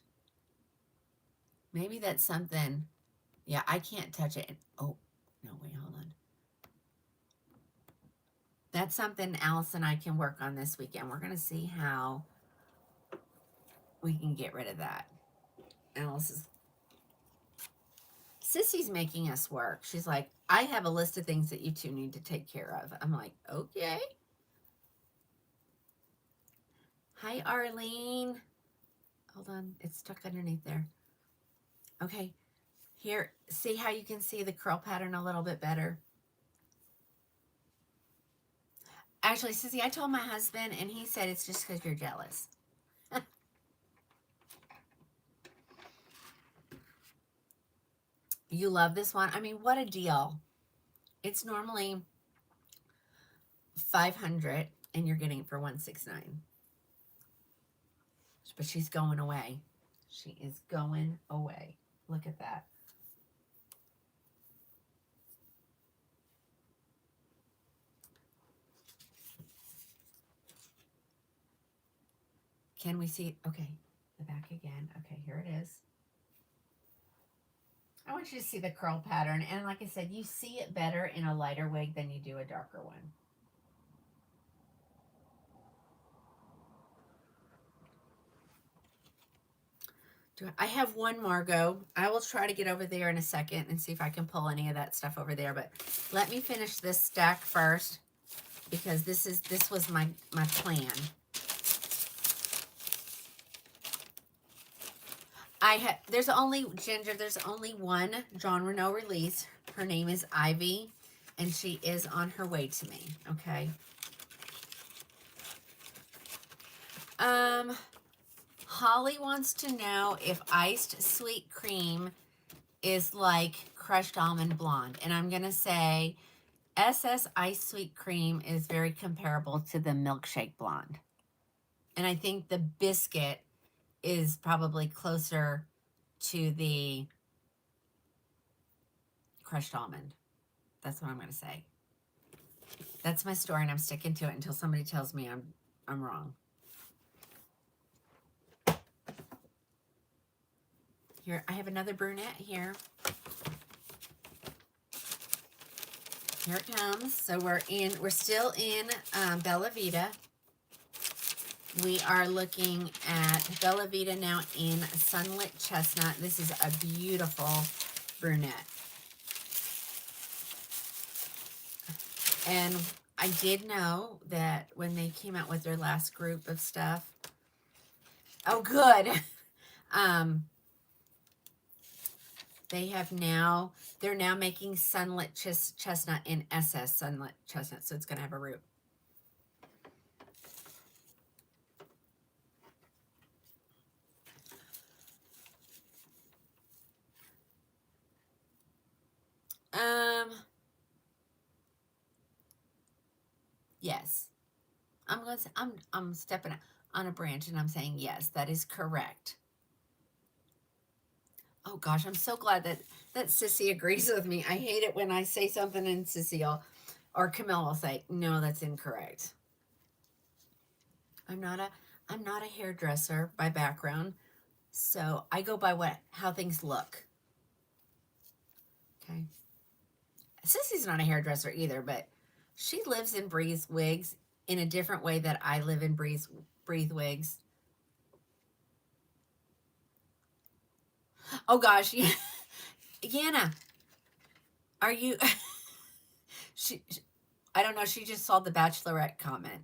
Maybe that's something. Yeah, I can't touch it. Oh, no, wait, hold on. That's something Alice and I can work on this weekend. We're going to see how we can get rid of that. Alice is... Sissy's making us work. She's like, I have a list of things that you two need to take care of. I'm like, okay. Hi, Arlene. Hold on. It's stuck underneath there. Okay. Here, see how you can see the curl pattern a little bit better? Actually, Sissy, I told my husband, and he said it's just because you're jealous. You love this one? I mean, what a deal. It's normally $500, and you're getting it for $169. But she's going away. She is going away. Look at that. Can we see? Okay, the back again. Okay, here it is. I want you to see the curl pattern. And like I said, you see it better in a lighter wig than you do a darker one. I have one Margo. I will try to get over there in a second and see if I can pull any of that stuff over there. But let me finish this stack first, because this was my plan. There's only one John Renault release. Her name is Ivy, and she is on her way to me. Okay. Holly wants to know if iced sweet cream is like crushed almond blonde, and I'm gonna say SS iced sweet cream is very comparable to the milkshake blonde, and I think the biscuit is probably closer to the crushed almond. That's what I'm gonna say. That's my story, and I'm sticking to it until somebody tells me I'm wrong. Here, I have another brunette here. Here it comes. So we're still in Bellavita. We are looking at Bellavita now in Sunlit Chestnut. This is a beautiful brunette. And I did know that when they came out with their last group of stuff. Oh, good. They're now making Sunlit Chestnut in SS Sunlit Chestnut, so it's going to have a root. Yes. I'm stepping on a branch and I'm saying yes, that is correct. Oh gosh, I'm so glad that Sissy agrees with me. I hate it when I say something and Sissy or Camille will say, no, that's incorrect. I'm not a hairdresser by background, so I go by how things look. Okay. Sissy's not a hairdresser either, but she lives and breathes wigs in a different way that I live and breathe wigs. Oh gosh, yeah. Yana, are you I don't know, she just saw the Bachelorette comment.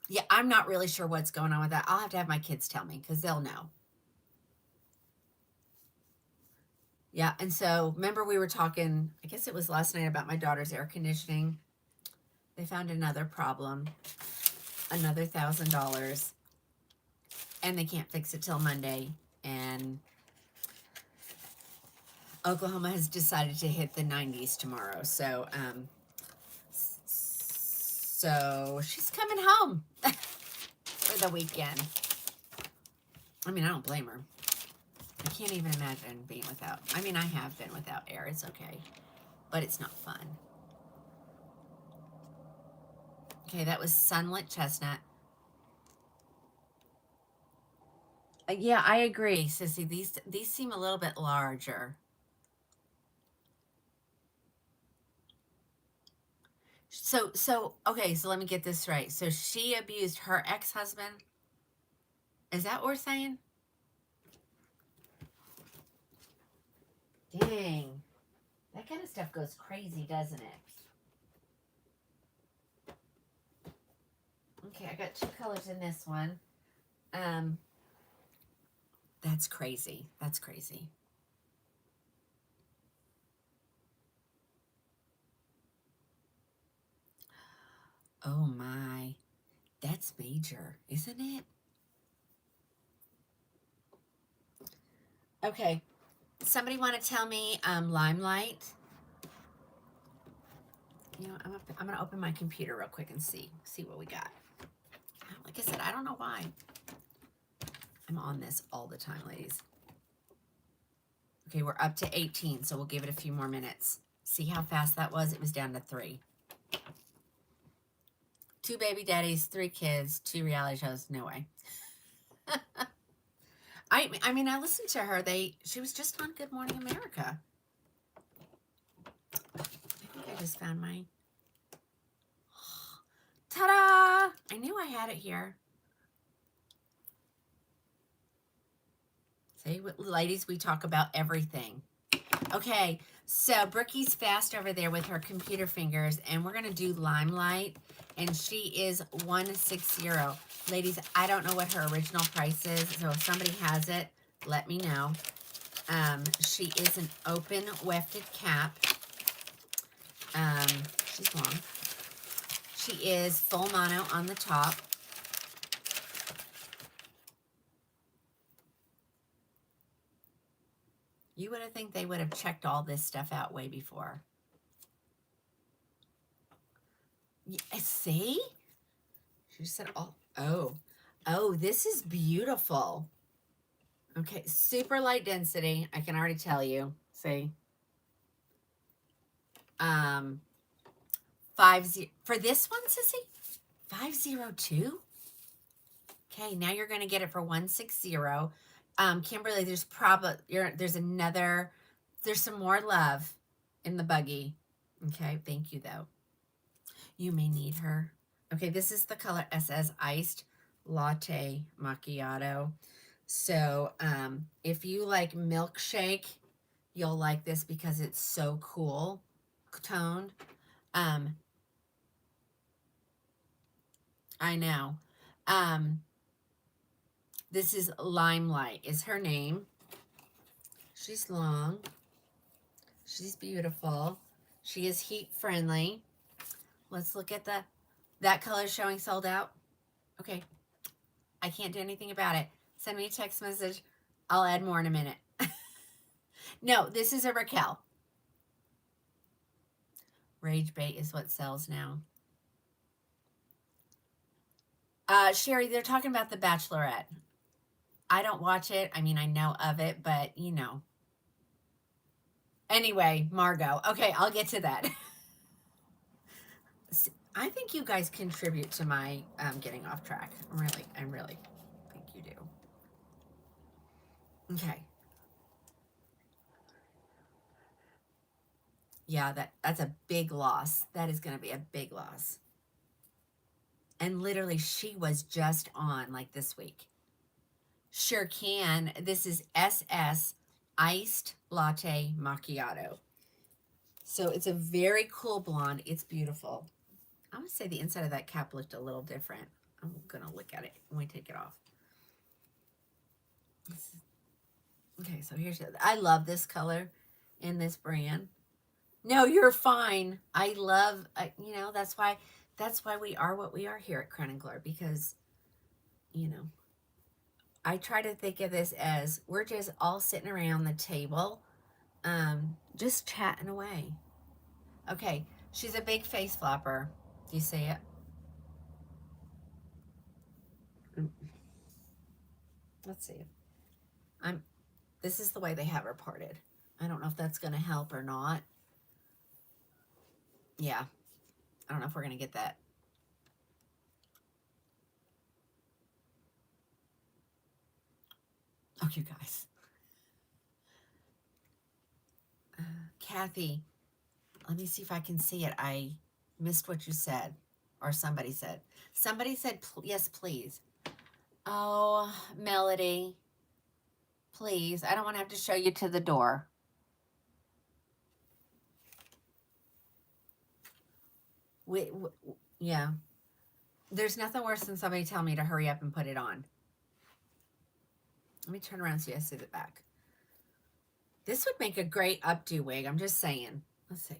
Yeah, I'm not really sure what's going on with that. I'll have to have my kids tell me because they'll know. Yeah, and so remember we were talking, I guess it was last night, about my daughter's air conditioning. They found another problem, another $1,000, and they can't fix it till Monday. And Oklahoma has decided to hit the 90s tomorrow. So So she's coming home for the weekend. I mean, I don't blame her. I can't even imagine being without. I mean, I have been without air. It's okay. But it's not fun. Okay, that was Sunlit Chestnut. Yeah, I agree, Sissy. These seem a little bit larger. So okay, so let me get this right. So she abused her ex-husband? Is that what we're saying? Dang. That kind of stuff goes crazy, doesn't it? Okay, I got 2 colors in this one. That's crazy. That's crazy. Oh my. That's major, isn't it? Okay. Somebody want to tell me Limelight? You know, I'm gonna open my computer real quick and see what we got. Like I said, I don't know why. I'm on this all the time, ladies. Okay, we're up to 18, so we'll give it a few more minutes. See how fast that was? It was down to 3. 2 baby daddies, 3 kids, 2 reality shows. No way. I mean, I listened to her. She was just on Good Morning America. I think I just found mine. Ta-da! I knew I had it here. See, ladies, we talk about everything. Okay, so Brookie's fast over there with her computer fingers, and we're going to do Limelight, and she is 160. Ladies, I don't know what her original price is, so if somebody has it, let me know. She is an open wefted cap. She's long. She is full mono on the top. You would have think they would have checked all this stuff out way before. See? She said, oh, this is beautiful. Okay, super light density. I can already tell you. See? 50 for this one, Sissy? 502? Okay, now you're going to get it for 160. Kimberly, there's some more love in the buggy. Okay, thank you though. You may need her. Okay, this is the color SS Iced Latte Macchiato. So, if you like milkshake, you'll like this because it's so cool toned. I know. This is Limelight is her name. She's long. She's beautiful. She is heat friendly. Let's look at that color showing sold out. Okay. I can't do anything about it. Send me a text message. I'll add more in a minute. No, this is a Raquel. Rage Bait is what sells now. Sherry, they're talking about The Bachelorette. I don't watch it. I mean, I know of it, but you know. Anyway, Margo. Okay, I'll get to that. I think you guys contribute to my getting off track. I really think you do. Okay. Yeah, that's a big loss. That is going to be a big loss. And literally, she was just on like this week. Sure can. This is SS Iced Latte Macchiato. So it's a very cool blonde. It's beautiful. I would say the inside of that cap looked a little different. I'm going to look at it when we take it off. Okay, so I love this color in this brand. No, you're fine. I love, you know, that's why we are what we are here at Krowning Glory, because, you know, I try to think of this as we're just all sitting around the table, just chatting away. Okay, she's a big face flopper. Do you see it? Let's see. This is the way they have her parted. I don't know if that's going to help or not. Yeah. I don't know if we're going to get that. Oh, you guys. Kathy, let me see if I can see it. I missed what you said, or somebody said. Somebody said, yes, please. Oh, Melody, please. I don't want to have to show you to the door. Yeah. There's nothing worse than somebody telling me to hurry up and put it on. Let me turn around so you see the back. This would make a great updo wig. I'm just saying. Let's see.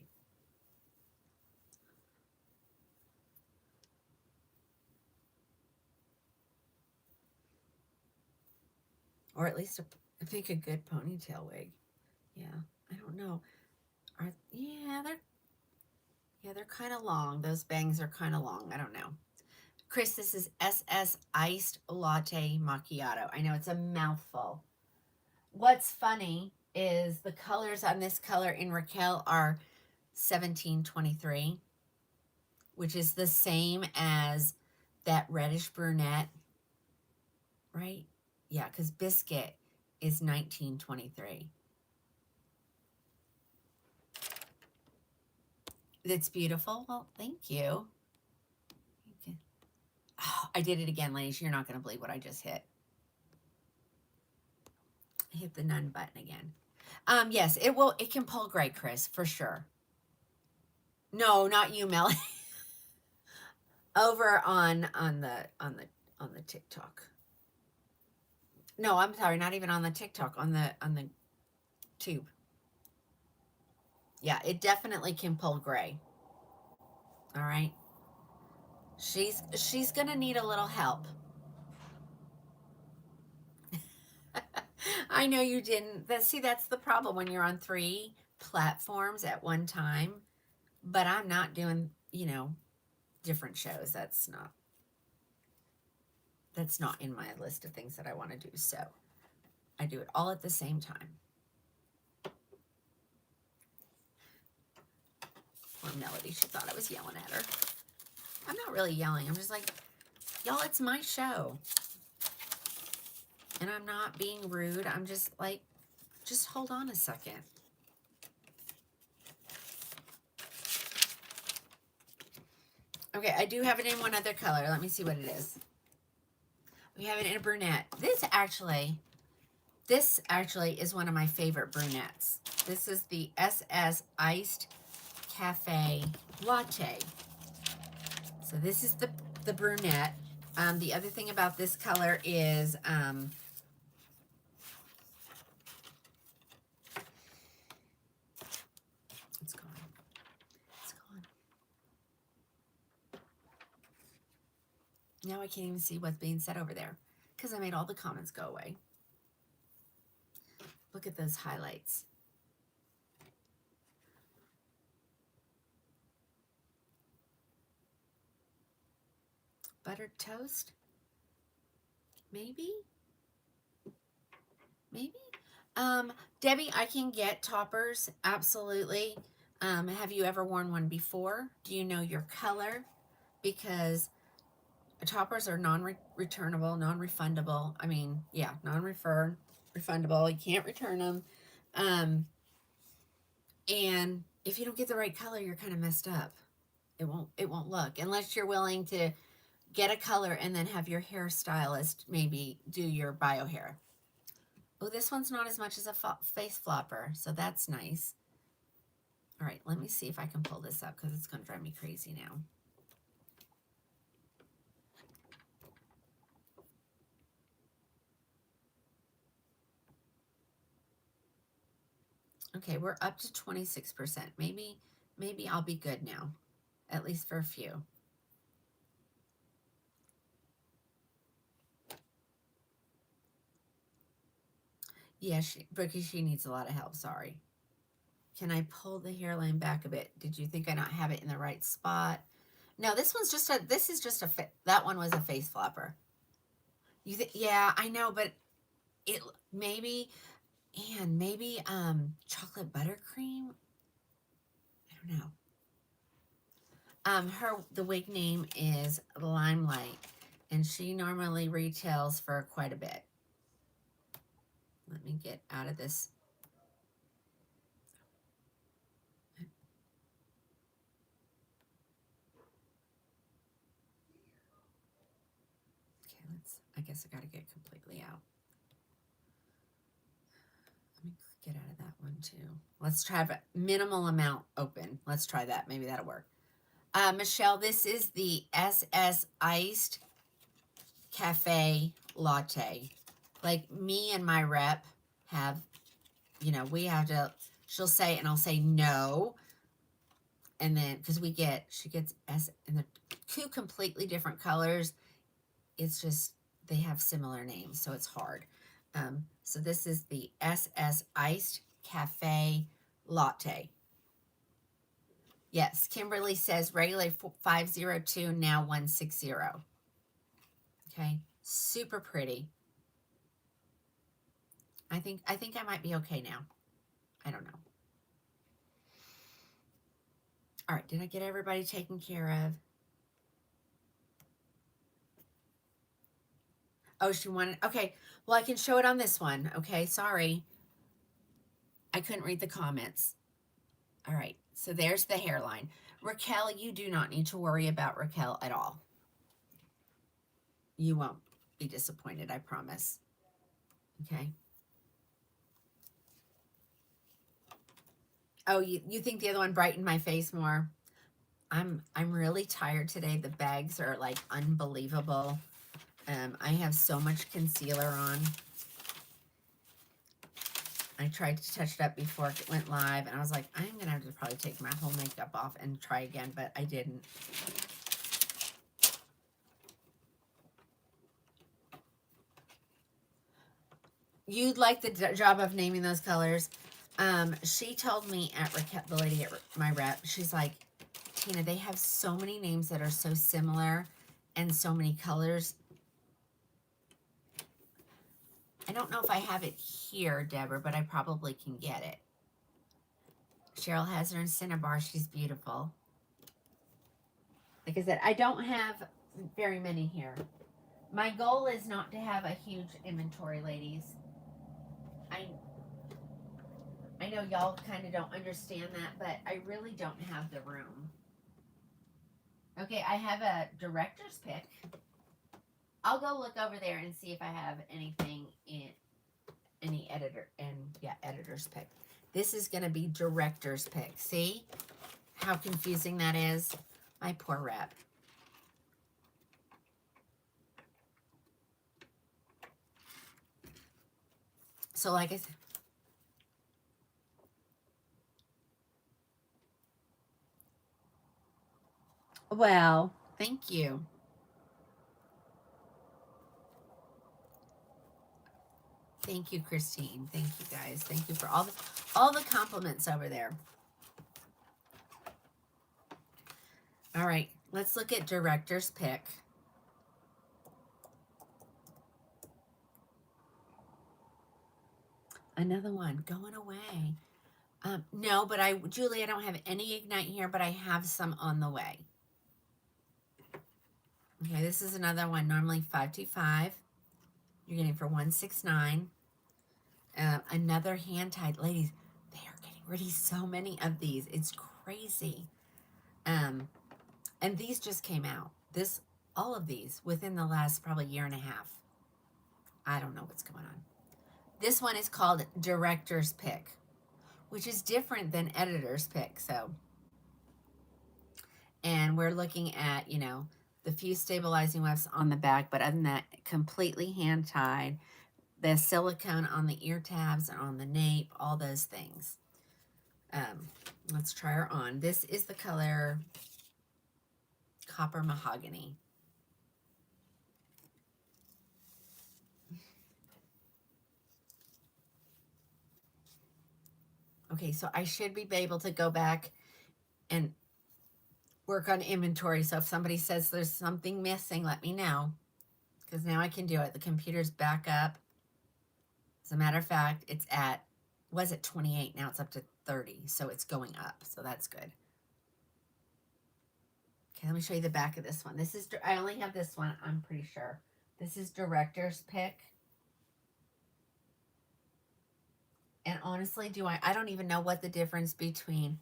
Or at least I think a good ponytail wig. Yeah, I don't know. They're kind of long. Those bangs are kind of long. I don't know. Chris, this is SS Iced Latte Macchiato. I know it's a mouthful. What's funny is the colors on this color in Raquel are 1723, which is the same as that reddish brunette, right? Yeah, because Biscuit is 1923. It's beautiful. Well, thank you. Okay. Oh, I did it again, ladies. You're not going to believe what I just hit. I hit the none button again. Yes, it will. It can pull gray, Chris, for sure. No, not you, Melanie. Over on the TikTok. No, I'm sorry, not even on the TikTok, on the tube. Yeah, it definitely can pull gray. All right. She's gonna need a little help. I know you didn't. See, that's the problem when you're on 3 platforms at one time. But I'm not doing, different shows. That's not in my list of things that I want to do. So I do it all at the same time. Poor Melody, she thought I was yelling at her. I'm not really yelling. I'm just like, y'all, it's my show. And I'm not being rude. I'm just like, just hold on a second. Okay, I do have it in one other color. Let me see what it is. We have it in a brunette. This actually is one of my favorite brunettes. This is the SS Iced Cafe Latte. So this is the brunette. The other thing about this color is it's gone. It's gone. Now I can't even see what's being said over there because I made all the comments go away. Look at those highlights. Buttered toast? Maybe? Debbie, I can get toppers. Absolutely. Have you ever worn one before? Do you know your color? Because toppers are non-returnable, non-refundable. I mean, yeah, refundable. You can't return them. And if you don't get the right color, you're kind of messed up. It won't look unless you're willing to get a color and then have your hairstylist maybe do your bio hair. Oh, this one's not as much as a face flopper, so that's nice. All right, let me see if I can pull this up because it's going to drive me crazy now. Okay, we're up to 26%. Maybe I'll be good now, at least for a few. Yeah, Brookie, she needs a lot of help. Sorry. Can I pull the hairline back a bit? Did you think I not have it in the right spot? No, this is just that one was a face flopper. Yeah, I know, but it maybe, and maybe chocolate buttercream. I don't know. The wig name is Limelight, and she normally retails for quite a bit. Let me get out of this. Okay, I guess I gotta get completely out. Let me get out of that one too. Let's try a minimal amount open. Let's try that. Maybe that'll work. Michelle, this is the SS Iced Cafe Latte. Like me and my rep have, we have to, she'll say, and I'll say no. And then, because she gets S, and the two completely different colors. It's just, they have similar names, so it's hard. So this is the SS Iced Cafe Latte. Yes, Kimberly says regular 502, now 160. Okay, super pretty. I think I might be okay now. I don't know. All right, did I get everybody taken care of? Oh, she wanted, okay. Well, I can show it on this one. Okay, sorry. I couldn't read the comments. All right, so there's the hairline. Raquel, you do not need to worry about Raquel at all. You won't be disappointed, I promise. Okay. Oh, you think the other one brightened my face more? I'm really tired today. The bags are like unbelievable. I have so much concealer on. I tried to touch it up before it went live, and I was like, I'm going to have to probably take my whole makeup off and try again, but I didn't. You'd like the job of naming those colors. She told me at Raquel, the lady at my rep, she's like, Tina, they have so many names that are so similar and so many colors. I don't know if I have it here, Deborah, but I probably can get it. Cheryl has her in Cinnabar. She's beautiful. Like I said, I don't have very many here. My goal is not to have a huge inventory, ladies. I know y'all kind of don't understand that, but I really don't have the room. Okay, I have a director's pick. I'll go look over there and see if I have anything in any editor's pick. This is going to be director's pick. See how confusing that is? My poor rep. So like I said, well, thank you. Thank you, Christine. Thank you, guys. Thank you for all the compliments over there. All right, let's look at director's pick. Another one going away. No, but Julie, I don't have any Ignite here, but I have some on the way. Okay, this is another one. Normally 525. You're getting for 169. Another hand tied, ladies. They are getting rid of so many of these. It's crazy. And these just came out. All of these within the last probably year and a half. I don't know what's going on. This one is called Director's Pick, which is different than Editor's Pick. So, and we're looking at, the few stabilizing wefts on the back, but other than that, completely hand tied. The silicone on the ear tabs and on the nape, all those things. Let's try her on. This is the color Copper Mahogany. Okay, so I should be able to go back and work on inventory. So if somebody says there's something missing, let me know. because now I can do it. The computer's back up. As a matter of fact, it's was at 28, now it's up to 30, so it's going up, so that's good. Okay, let me show you the back of this one. I only have this one, I'm pretty sure. This is director's pick. And honestly, I don't even know what the difference between.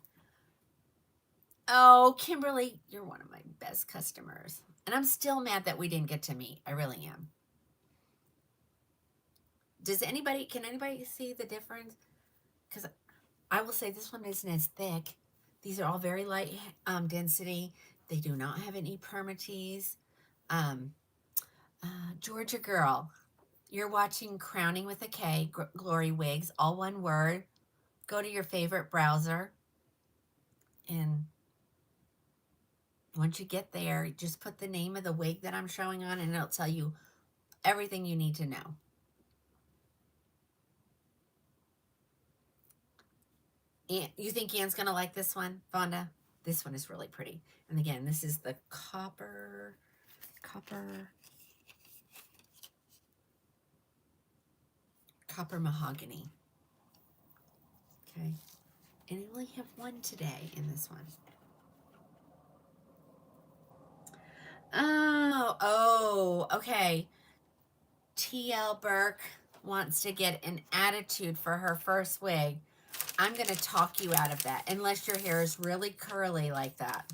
Oh, Kimberly, you're one of my best customers. And I'm still mad that we didn't get to meet. I really am. Can anybody see the difference? Because I will say this one isn't as thick. These are all very light density. They do not have any permatease. Georgia girl, you're watching Crowning with a K, Glory Wigs, all one word. Go to your favorite browser. And once you get there, just put the name of the wig that I'm showing on and it'll tell you everything you need to know. You think Ann's going to like this one, Vonda? This one is really pretty. And again, this is the copper mahogany. Okay. And I only have one today in this one. Oh, okay. TL Burke wants to get an attitude for her first wig. I'm going to talk you out of that, unless your hair is really curly like that.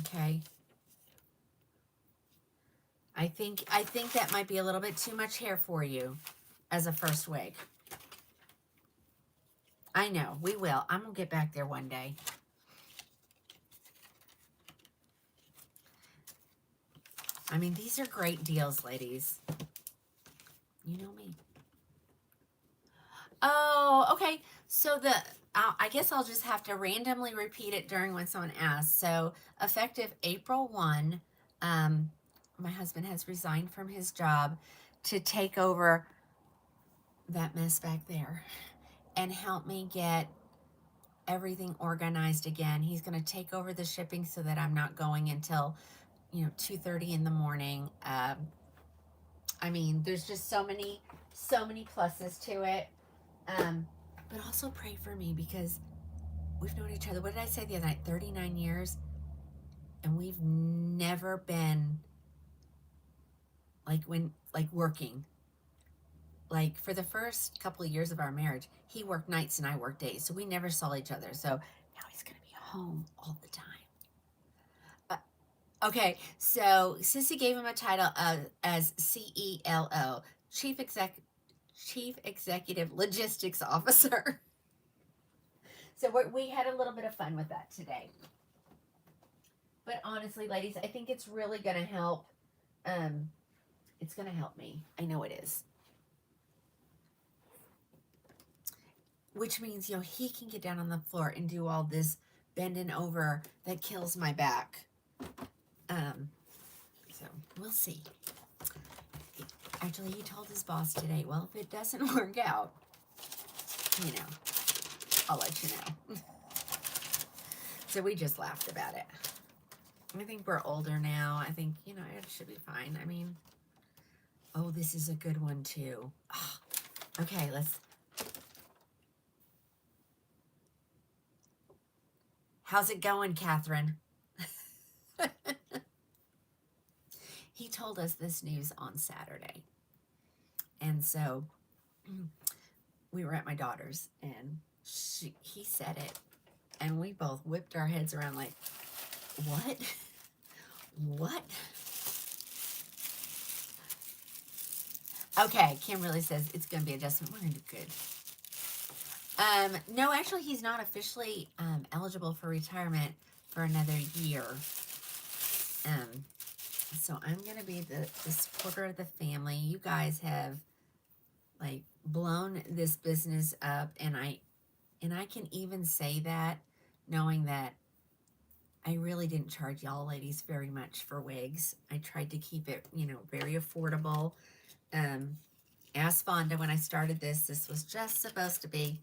Okay. I think that might be a little bit too much hair for you as a first wig. I know, we will. I'm going to get back there one day. I mean, these are great deals, ladies. You know me. Oh, okay. So I guess I'll just have to randomly repeat it during when someone asks. So effective April 1, my husband has resigned from his job to take over that mess back there and help me get everything organized again. He's going to take over the shipping so that I'm not going until, 2:30 in the morning. I mean, there's just so many pluses to it. But also pray for me because we've known each other, what did I say the other night? 39 years. And we've never been working. Like for the first couple of years of our marriage, he worked nights and I worked days. So we never saw each other. So now he's going to be home all the time. Okay, so Sissy gave him a title as CELO, Chief Executive Logistics Officer. So we had a little bit of fun with that today. But honestly, ladies, I think it's really going to help. It's going to help me. I know it is. Which means, he can get down on the floor and do all this bending over that kills my back. So we'll see. Actually, he told his boss today, well, if it doesn't work out, I'll let you know. So we just laughed about it. I think we're older now. I think, it should be fine. I mean, oh, this is a good one too. Oh, okay, how's it going, Catherine? He told us this news on Saturday. And so we were at my daughter's and he said it and we both whipped our heads around like, what? What? Okay, Kimberly says it's going to be adjustment. We're going to do good. No, actually, he's not officially eligible for retirement for another year. So I'm going to be the supporter of the family. You guys have blown this business up, and I can even say that knowing that I really didn't charge y'all ladies very much for wigs. I tried to keep it, very affordable. Ask Fonda when I started this was just supposed to be,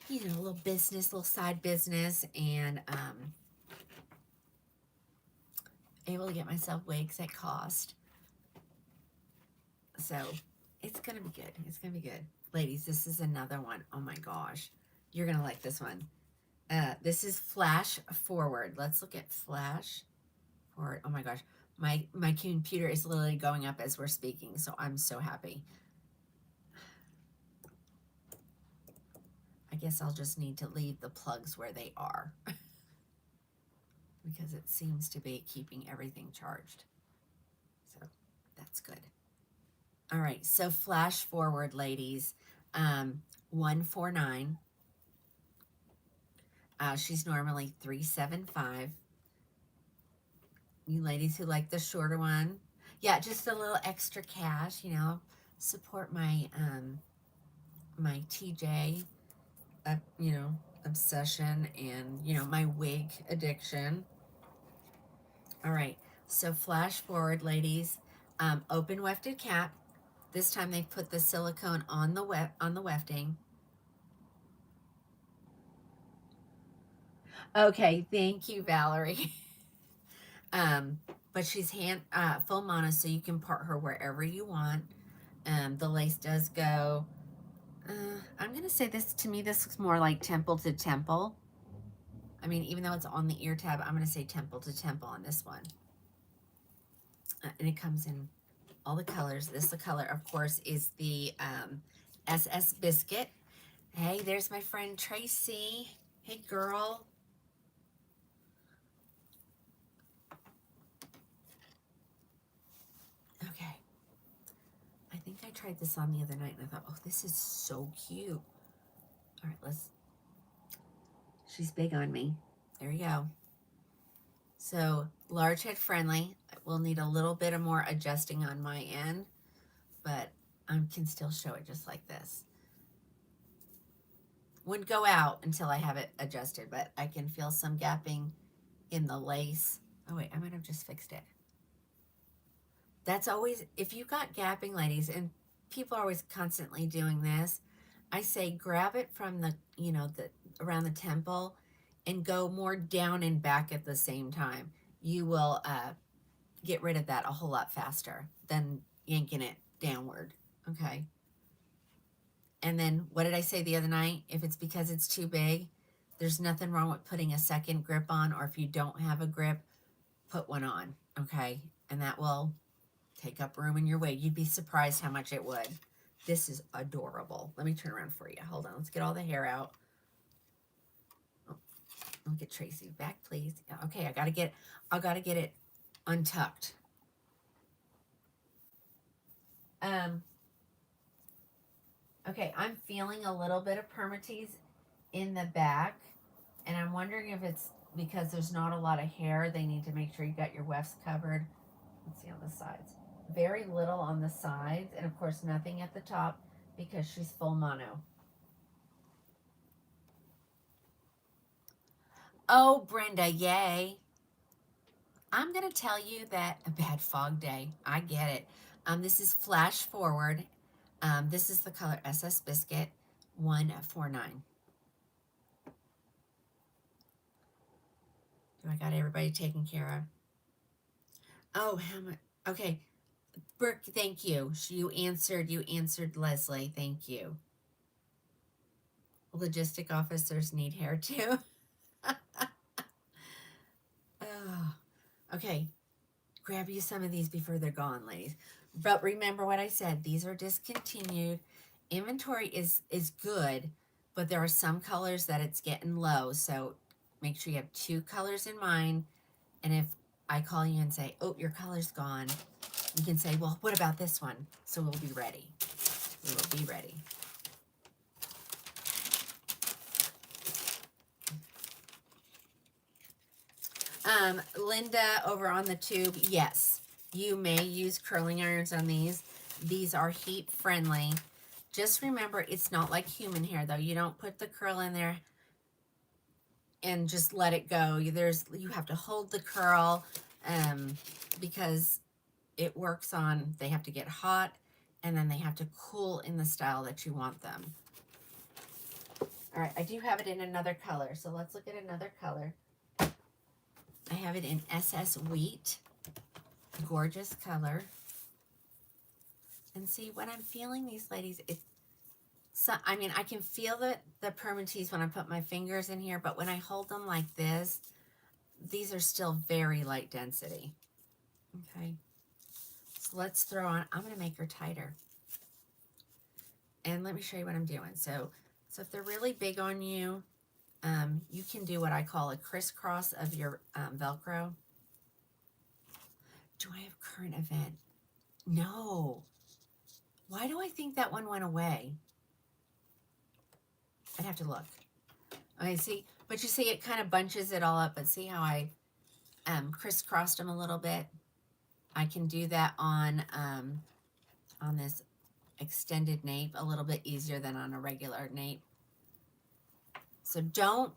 a little business, little side business, and able to get myself wigs at cost. So it's going to be good. It's going to be good. Ladies, this is another one. Oh my gosh. You're going to like this one. This is Flash Forward. Let's look at Flash Forward. Oh my gosh. My computer is literally going up as we're speaking, so I'm so happy. I guess I'll just need to leave the plugs where they are because it seems to be keeping everything charged. So that's good. All right, so Flash Forward, ladies. 149. She's normally $375. You ladies who like the shorter one, yeah, just a little extra cash, you know, support my my TJ, you know, obsession and, you know, my wig addiction. All right, so Flash Forward, ladies. Open wefted cap. This time they put the silicone on the wefting. Okay, thank you, Valerie. But she's full mono, so you can part her wherever you want. The lace does go. I'm gonna say this, to me, this looks more like temple to temple. I mean, even though it's on the ear tab, I'm gonna say temple to temple on this one. And it comes in all the colors. The color, of course, is the SS Biscuit. Hey, there's my friend Tracy. Hey, girl. Okay. I think I tried this on the other night and I thought, oh, this is so cute. All right, she's big on me. There you go. So large head friendly. We'll need a little bit of more adjusting on my end, but I can still show it just like this. Wouldn't go out until I have it adjusted, but I can feel some gapping in the lace. Oh wait, I might have just fixed it. That's always, if you got gapping, ladies, and people are always constantly doing this, I say grab it from the, you know, around the temple and go more down and back at the same time. You will get rid of that a whole lot faster than yanking it downward, okay? And then what did I say the other night? If it's because it's too big, there's nothing wrong with putting a second grip on, or if you don't have a grip, put one on, okay? And that will take up room in your wig. You'd be surprised how much it would. This is adorable. Let me turn around for you. Hold on. Let's get all the hair out. Oh, I'll get Tracy back, please. Okay, I gotta get it untucked. Okay, I'm feeling a little bit of permatease in the back, and I'm wondering if it's because there's not a lot of hair. They need to make sure you got your wefts covered. Let's see on the sides. Very little on the sides, and of course nothing at the top because she's full mono. Oh, Brenda, yay. I'm going to tell you that a bad fog day. I get it. This is Flash Forward. This is the color SS Biscuit 149. Do I got everybody taken care of? Oh, how much? Okay. Brooke, thank you. You answered Leslie. Thank you. Logistic officers need hair too. Oh, okay. Grab you some of these before they're gone, ladies. But remember what I said. These are discontinued. Inventory is good, but there are some colors that it's getting low. So make sure you have 2 colors in mind. And if I call you and say, oh, your color's gone, you can say, well, what about this one? So we'll be ready. We will be ready. Linda over on the tube, yes, you may use curling irons on these. These are heat friendly. Just remember, it's not like human hair though. You don't put the curl in there and just let it go. You have to hold the curl because it works on, they have to get hot and then they have to cool in the style that you want them. All right, I do have it in another color, so let's look at another color. I have it in SS Wheat. Gorgeous color. And see, when I'm feeling these ladies, so, I mean, I can feel the permatease when I put my fingers in here, but when I hold them like this, these are still very light density. Okay. So let's throw on, I'm going to make her tighter. And let me show you what I'm doing. So if they're really big on you, you can do what I call a crisscross of your Velcro. Do I have current event? No. Why do I think that one went away? I'd have to look. Okay, see, but you see it kind of bunches it all up, but see how I crisscrossed them a little bit? I can do that on this extended nape a little bit easier than on a regular nape. So don't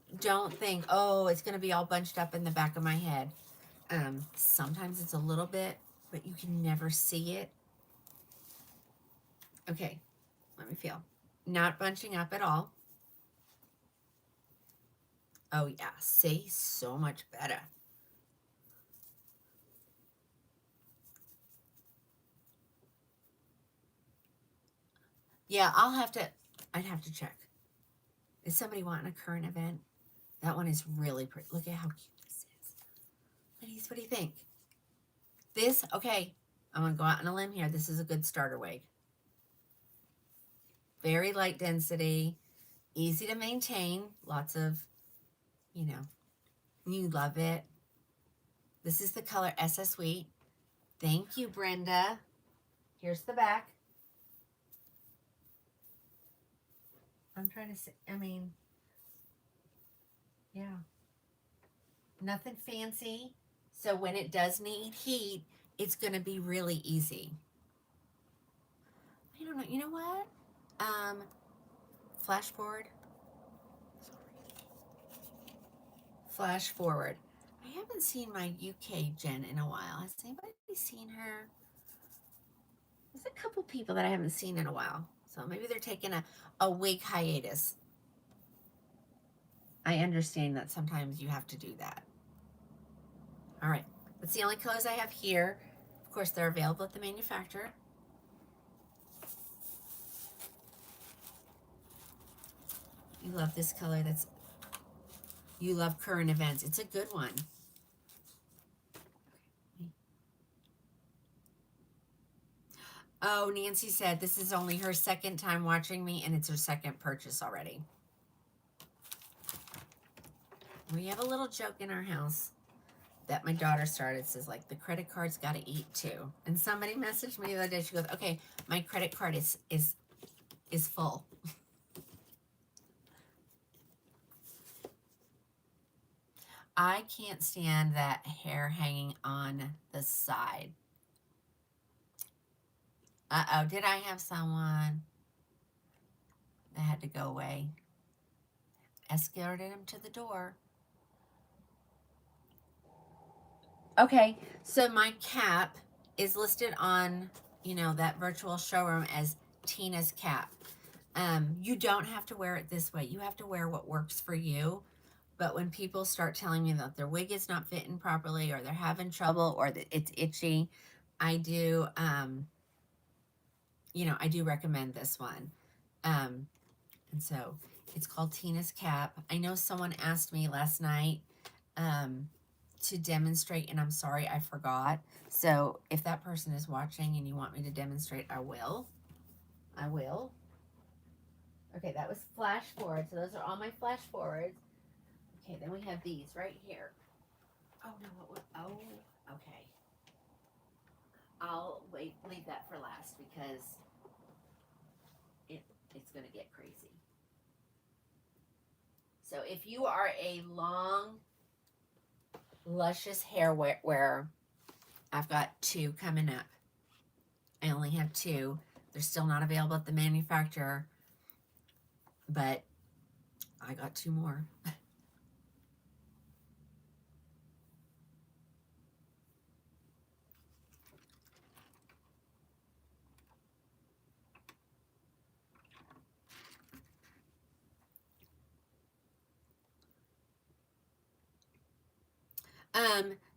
think, oh, it's going to be all bunched up in the back of my head. Sometimes it's a little bit, but you can never see it. Okay, let me feel. Not bunching up at all. Oh yeah, see, so much better. Yeah, I'd have to check. Is somebody wanting a current event? That one is really pretty. Look at how cute this is. Ladies, what do you think? This, okay, I'm going to go out on a limb here. This is a good starter wig. Very light density, easy to maintain, lots of, you know, you love it. This is the color SS Sweet. Thank you, Brenda. Here's the back. I'm trying to say, I mean, yeah. Nothing fancy. So when it does need heat, it's going to be really easy. I don't know. You know what? Flash forward. Flash forward. I haven't seen my UK Jen in a while. Has anybody seen her? There's a couple people that I haven't seen in a while. So maybe they're taking a wig hiatus. I understand that sometimes you have to do that. All right. That's the only colors I have here. Of course, they're available at the manufacturer. You love this color. You love current events. It's a good one. Oh, Nancy said this is only her second time watching me, and it's her second purchase already. We have a little joke in our house that my daughter started. It says, like, the credit card's got to eat too. And somebody messaged me the other day. She goes, okay, my credit card is full. I can't stand that hair hanging on the side. Uh-oh, did I have someone that had to go away? Escorted him to the door. Okay, so my cap is listed on, you know, that virtual showroom as Tina's cap. You don't have to wear it this way. You have to wear what works for you. But when people start telling me that their wig is not fitting properly, or they're having trouble, or that it's itchy, I do, you know, I do recommend this one. And so it's called Tina's cap. I know someone asked me last night to demonstrate, and I'm sorry, I forgot. So if that person is watching and you want me to demonstrate, I will. I will. Okay, that was flash forward. So those are all my flash forwards. Okay, then we have these right here. Oh no, oh, okay. I'll leave that for last because it's gonna get crazy. So if you are a long, luscious hair wearer, I've got 2 coming up. I only have 2. They're still not available at the manufacturer, but I got 2 more.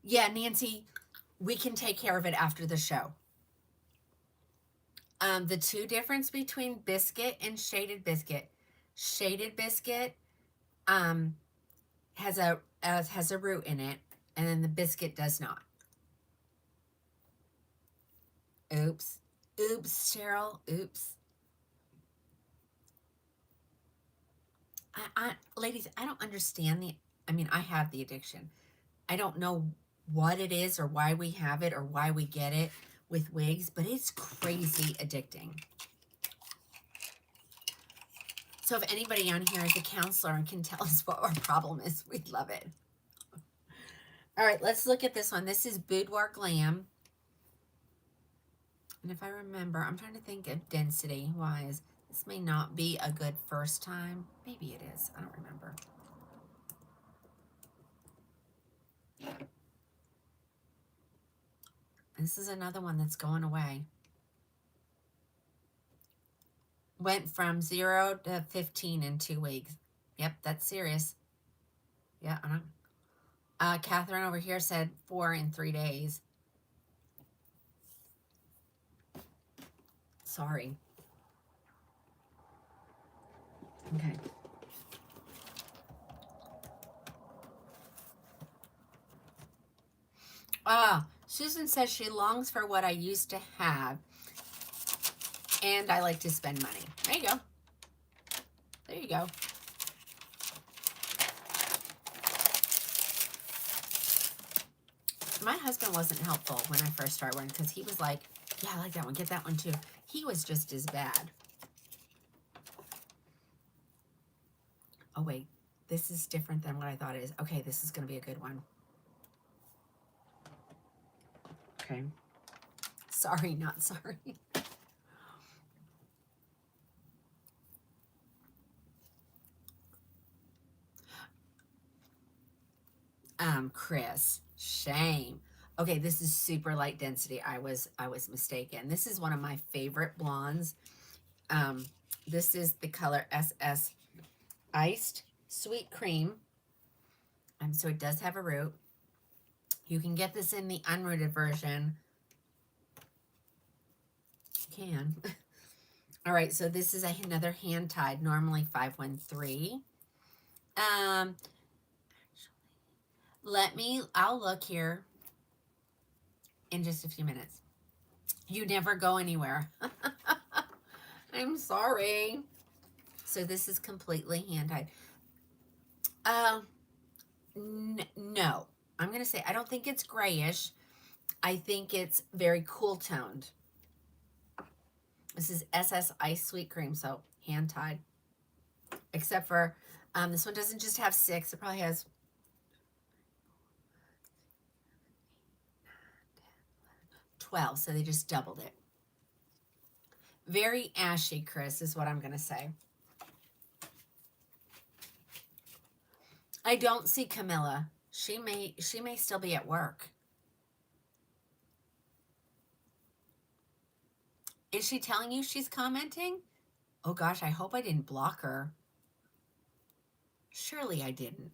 Yeah, Nancy, we can take care of it after the show. The two difference between biscuit and shaded biscuit. Shaded biscuit has a root in it, and then the biscuit does not. Oops. Oops, Cheryl. Oops. Ladies, I don't understand I have the addiction. I don't know what it is or why we have it or why we get it with wigs, but it's crazy addicting. So if anybody on here is a counselor and can tell us what our problem is, we'd love it. All right, let's look at this one. This is Boudoir Glam. And if I remember, I'm trying to think of density-wise. This may not be a good first time. Maybe it is. I don't remember. This is another one that's going away. Went from 0 to 15 in 2 weeks. Yep, that's serious. Yeah, I don't. Catherine over here said 4 in 3 days. Sorry. Okay. Susan says she longs for what I used to have, and I like to spend money. There you go. There you go. My husband wasn't helpful when I first started wearing because he was like, yeah, I like that one. Get that one too. He was just as bad. Oh, wait. This is different than what I thought it is. Okay, this is going to be a good one. Okay. Sorry, not sorry. Chris, shame. Okay, this is super light density. I was mistaken. This is one of my favorite blondes. This is the color SS Iced Sweet Cream. So it does have a root. You can get this in the unrooted version. You can. All right, so this is another hand tied, normally 513. I'll look here in just a few minutes. You never go anywhere. I'm sorry. So this is completely hand tied. No. I'm going to say I don't think it's grayish. I think it's very cool toned. This is SS Ice Sweet Cream, so hand tied. Except for this one doesn't just have 6. It probably has 12, so they just doubled it. Very ashy, Chris, is what I'm going to say. I don't see Camilla. She may still be at work. Is she telling you she's commenting? Oh gosh, I hope I didn't block her. Surely I didn't.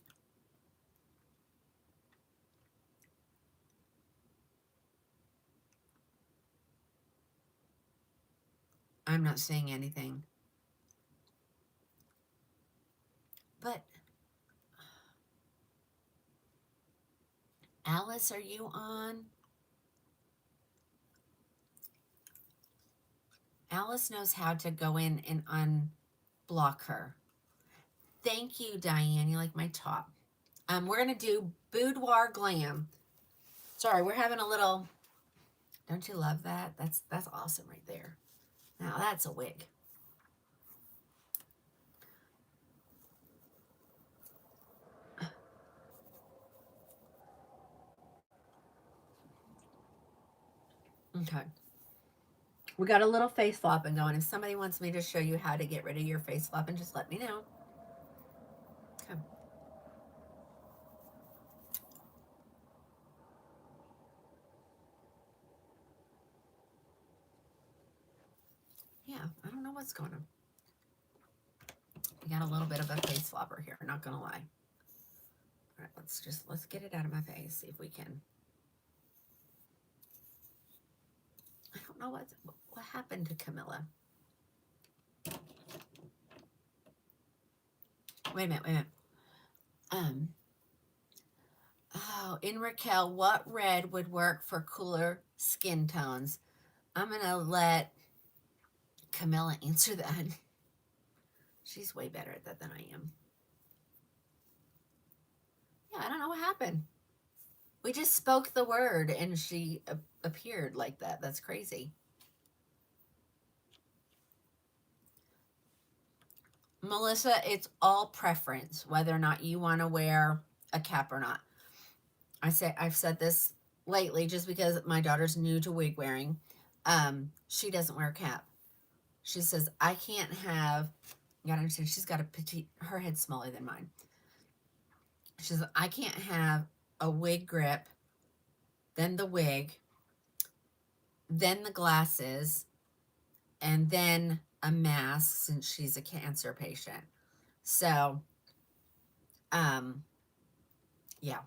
I'm not saying anything. But Alice, are you on? Alice knows how to go in and unblock her. Thank you, Diane. You like my top. We're going to do Boudoir Glam. Sorry, we're having a little... Don't you love that? That's awesome right there. Now, that's a wig. Okay. We got a little face flopping going. If somebody wants me to show you how to get rid of your face flopping, just let me know. Okay. Yeah, I don't know what's going on. We got a little bit of a face flopper here, not gonna lie. All right, let's get it out of my face, see if we can. know what happened to Camilla. Wait a minute. Oh, in Raquel, what red would work for cooler skin tones? I'm going to let Camilla answer that. She's way better at that than I am. Yeah, I don't know what happened. We just spoke the word and she appeared like that. That's crazy. Melissa, it's all preference, whether or not you want to wear a cap or not. I've said this lately just because my daughter's new to wig wearing. She doesn't wear a cap. She says, I can't have, you gotta understand, she's got a petite, her head's smaller than mine. She says, I can't have a wig grip, then the wig, then the glasses, and then a mask since she's a cancer patient. So, yeah.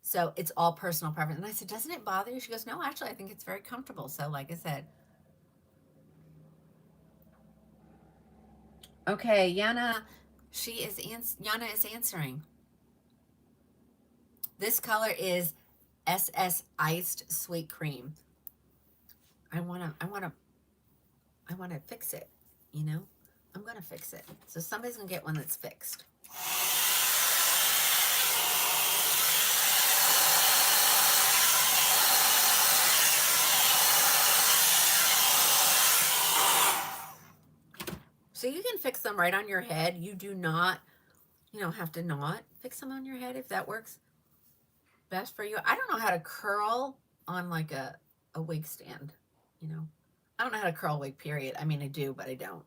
So it's all personal preference. And I said, doesn't it bother you? She goes, no, actually, I think it's very comfortable. So like I said, okay, Yana is answering. This color is SS Iced Sweet Cream. I want to fix it, you know? I'm going to fix it. So somebody's going to get one that's fixed. So you can fix them right on your head. You do not, have to not fix them on your head if that works best for you. I don't know how to curl on like a wig stand, I don't know how to curl wig, period. I mean, I do, but I don't.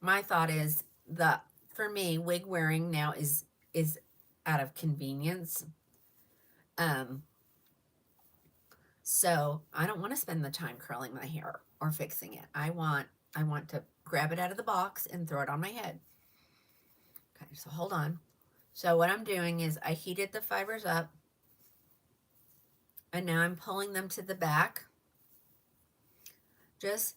My thought is that for me, wig wearing now is out of convenience. So I don't want to spend the time curling my hair or fixing it. I want to grab it out of the box and throw it on my head. Okay, so hold on. So what I'm doing is I heated the fibers up and now I'm pulling them to the back just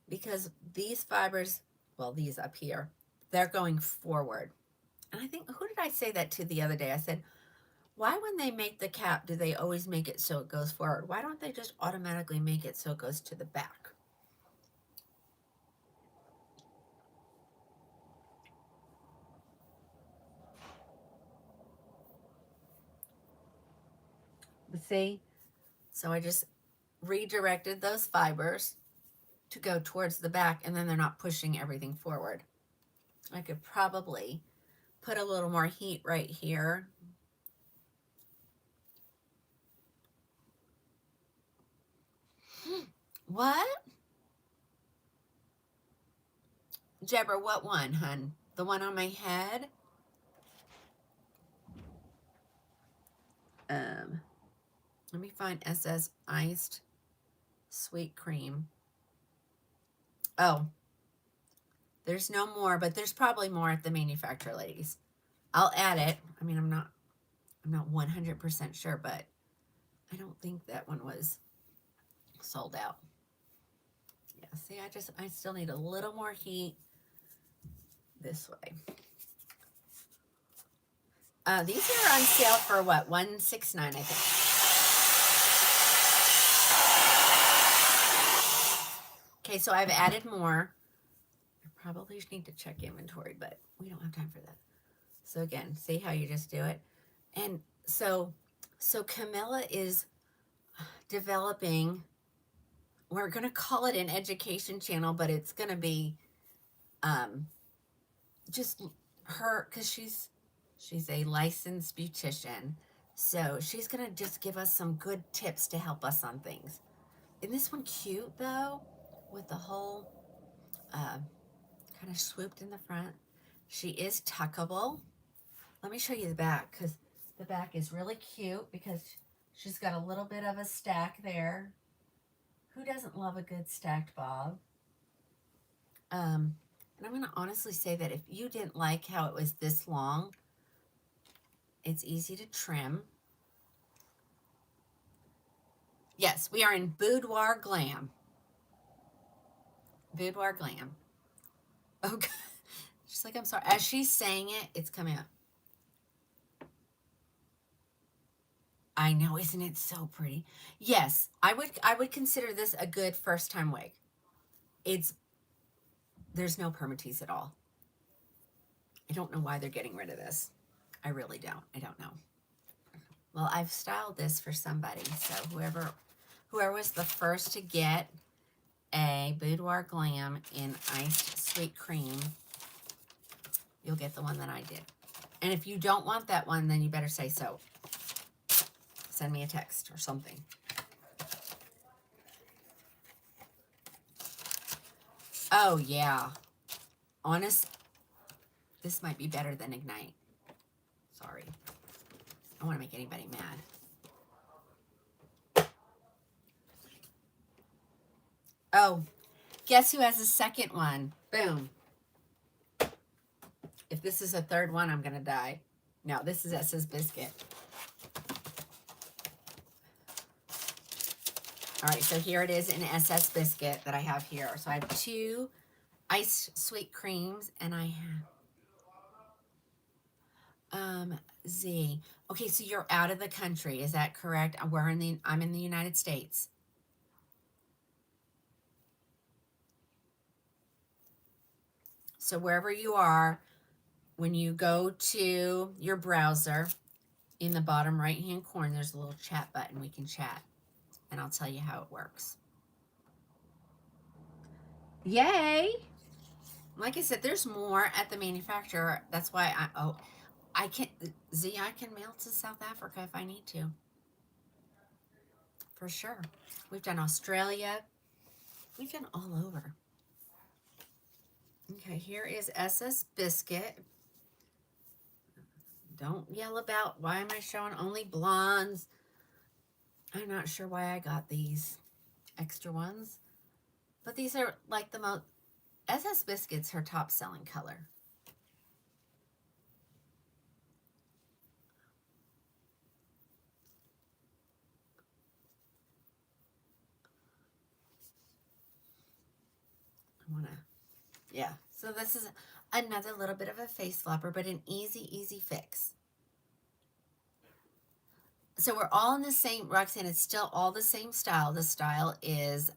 because these fibers, well, these up here, they're going forward. And I think, who did I say that to the other day? I said, why when they make the cap, do they always make it so it goes forward? Why don't they just automatically make it so it goes to the back? But see, so I just redirected those fibers to go towards the back, and then they're not pushing everything forward. I could probably put a little more heat right here. What? Jebra, what one, hun? The one on my head? Let me find SS Iced Sweet Cream. Oh, there's no more, but there's probably more at the manufacturer, ladies. I'll add it. I mean, I'm not 100% sure, but I don't think that one was sold out. Yeah, see, I still need a little more heat this way. These are on sale for what? $169, I think. Okay, so I've added more. I probably need to check inventory, but we don't have time for that. So again, see how you just do it? And so Camilla is developing, we're going to call it an education channel, but it's going to be just her, because she's a licensed beautician. So she's going to just give us some good tips to help us on things. Isn't this one cute, though? With the whole kind of swooped in the front. She is tuckable. Let me show you the back, because the back is really cute because she's got a little bit of a stack there. Who doesn't love a good stacked bob? And I'm going to honestly say that if you didn't like how it was this long, it's easy to trim. Yes, we are in Boudoir Glam. Boudoir Glam. Okay. She's like, I'm sorry. As she's saying it, it's coming up. I know, isn't it so pretty? Yes, I would consider this a good first time wig. It's there's no permatease at all. I don't know why they're getting rid of this. I really don't. I don't know. Well, I've styled this for somebody, so whoever was the first to get a Boudoir Glam in iced sweet cream, you'll get the one that I did. And if you don't want that one, then you better say so. Send me a text or something. Oh, yeah. Honest, this might be better than Ignite. Sorry. I don't want to make anybody mad. Oh, guess who has a second one? Boom. If this is a third one, I'm going to die. No, this is SS Biscuit. All right, so here it is in SS Biscuit that I have here. So I have 2 iced sweet creams, and I have Z. Okay, so you're out of the country, is that correct? I'm in the United States. So wherever you are, when you go to your browser, in the bottom right-hand corner, there's a little chat button. We can chat, and I'll tell you how it works. Yay! Like I said, there's more at the manufacturer. I can mail to South Africa if I need to. For sure. We've done Australia. We've done all over. Okay, here is SS Biscuit. Don't yell about why am I showing only blondes. I'm not sure why I got these extra ones. But these are like the most... SS Biscuit's her top selling color. Yeah. So this is another little bit of a face flopper, but an easy fix. So we're all in the same, Roxanne, it's still all the same style. The style is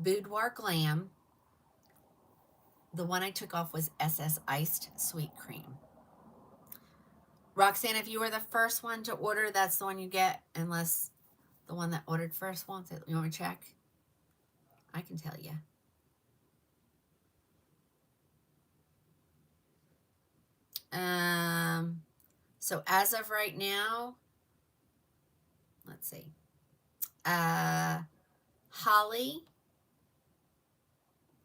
Boudoir Glam. The one I took off was SS Iced Sweet Cream. Roxanne, if you were the first one to order, that's the one you get, unless the one that ordered first wants it. You want me to check? I can tell you. So as of right now, let's see. Holly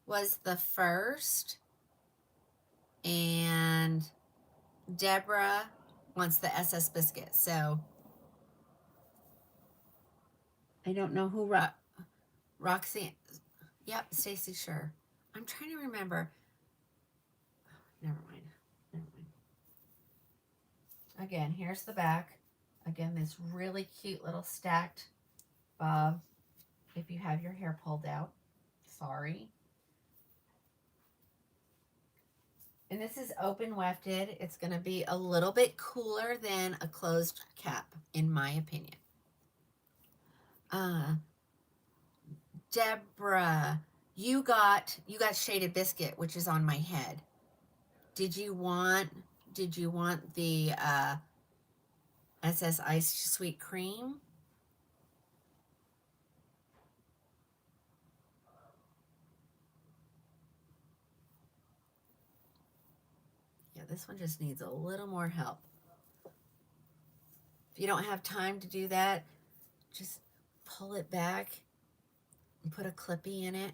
was the first, and Deborah wants the SS Biscuit. So I don't know who Roxanne. Yep, Stacy, sure. I'm trying to remember. Never mind. Again, here's the back. Again, this really cute little stacked bob. If you have your hair pulled out. Sorry. And this is open wefted. It's going to be a little bit cooler than a closed cap, in my opinion. Deborah, you got Shaded Biscuit, which is on my head. Did you want the SS Iced Sweet Cream? Yeah, this one just needs a little more help. If you don't have time to do that, just pull it back and put a clippy in it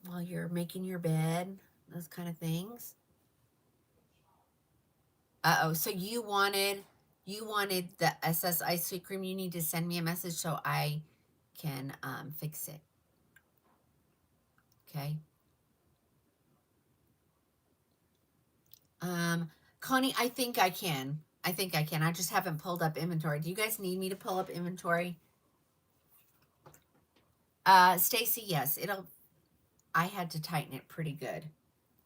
while you're making your bed, those kind of things. Uh-oh, so you wanted the SS Ice Sweet Cream. You need to send me a message so I can fix it. Okay. Connie, I think I can. I just haven't pulled up inventory. Do you guys need me to pull up inventory? Stacy, yes, I had to tighten it pretty good.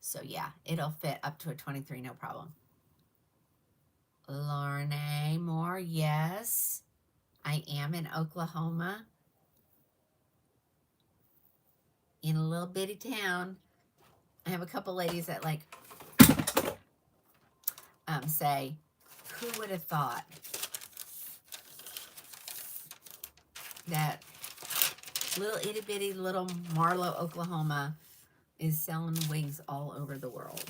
So yeah, it'll fit up to a 23, no problem. Lorne Moore, yes. I am in Oklahoma. In a little bitty town. I have a couple ladies that like say, who would have thought that little itty bitty little Marlow, Oklahoma is selling wigs all over the world.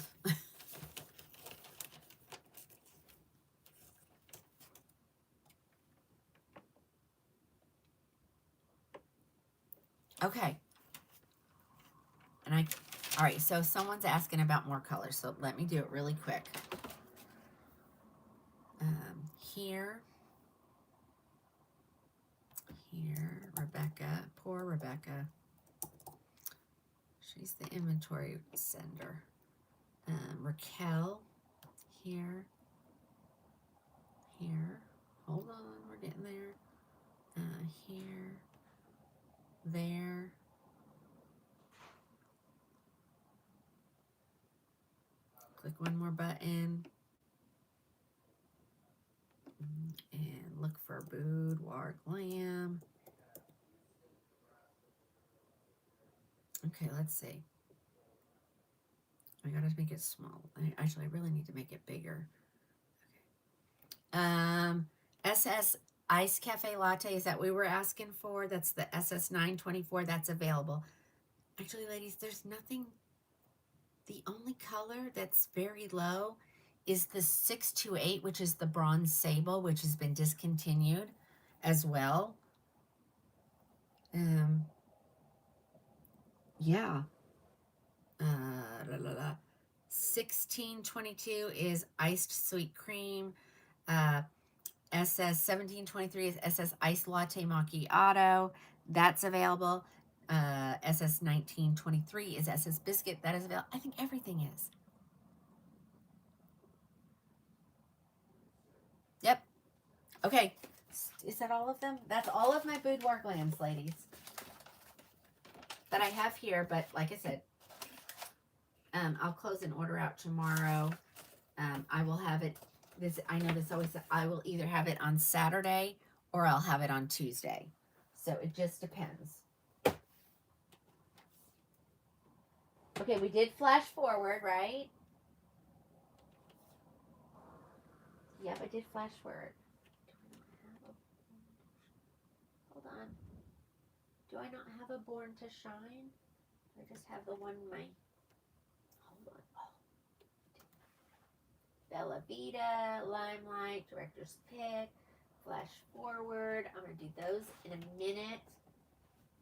Okay. And all right, so someone's asking about more colors, so let me do it really quick. Here, Rebecca, poor Rebecca. She's the inventory sender. Raquel, here, hold on, we're getting there. Here, there. Click one more button. And look for Boudoir Glam. Okay, let's see. I gotta make it small. Actually, I really need to make it bigger. Okay. SS Ice Cafe Latte, is that what we were asking for? That's the SS 924, that's available. Actually, ladies, there's nothing. The only color that's very low is the 628, which is the bronze sable, which has been discontinued as well. Yeah. 1622 is iced sweet cream. SS 1723 is SS iced latte macchiato. That's available. SS 1923 is SS biscuit. That is available. I think everything is. Yep. Okay. Is that all of them? That's all of my Boudoir Glams, ladies, that I have here. But like I said, I'll close an order out tomorrow. I will have it. I know this always. I will either have it on Saturday or I'll have it on Tuesday. So it just depends. Okay, we did flash forward, right? Yep, I did flash forward. Hold on. Do I not have a Born to Shine? I just have the one in my. Hold on. Oh. Bellavita, Limelight, Director's Pick, Flash Forward. I'm going to do those in a minute.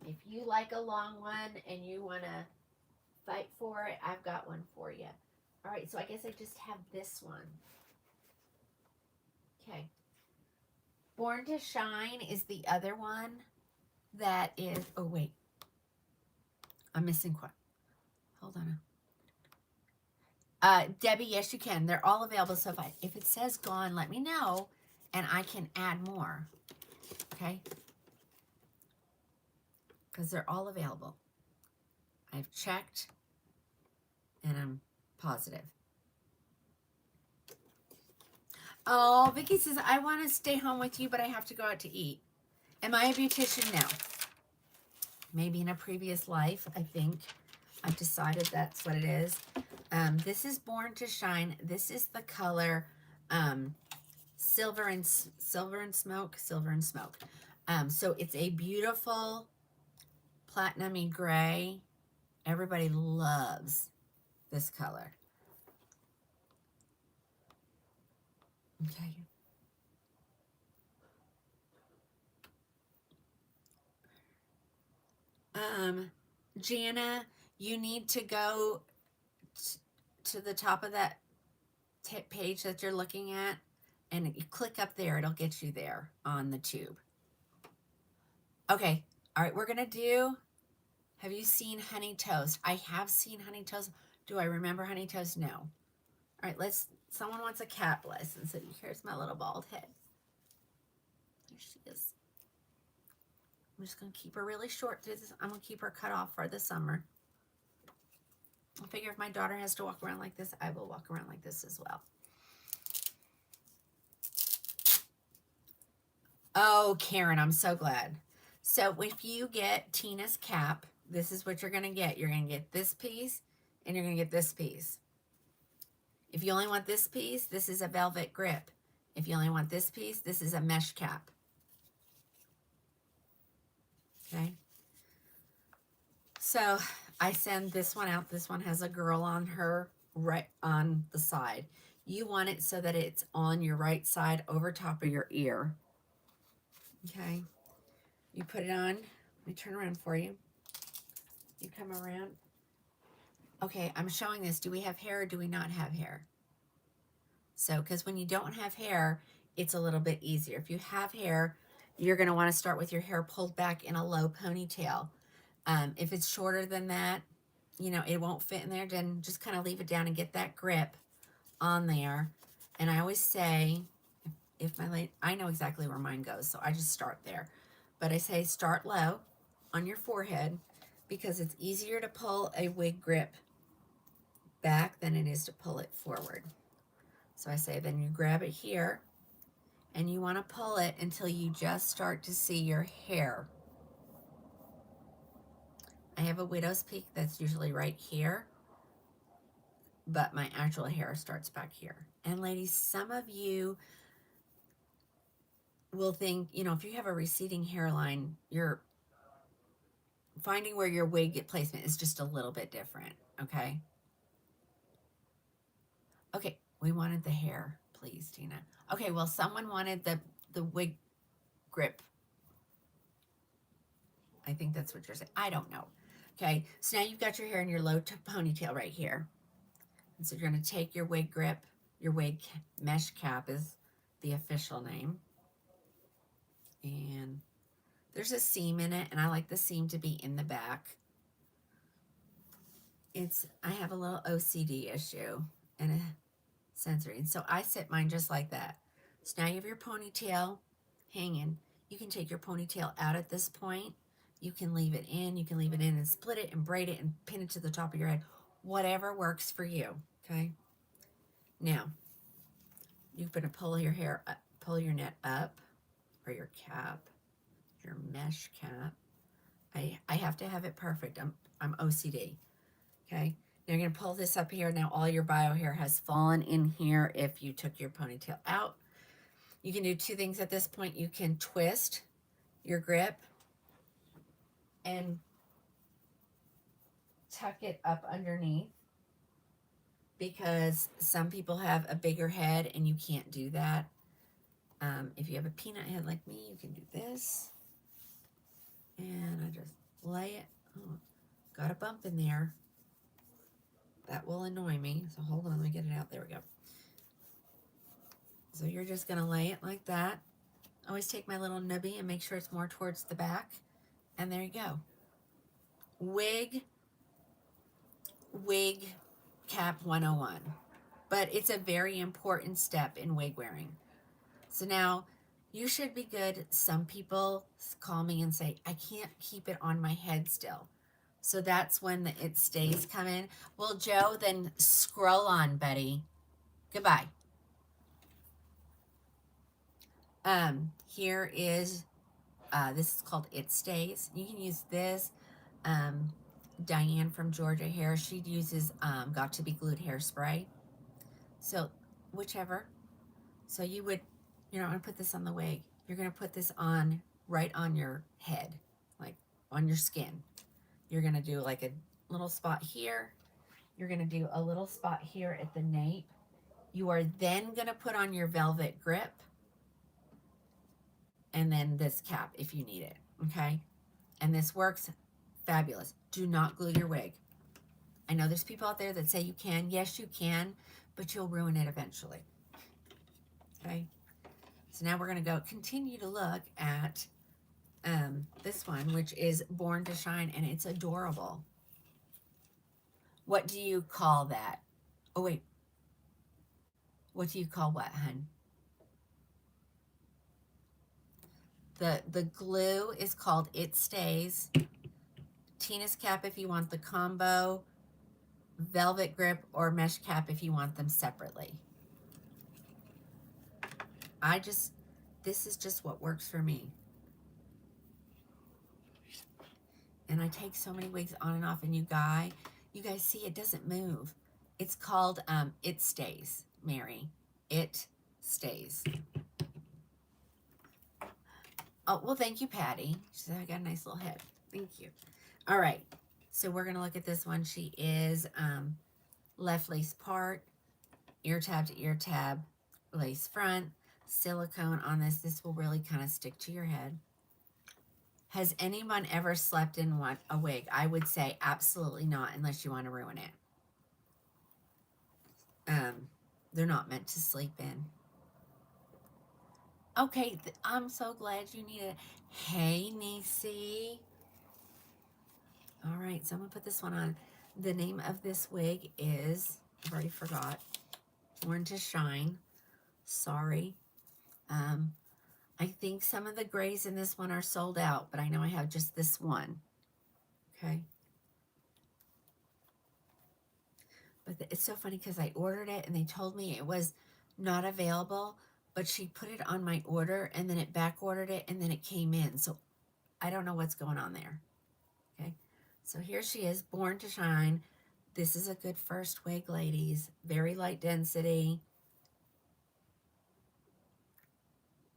If you like a long one and you want to fight for it, I've got one for you. All right, so I guess I just have this one. Okay. Born to Shine is the other one that is, oh wait, I'm missing one. Hold on. Debbie, yes you can. They're all available. So if it says gone, let me know and I can add more. Okay? Because they're all available. I've checked and I'm positive. Oh, Vicky says, I want to stay home with you, but I have to go out to eat. Am I a beautician now? Maybe in a previous life, I think. I've decided that's what it is. This is Born to Shine. This is the color Silver and Smoke. So it's a beautiful platinum-y gray. Everybody loves this color. Okay. Jana, you need to go to the top of that page that you're looking at and you click up there. It'll get you there on the tube. Okay. All right. We're going to do, have you seen Honey Toast? I have seen Honey Toast. Do I remember Honey Toast? No. All right. Someone wants a cat lesson. So here's my little bald head. There she is. I'm just going to keep her really short through this. I'm going to keep her cut off for the summer. I figure if my daughter has to walk around like this, I will walk around like this as well. Oh, Karen, I'm so glad. So if you get Tina's cap, this is what you're going to get. You're going to get this piece, and you're going to get this piece. If you only want this piece, this is a velvet grip. If you only want this piece, this is a mesh cap. Okay. So I send this one out. This one has a girl on her right on the side. You want it so that it's on your right side over top of your ear. Okay. You put it on. Let me turn around for you. You come around. Okay, I'm showing this. Do we have hair or do we not have hair? So, because when you don't have hair, it's a little bit easier. If you have hair, you're going to want to start with your hair pulled back in a low ponytail. If it's shorter than that, you know, it won't fit in there, then just kind of leave it down and get that grip on there. And I always say, if my lady, I know exactly where mine goes, so I just start there. But I say start low on your forehead because it's easier to pull a wig grip back than it is to pull it forward. So I say then you grab it here and you want to pull it until you just start to see your hair. I have a widow's peak that's usually right here, but my actual hair starts back here. And ladies, some of you will think, you know, if you have a receding hairline, you're finding where your wig placement is just a little bit different, okay? Okay, we wanted the hair, please, Tina. Okay, well, someone wanted the wig grip. I think that's what you're saying. I don't know. Okay, so now you've got your hair in your low ponytail right here. And so you're going to take your wig grip, your wig mesh cap is the official name. And there's a seam in it, and I like the seam to be in the back. I have a little OCD issue and a sensory. And so I sit mine just like that. So now you have your ponytail hanging. You can take your ponytail out at this point. You can leave it in. You can leave it in and split it and braid it and pin it to the top of your head. Whatever works for you, okay? Now, you're going to pull your hair up, pull your net up, or your cap, your mesh cap. I have to have it perfect. I'm OCD, okay? Now you're going to pull this up here. Now all your bio hair has fallen in here if you took your ponytail out. You can do two things at this point. You can twist your grip and tuck it up underneath because some people have a bigger head and you can't do that. If you have a peanut head like me, you can do this. And I just lay it. Oh, got a bump in there. That will annoy me. So hold on, let me get it out. There we go. So you're just going to lay it like that. Always take my little nubby and make sure it's more towards the back. And there you go. Wig cap 101. But it's a very important step in wig wearing. So now you should be good. Some people call me and say, I can't keep it on my head still. So that's when it stays coming. Well, Joe, then scroll on, buddy. Goodbye. Here is, this is called It Stays. You can use this. Diane from Georgia Hair, she uses Got to Be Glued hairspray. So whichever. So you would, you're not going to put this on the wig. You're going to put this on right on your head, like on your skin. You're going to do like a little spot here. You're going to do a little spot here at the nape. You are then going to put on your velvet grip and then this cap if you need it, okay? And this works fabulous. Do not glue your wig. I know there's people out there that say you can. Yes, you can, but you'll ruin it eventually, okay? So now we're going to continue to look at this one, which is Born to Shine, and it's adorable. What do you call that? Oh, wait. What do you call what, hun? The glue is called It Stays. Tina's cap if you want the combo, velvet grip, or mesh cap if you want them separately. This is just what works for me. And I take so many wigs on and off, and you guys see it doesn't move. It's called It Stays, Mary. It Stays. Oh, well, thank you, Patty. She said I got a nice little head. Thank you. All right. So we're going to look at this one. She is left lace part, ear tab to ear tab, lace front, silicone on this. This will really kind of stick to your head. Has anyone ever slept in a wig? I would say absolutely not, unless you want to ruin it. They're not meant to sleep in. Okay, I'm so glad you need it. Hey, Niecy. All right, so I'm going to put this one on. The name of this wig is, I've already forgot, Born to Shine. Sorry. I think some of the grays in this one are sold out, but I know I have just this one. Okay. But it's so funny because I ordered it and they told me it was not available, but she put it on my order and then it back ordered it and then it came in. So I don't know what's going on there. Okay. So here she is, Born to Shine. This is a good first wig, ladies. Very light density.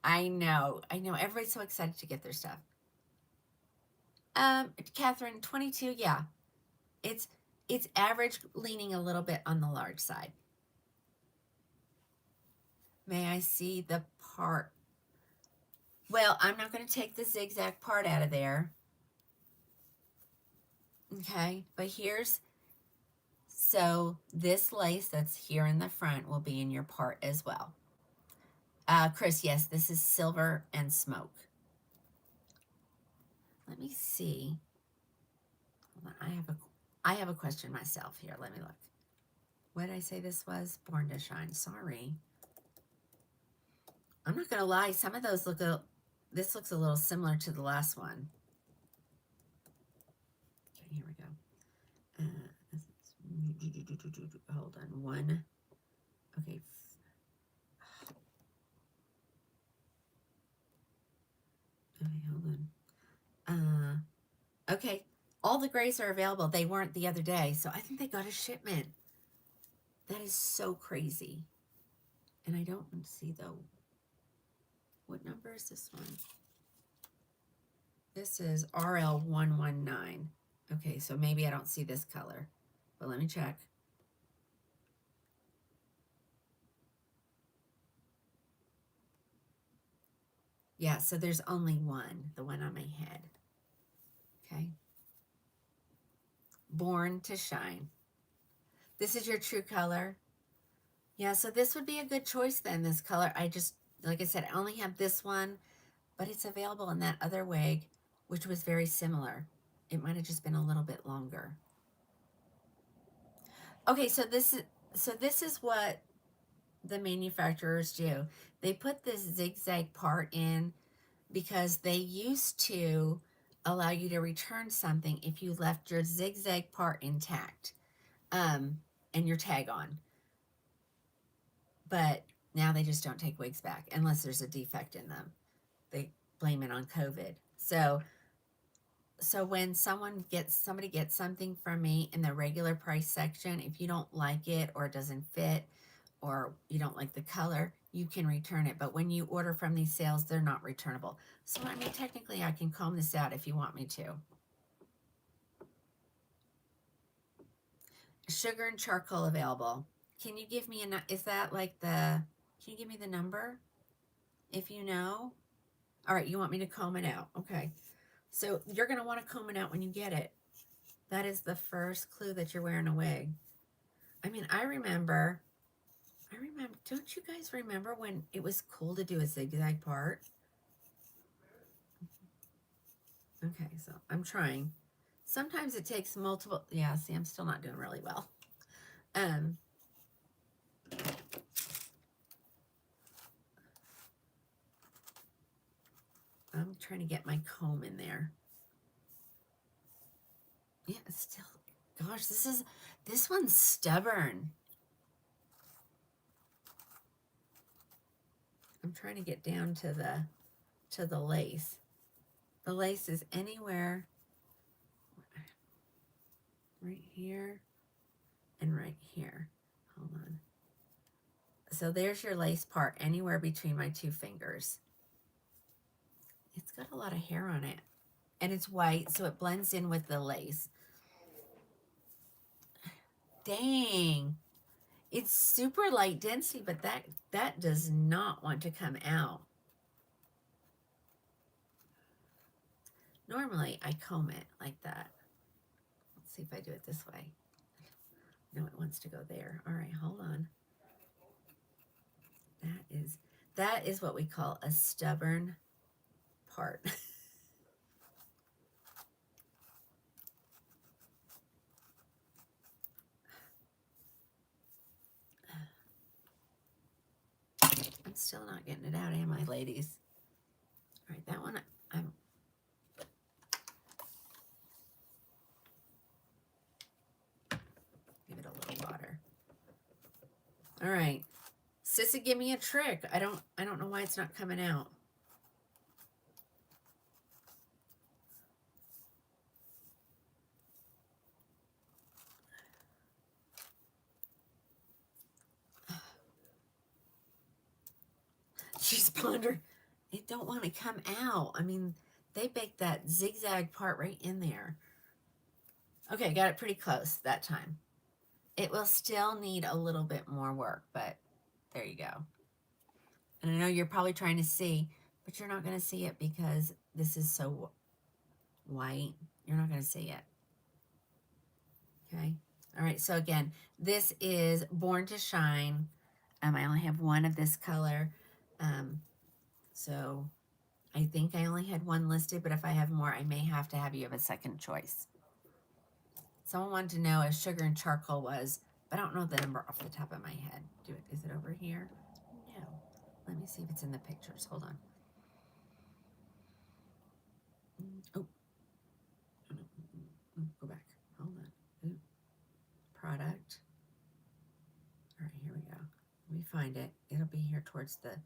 I know. Everybody's so excited to get their stuff. Catherine, 22, yeah. It's average, leaning a little bit on the large side. May I see the part? Well, I'm not going to take the zigzag part out of there. Okay, but so this lace that's here in the front will be in your part as well. Chris, yes, this is silver and smoke. Let me see. Hold on, I have a question myself here. Let me look. What did I say this was? Born to Shine. Sorry. I'm not going to lie. Some of those this looks a little similar to the last one. Okay, here we go. Hold on. One. Okay. Okay, hold on. Okay. All the grays are available. They weren't the other day, so I think they got a shipment. That is so crazy. And I don't see though. What number is this one? This is RL119. Okay, so maybe I don't see this color, but let me check. Yeah, so there's only one, the one on my head. Okay. Born to Shine. This is your true color. Yeah, so this would be a good choice then, this color. Like I said, I only have this one, but it's available in that other wig, which was very similar. It might have just been a little bit longer. Okay, so this is what the manufacturers do. They put this zigzag part in because they used to allow you to return something if you left your zigzag part intact and your tag on. But now they just don't take wigs back unless there's a defect in them. They blame it on COVID. So when somebody gets something from me in the regular price section, if you don't like it or it doesn't fit or you don't like the color, you can return it. But when you order from these sales, they're not returnable. So I mean, technically I can comb this out if you want me to. Sugar and charcoal available. Can you give me can you give me the number? If you know? All right, you want me to comb it out. Okay. So you're going to want to comb it out when you get it. That is the first clue that you're wearing a wig. I mean, I remember, don't you guys remember when it was cool to do a zigzag part? Okay, so I'm trying. Sometimes it takes multiple, yeah, see, I'm still not doing really well. I'm trying to get my comb in there. Yeah, it's still, gosh, this one's stubborn. I'm trying to get down to the lace. The lace is anywhere right here and right here. Hold on. So there's your lace part, anywhere between my two fingers. It's got a lot of hair on it, and it's white, so it blends in with the lace. Dang. It's super light density, but that does not want to come out. Normally, I comb it like that. Let's see if I do it this way. No, it wants to go there. All right, hold on. That is what we call a stubborn part. I'm still not getting it out, am I, ladies? All right, that one, I'm give it a little water. All right, Sissy, give me a trick. I don't know why it's not coming out. She's pondering. It don't want to come out. I mean, they baked that zigzag part right in there. Okay, got it pretty close that time. It will still need a little bit more work, but there you go. And I know you're probably trying to see, but you're not going to see it because this is so white. You're not going to see it. Okay. All right. So again, this is Born to Shine. I only have one of this color. So I think I only had one listed, but if I have more, I may have to have you have a second choice. Someone wanted to know if Sugar and Charcoal was, but I don't know the number off the top of my head. Is it over here? No. Let me see if it's in the pictures. Hold on. Oh. Go back. Hold on. Ooh. Product. All right, here we go. Let me find it. It'll be here towards the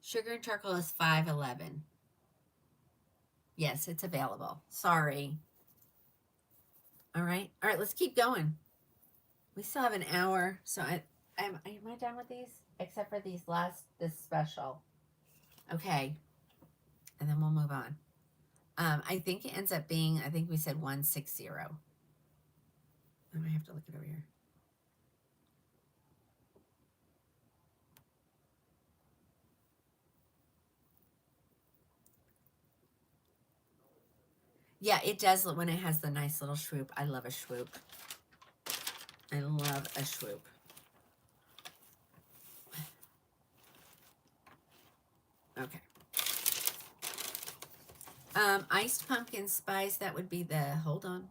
Sugar and Charcoal is $5.11. Yes, it's available. Sorry. All right. All right, let's keep going. We still have an hour. So am I done with these? Except for this special. Okay. And then we'll move on. I think it ends up being, I think we said 160. I might have to look it over here. Yeah, it does when it has the nice little swoop. I love a swoop. I love a swoop. Okay. Iced pumpkin spice, that would be the, hold on.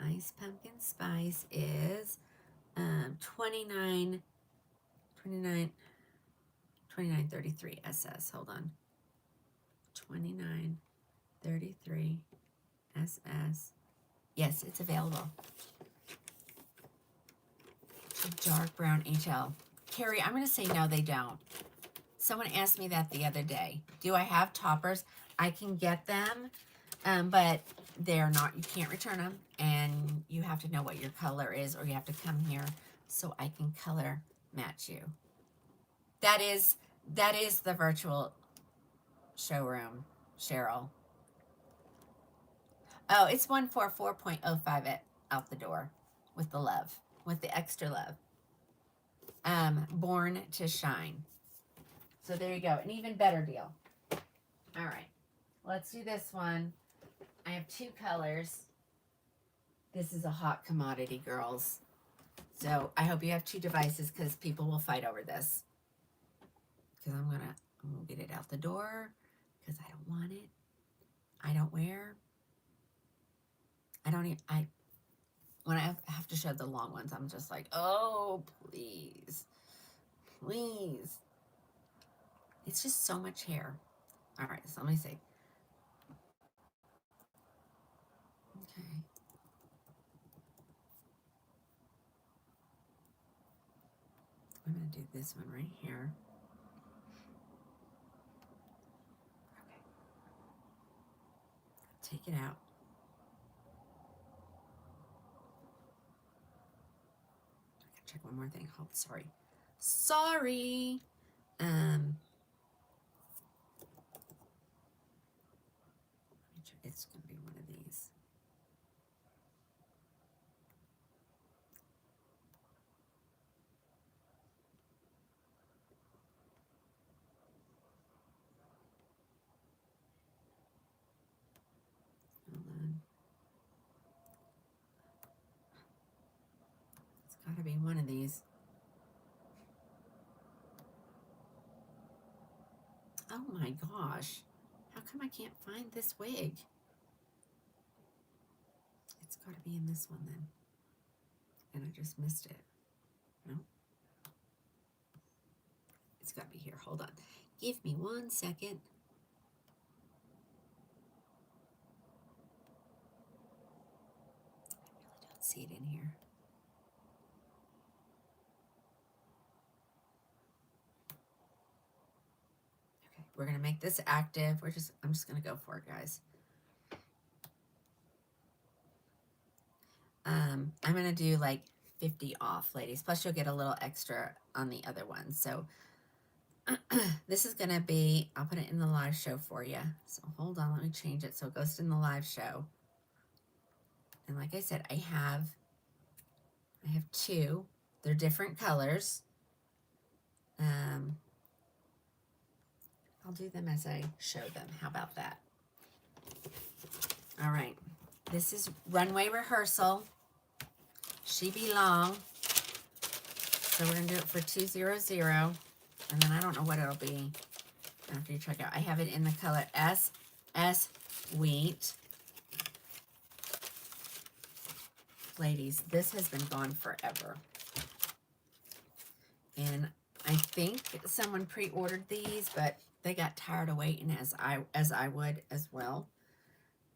Iced pumpkin spice is 29.33 SS. Hold on. 29.33 SS. Yes, it's available. Dark brown HL. Carrie, I'm going to say no, they don't. Someone asked me that the other day. Do I have toppers? I can get them, but they're not, you can't return them, and you have to know what your color is, or you have to come here so I can color match you. That is the virtual showroom, Cheryl. Oh, it's 144.05 it out the door with the love, with the extra love. Born to Shine. So there you go, an even better deal. All right, let's do this one. I have two colors. This is a hot commodity, girls. So I hope you have two devices because people will fight over this. Because I'm gonna get it out the door because I don't want it. I don't wear. I don't even, when I have to show the long ones, I'm just like, oh, please. Please. It's just so much hair. All right, so let me see. Okay. I'm going to do this one right here. Okay. Take it out. I gotta check one more thing. Hold, sorry. Sorry. It's going to be one of these. Hold on. It's got to be one of these. Oh my gosh. How come I can't find this wig? It's got to be in this one then. And I just missed it. No. It's got to be here. Hold on. Give me 1 second. I really don't see it in here. Okay, we're going to make this active. I'm just going to go for it, guys. I'm going to do like 50 off, ladies. Plus you'll get a little extra on the other one. So this is going to be, I'll put it in the live show for you. So hold on, let me change it so it goes in the live show. And like I said, I have 2. They're different colors. I'll do them as I show them. How about that? All right. This is Runway Rehearsal. She Belong. So we're going to do it for 200. And then I don't know what it'll be after you check out. I have it in the color SS Wheat. Ladies, this has been gone forever. And I think someone pre-ordered these, but they got tired of waiting as I would as well.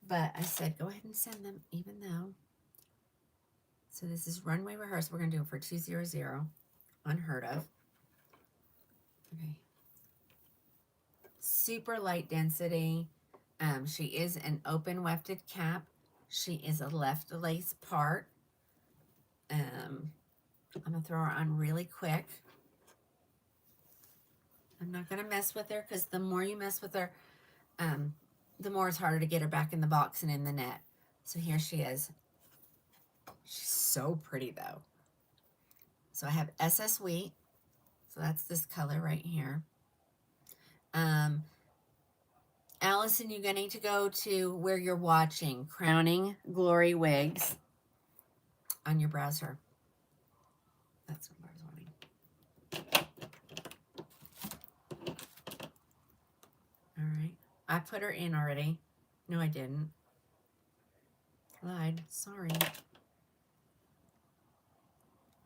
But I said, go ahead and send them, even though. So this is Runway Rehearsal. We're going to do it for 200. Unheard of. Okay. Super light density. She is an open wefted cap. She is a left lace part. I'm going to throw her on really quick. I'm not going to mess with her because the more you mess with her, the more it's harder to get her back in the box and in the net. So here she is. She's so pretty though. So I have SS Wheat. So that's this color right here. Allison, you're going to need to go to where you're watching Krowning Glory Wigs on your browser. That's what I was wanting. All right. I put her in already. No, I didn't. Lied. Sorry. Let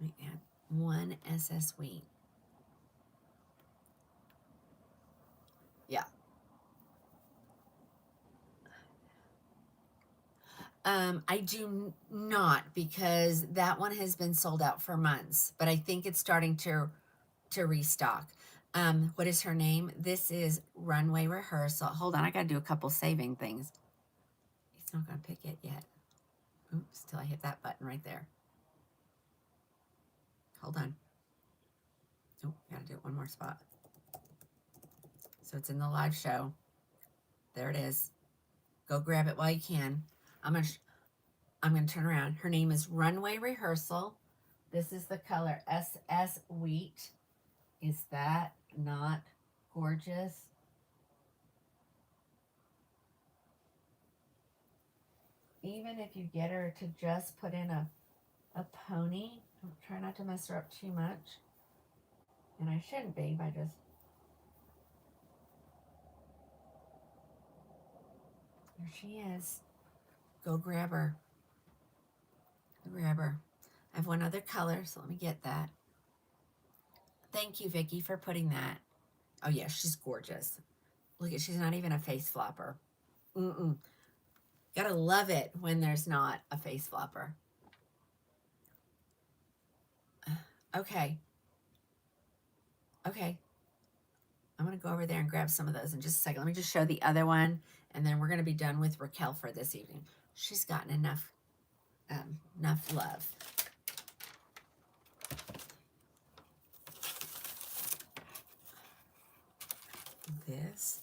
me add 1 SS Wheat. Yeah. I do not, because that one has been sold out for months, but I think it's starting to restock. What is her name? This is Runway Rehearsal. Hold on, I got to do a couple saving things. He's not going to pick it yet. Oops, till I hit that button right there. Hold on. Oh, got to do it one more spot. So it's in the live show. There it is. Go grab it while you can. I'm gonna turn around. Her name is Runway Rehearsal. This is the color SS Wheat. Is that not gorgeous? Even if you get her to just put in a pony, try not to mess her up too much. And I shouldn't be by just... There she is. Go grab her. Go grab her. I have one other color, so let me get that. Thank you, Vicki, for putting that. Oh yeah, she's gorgeous. Look at, she's not even a face flopper. Mm-mm. Gotta love it when there's not a face flopper. Okay. Okay. I'm going to go over there and grab some of those in just a second. Let me just show the other one, and then we're going to be done with Raquel for this evening. She's gotten enough love. This.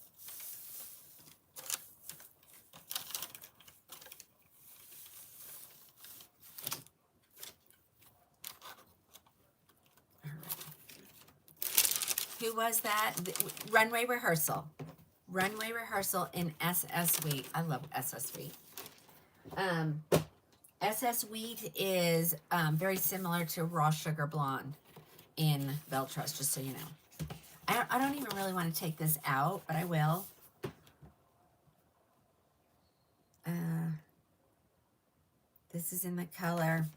All right. Who was that? Runway Rehearsal. Runway Rehearsal in SS Wheat. I love SS Wheat. SS Wheat is very similar to Raw Sugar Blonde in Belress, just so you know. I don't even really want to take this out, but I will. This is in the color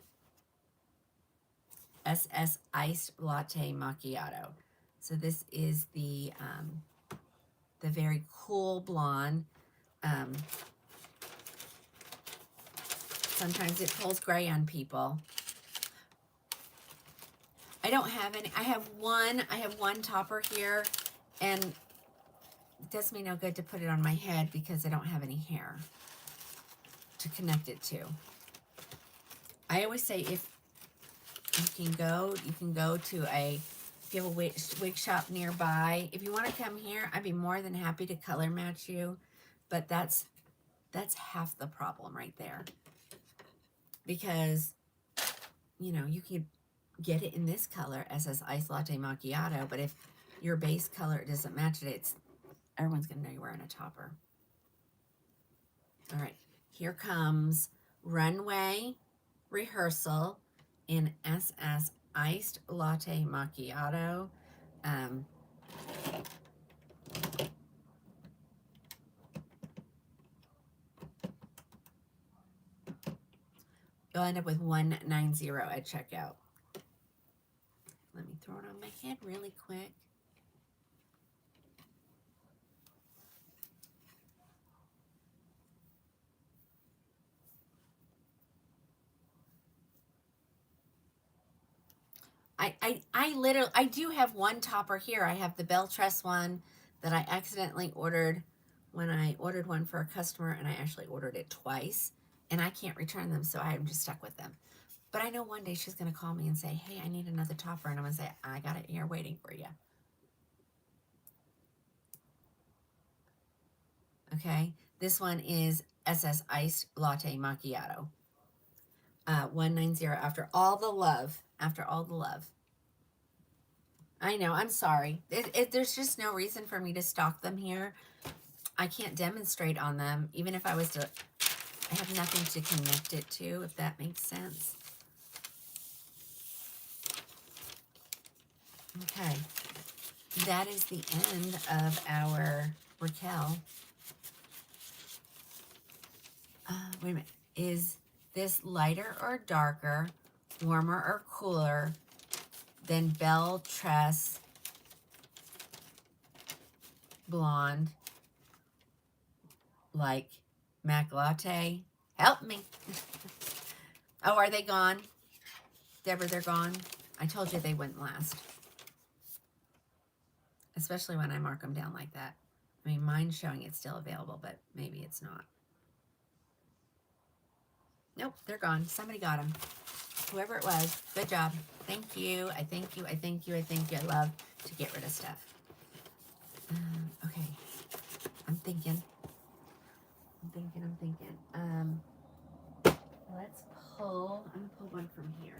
SS Iced Latte Macchiato. So this is the very cool blonde. Sometimes it pulls gray on people. I don't have any. I have one topper here, and it does me no good to put it on my head because I don't have any hair to connect it to. I always say if you can go to if you have a wig shop nearby. If you want to come here, I'd be more than happy to color match you, but that's half the problem right there. Because, you know, you can get it in this color, SS Iced Latte Macchiato, but if your base color doesn't match it, everyone's going to know you're wearing a topper. All right, here comes Runway Rehearsal in SS Iced Latte Macchiato. You'll end up with 190 at checkout. Let me throw it on my head really quick. I do have one topper here. I have the Belress one that I accidentally ordered when I ordered one for a customer, and I actually ordered it twice, and I can't return them, so I'm just stuck with them. But I know one day she's going to call me and say, hey, I need another topper, and I'm going to say, I got it here waiting for you. Okay, this one is SS Iced Latte Macchiato. 190 after all the love. After all the love. I know, I'm sorry. There's just no reason for me to stock them here. I can't demonstrate on them, even if I was to, I have nothing to connect it to, if that makes sense. Okay, that is the end of our Raquel. Wait a minute, is this lighter or darker, warmer or cooler than Belress Blonde, like Mac Latte? Help me. Oh, are they gone? Deborah, they're gone. I told you they wouldn't last. Especially when I mark them down like that. I mean, mine's showing it's still available, but maybe it's not. Nope, they're gone. Somebody got them. Whoever it was, good job. Thank you. I thank you. I thank you. I thank you. I love to get rid of stuff. Okay. I'm thinking. Let's pull. I'm going to pull one from here.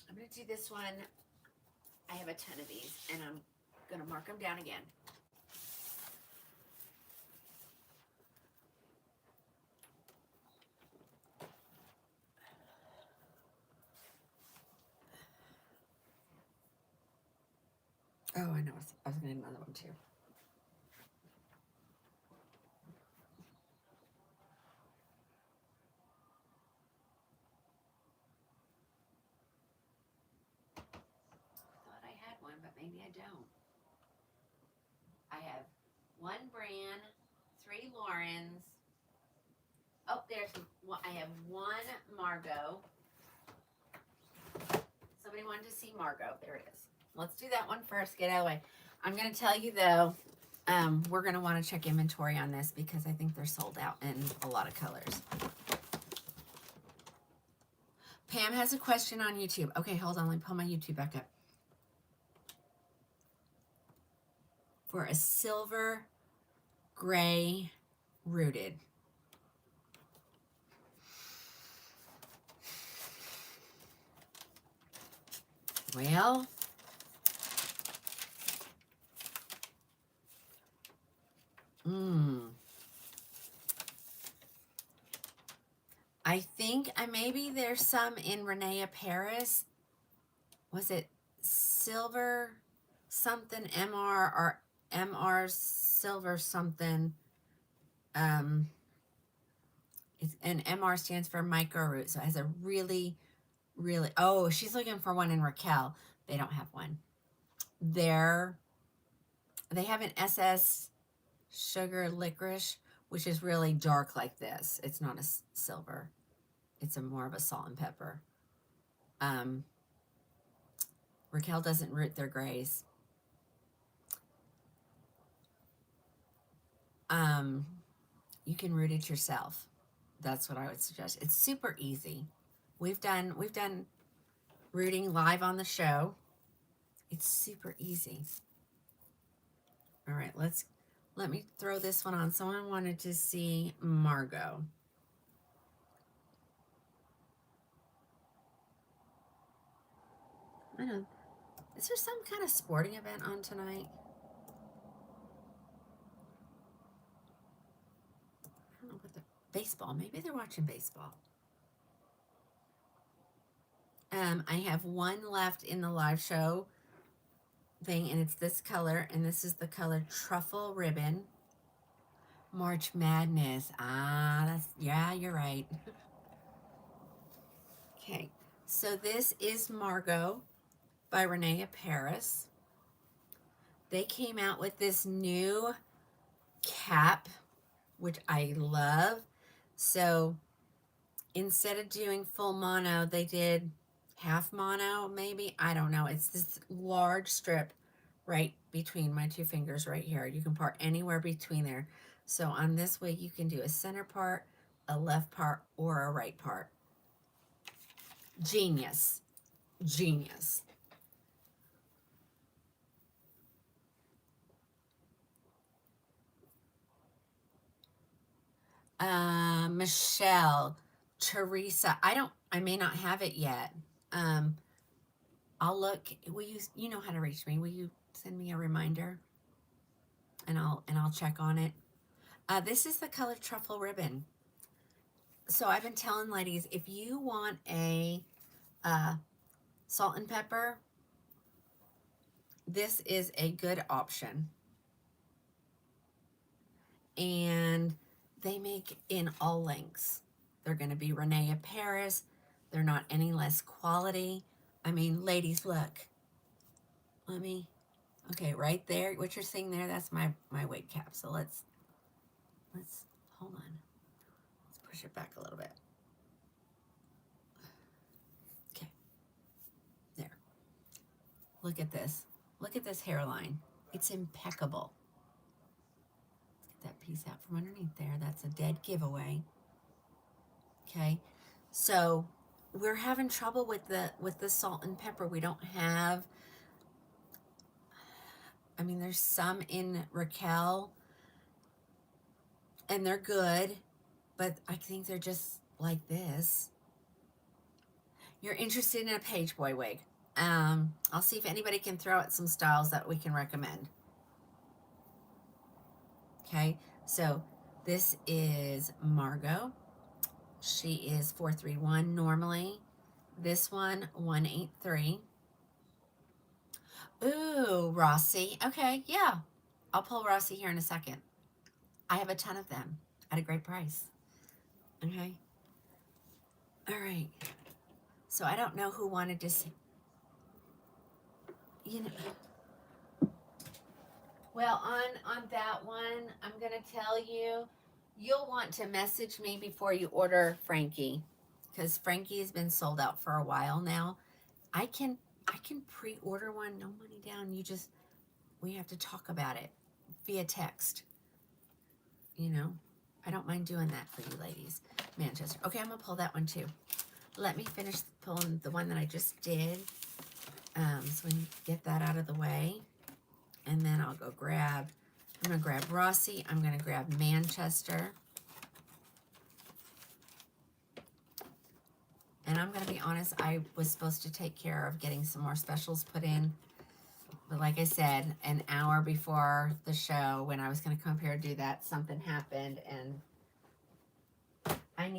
I'm going to do this one. I have a ton of these, and I'm going to mark them down again. Oh, I know. I was going to need another one too. Thought I had one, but maybe I don't. I have one brand, 3 Laurens. Oh, there's one. I have one Margo. Somebody wanted to see Margo. There it is. Let's do that one first. Get out of the way. I'm going to tell you though, we're going to want to check inventory on this because I think they're sold out in a lot of colors. Pam has a question on YouTube. Okay, hold on. Let me pull my YouTube back up. For a silver gray rooted. Well, I think maybe there's some in Renee Paris. Was it silver something MR or MR silver something? And MR stands for micro root, so it has a really, oh, she's looking for one in Raquel. They don't have one. They have an SS sugar licorice, which is really dark like this. It's not a silver. It's more of a salt and pepper. Raquel doesn't root their grays. You can root it yourself. That's what I would suggest. It's super easy. We've done rooting live on the show. It's super easy. All right, let me throw this one on. Someone wanted to see Margo. I know. Is there some kind of sporting event on tonight? I don't know what baseball. Maybe they're watching baseball. I have one left in the live show thing, and it's this color, and this is the color Truffle Ribbon. March Madness. Yeah, you're right. Okay, so this is Margo by Renee Paris. They came out with this new cap, which I love. So instead of doing full mono, they did half mono, maybe. I don't know. It's this large strip right between my 2 fingers right here. You can part anywhere between there. So on this wig, you can do a center part, a left part, or a right part. Genius. Genius. Michelle, Teresa. I may not have it yet. I'll look. Will you know how to reach me? Will you send me a reminder? And I'll check on it. This is the color Truffle Ribbon. So I've been telling ladies, if you want a salt and pepper, this is a good option. And they make in all lengths. They're going to be Renee Paris. They're not any less quality. I mean, ladies, look. Okay, right there. What you're seeing there, that's my wig cap. So let's hold on. Let's push it back a little bit. Okay. There. Look at this. Look at this hairline. It's impeccable. Let's get that piece out from underneath there. That's a dead giveaway. Okay. So we're having trouble with the salt and pepper. We don't have, I mean, there's some in Raquel and they're good, but I think they're just like this. You're interested in a page boy wig. I'll see if anybody can throw out some styles that we can recommend. Okay, so this is Margo. She is 431 normally. This one, 183. Ooh, Rossi. Okay, yeah. I'll pull Rossi here in a second. I have a ton of them at a great price. Okay. All right. So I don't know who wanted to see. You know, well, on that one, I'm gonna tell you, you'll want to message me before you order Frankie, because Frankie has been sold out for a while now. I can pre-order one, no money down. We have to talk about it via text. You know, I don't mind doing that for you ladies. Manchester. Okay, I'm gonna pull that one too. Let me finish pulling the one that I just did. So we can get that out of the way. And then I'll go grab, I'm gonna grab Rossi, I'm gonna grab Manchester. And I'm gonna be honest, I was supposed to take care of getting some more specials put in. But like I said, an hour before the show, when I was gonna come here and do that, something happened and I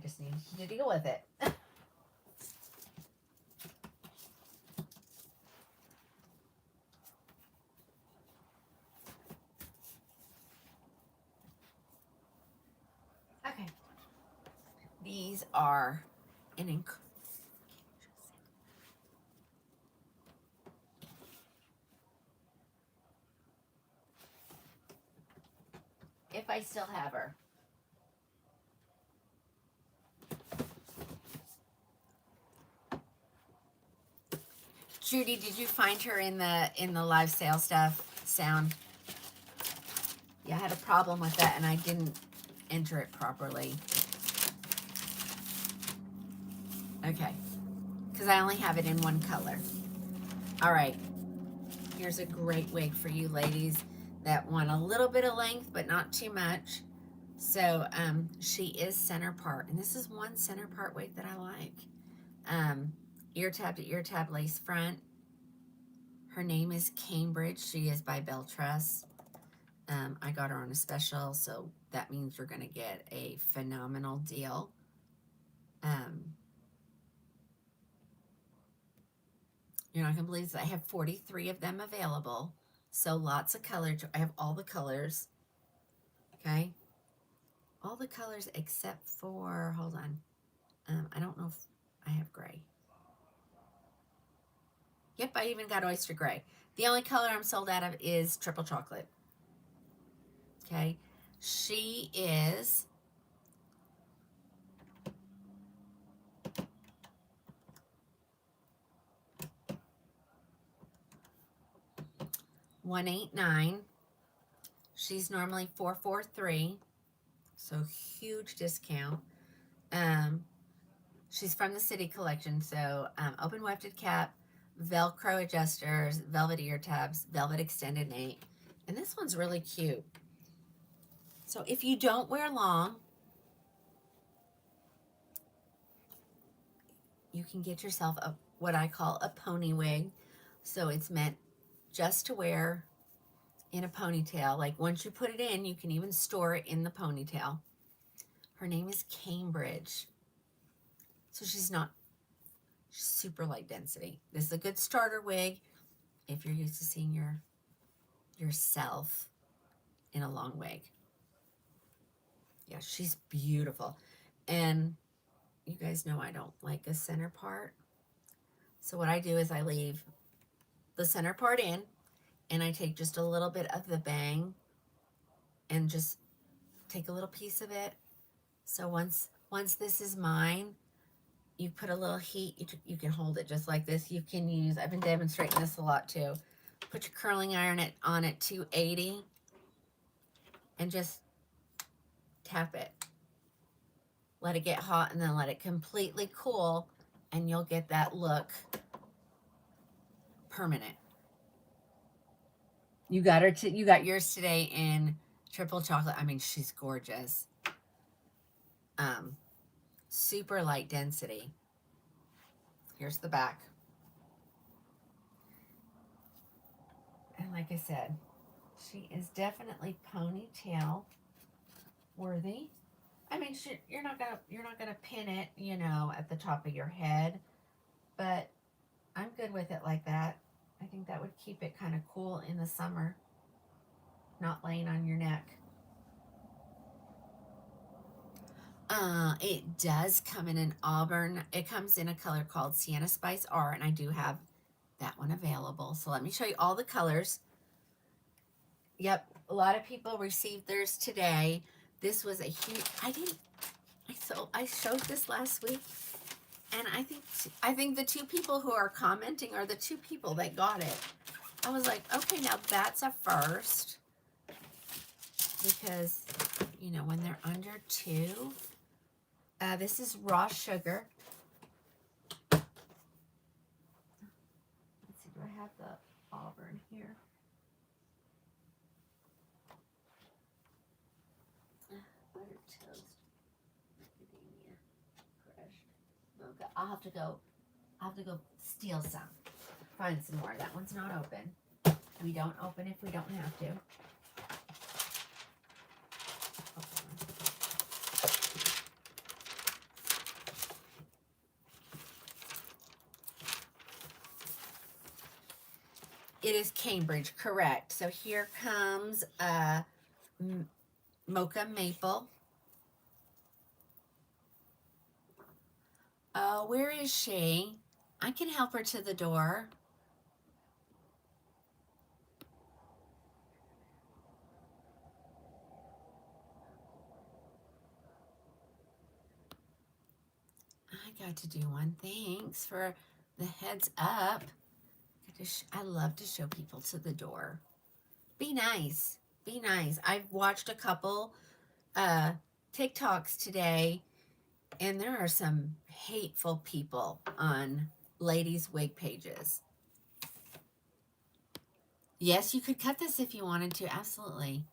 just needed to deal with it. Okay. These are an if I still have her. Judy, did you find her in the live sale stuff sound? Yeah, I had a problem with that and I didn't enter it properly. Okay, because I only have it in one color. All right, here's a great wig for you ladies that want a little bit of length but not too much. So she is center part, and this is one center part wig that I like. Ear tab to ear tab lace front. Her name is Cambridge. She is by Belress. I got her on a special, so that means you're going to get a phenomenal deal. You're not going to believe this. I have 43 of them available, so lots of colors. I have all the colors, okay? All the colors except for, hold on, I don't know if I have gray. Yep, I even got oyster gray. The only color I'm sold out of is triple chocolate. Okay, she is $189. She's normally $443, so huge discount. She's from the City Collection, so open wefted cap, Velcro adjusters, velvet ear tabs, velvet extended nape, and this one's really cute. So if you don't wear long, you can get yourself what I call a pony wig. So it's meant just to wear in a ponytail. Like once you put it in, you can even store it in the ponytail. Her name is Cambridge. So she's not super light density. This is a good starter wig if you're used to seeing yourself in a long wig. Yeah, she's beautiful. And you guys know I don't like a center part. So what I do is I leave the center part in and I take just a little bit of the bang and just take a little piece of it. So once this is mine, you put a little heat, you can hold it just like this. You can use, I've been demonstrating this a lot too. Put your curling iron on at 280 and just tap it. Let it get hot and then let it completely cool and you'll get that look permanent. You got yours today in triple chocolate. I mean, she's gorgeous. Super light density. Here's the back. And like I said, she is definitely ponytail worthy. I mean, you're not gonna pin it, you know, at the top of your head, but I'm good with it like that. I think that would keep it kind of cool in the summer, not laying on your neck. It does come in an auburn. It comes in a color called Sienna Spice R, and I do have that one available. So let me show you all the colors. Yep, a lot of people received theirs today. This was a huge. I showed this last week, and I think the two people who are commenting are the two people that got it. I was like, okay, now that's a first, because you know when they're under 2. This is raw sugar. Let's see, do I have the auburn here? Butter toast, macadamia, crushed mocha. I'll have to go steal some. Find some more. That one's not open. We don't open if we don't have to. It is Cambridge, correct. So here comes mocha maple. Where is she? I can help her to the door. I got to do one. Thanks for the heads up. I love to show people to the door. Be nice. Be nice. I've watched a couple TikToks today, and there are some hateful people on ladies' wig pages. Yes, you could cut this if you wanted to. Absolutely.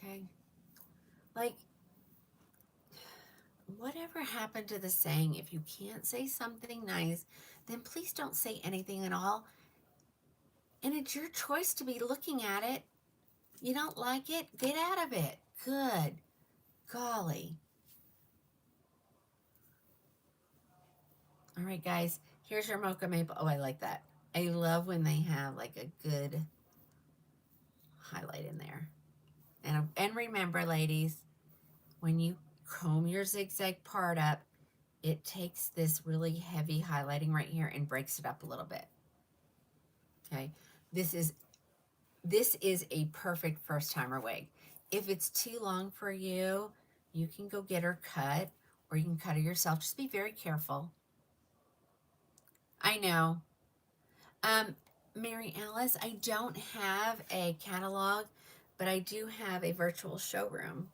Okay. Like, whatever happened to the saying, if you can't say something nice, then please don't say anything at all. And it's your choice to be looking at it. You don't like it? Get out of it. Good. Golly. All right, guys. Here's your mocha maple. Oh, I like that. I love when they have like a good highlight in there. And remember, ladies, when you comb your zigzag part up, it takes this really heavy highlighting right here and breaks it up a little bit. Okay. This is a perfect first timer wig. If it's too long for you, you can go get her cut, or you can cut her yourself. Just be very careful. I know. Mary Alice, I don't have a catalog, but I do have a virtual showroom.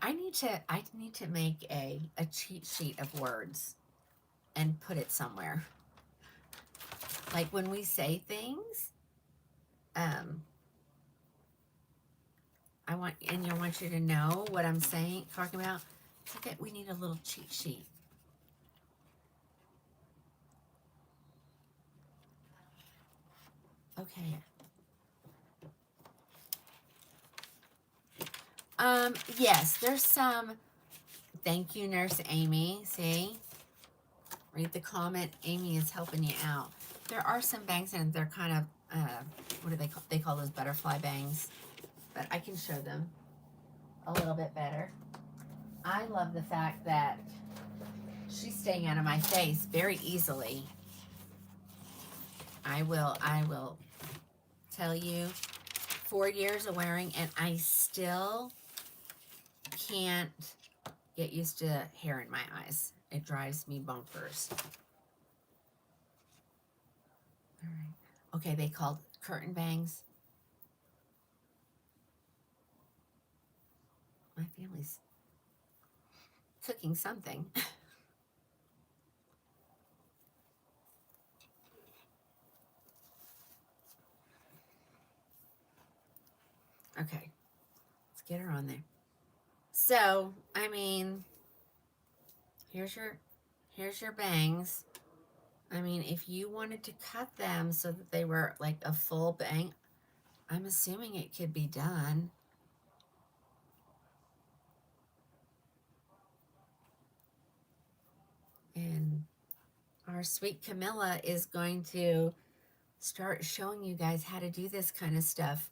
I need to make a cheat sheet of words and put it somewhere. Like when we say things, I want you to know what I'm talking about. Okay, we need a little cheat sheet. Okay. Yes, there's some. Thank you, Nurse Amy. See? Read the comment. Amy is helping you out. There are some bangs and they're kind of, what do they call? They call those butterfly bangs. But I can show them a little bit better. I love the fact that she's staying out of my face very easily. I will tell you, 4 years of wearing, and I still can't get used to hair in my eyes. It drives me bonkers. All right. Okay, they called curtain bangs. My family's cooking something. Okay, let's get her on there. So, I mean, here's your bangs. I mean, if you wanted to cut them so that they were like a full bang, I'm assuming it could be done. sweet Camilla is going to start showing you guys how to do this kind of stuff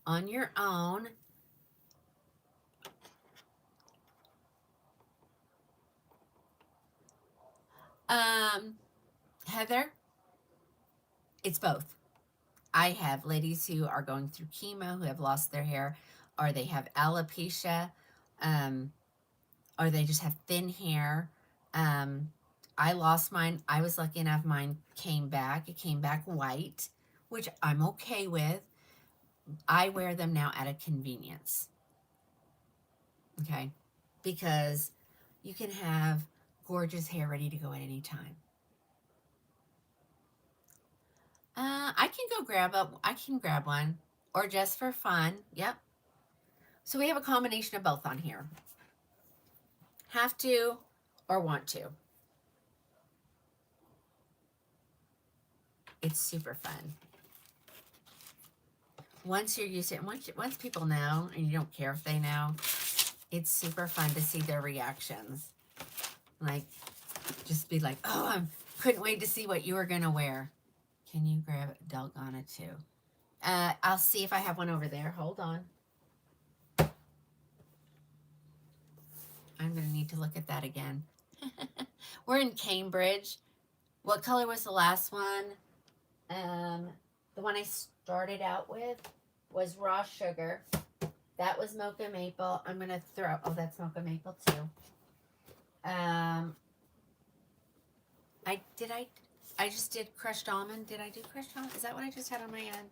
on your own. Heather, it's both. I have ladies who are going through chemo who have lost their hair, or they have alopecia, or they just have thin hair. I lost mine. I was lucky enough mine came back. It came back white, which I'm okay with. I wear them now at a convenience. Okay? Because you can have gorgeous hair ready to go at any time. I can grab one, or just for fun. Yep. So we have a combination of both on here. Have to or want to. It's super fun. Once you're used to it, once people know, and you don't care if they know, it's super fun to see their reactions. Like, just be like, oh, I couldn't wait to see what you were going to wear. Can you grab Delgana too? I'll see if I have one over there. Hold on. I'm going to need to look at that again. We're in Cambridge. What color was the last one? The one I started out with was Raw Sugar. That was Mocha Maple. I'm going to throw... Oh, that's Mocha Maple too. I just did Crushed Almond. Did I do Crushed Almond? Is that what I just had on my end?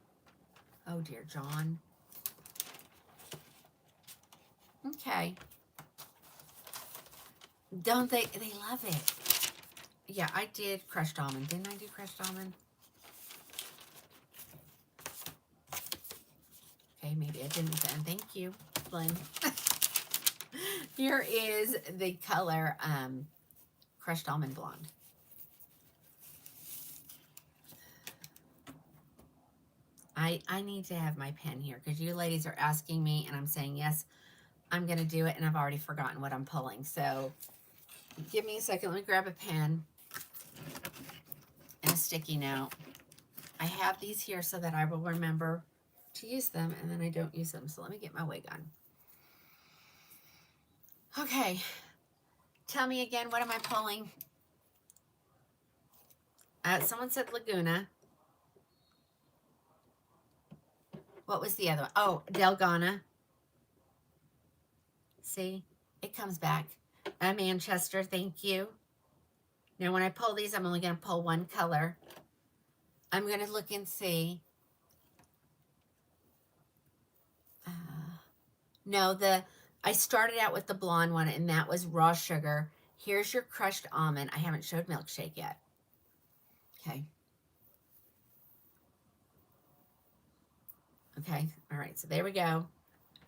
Oh, dear John. Okay. Don't they love it. Yeah, I did Crushed Almond. Didn't I do Crushed Almond? Okay, maybe I didn't then. Thank you, Lynn. Here is the color Crushed Almond Blonde. I need to have my pen here because you ladies are asking me and I'm saying, yes, I'm going to do it, and I've already forgotten what I'm pulling. So give me a second. Let me grab a pen and a sticky note. I have these here so that I will remember to use them, and then I don't use them. So let me get my wig on. Okay. Tell me again, what am I pulling? Someone said Laguna. What was the other one? Oh, Delgana. See, it comes back. Manchester, thank you. Now, when I pull these, I'm only going to pull one color. I'm going to look and see. No, I started out with the blonde one, and that was Raw Sugar. Here's your Crushed Almond. I haven't showed Milkshake yet. Okay. Okay, all right, so there we go.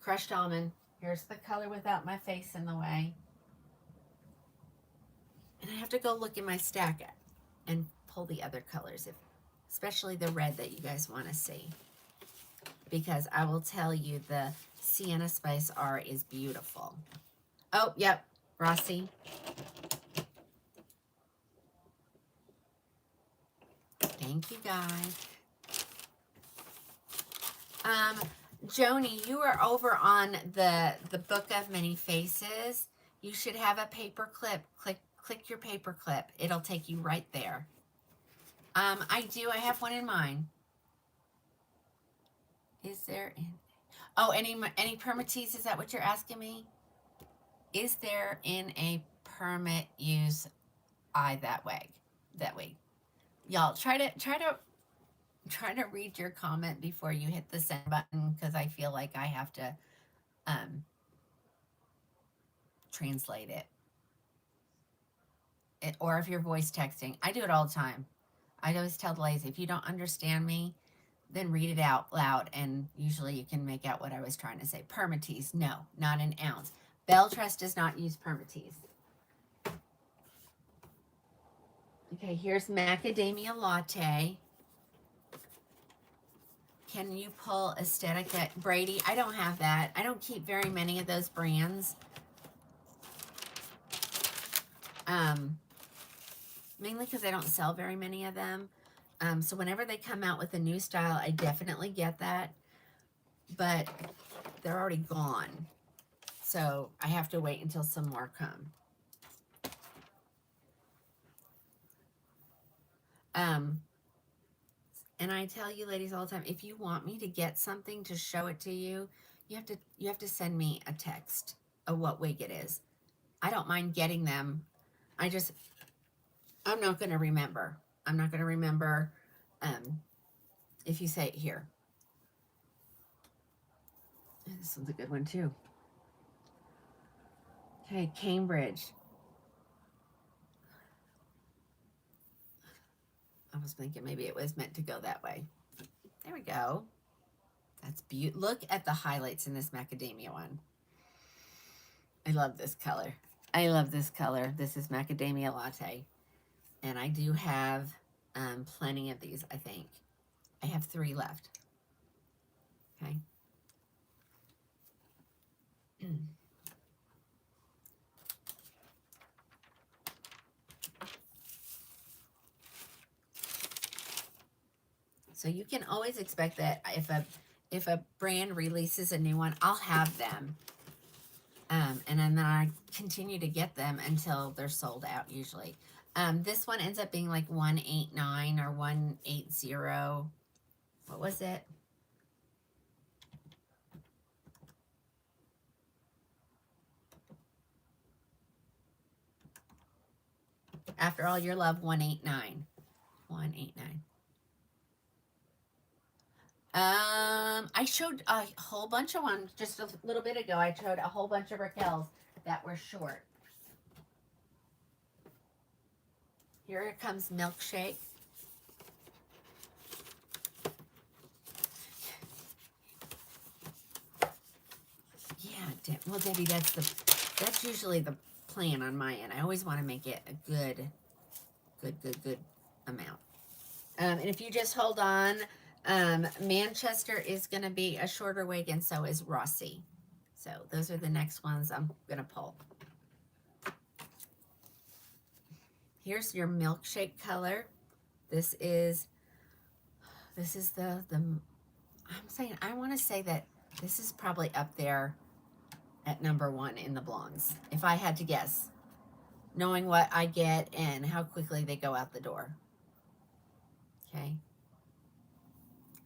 Crushed Almond. Here's the color without my face in the way. And I have to go look in my stack and pull the other colors, especially the red that you guys want to see. Because I will tell you, the Sienna Spice R is beautiful. Oh, yep, Rossi. Thank you, guys. Joni, you are over on the Book of Many Faces. You should have a paper clip. Click your paper clip. It'll take you right there. I have one in mind. Is there any permittees? Is that what you're asking me? Is there in a permit use that wig? Y'all try to read your comment before you hit the send button, because I feel like I have to translate it. Or if you're voice texting, I do it all the time. I always tell the ladies, if you don't understand me, then read it out loud, and usually you can make out what I was trying to say. Permatease, no, not an ounce. Belress does not use permatease. Okay, here's Macadamia Latte. Can you pull Aesthetic Brady? I don't have that. I don't keep very many of those brands. mainly because I don't sell very many of them. So whenever they come out with a new style, I definitely get that, but they're already gone. So I have to wait until some more come. And I tell you ladies all the time, if you want me to get something to show it to you, you have to send me a text of what wig it is. I don't mind getting them. I'm not going to remember. I'm not going to remember if you say it here. This one's a good one too. Okay, Cambridge. I was thinking maybe it was meant to go that way. There we go. That's beautiful. Look at the highlights in this macadamia one. I love this color. I love this color. This is Macadamia Latte. And I do have plenty of these, I think. I have 3 left. Okay. So you can always expect that if a brand releases a new one, I'll have them. And then I continue to get them until they're sold out usually. This one ends up being like 189 or 180. What was it? After All Your Love, 189. 189. I showed a whole bunch of ones just a little bit ago. I showed a whole bunch of Raquels that were short. Here comes Milkshake. Yeah, well, Debbie, that's usually the plan on my end. I always want to make it a good amount. And if you just hold on, Manchester is going to be a shorter wig, and so is Rossi. So those are the next ones I'm going to pull. Here's your Milkshake color. This is the I'm saying, I want to say that this is probably up there at #1 in the blondes, if I had to guess, knowing what I get and how quickly they go out the door. Okay.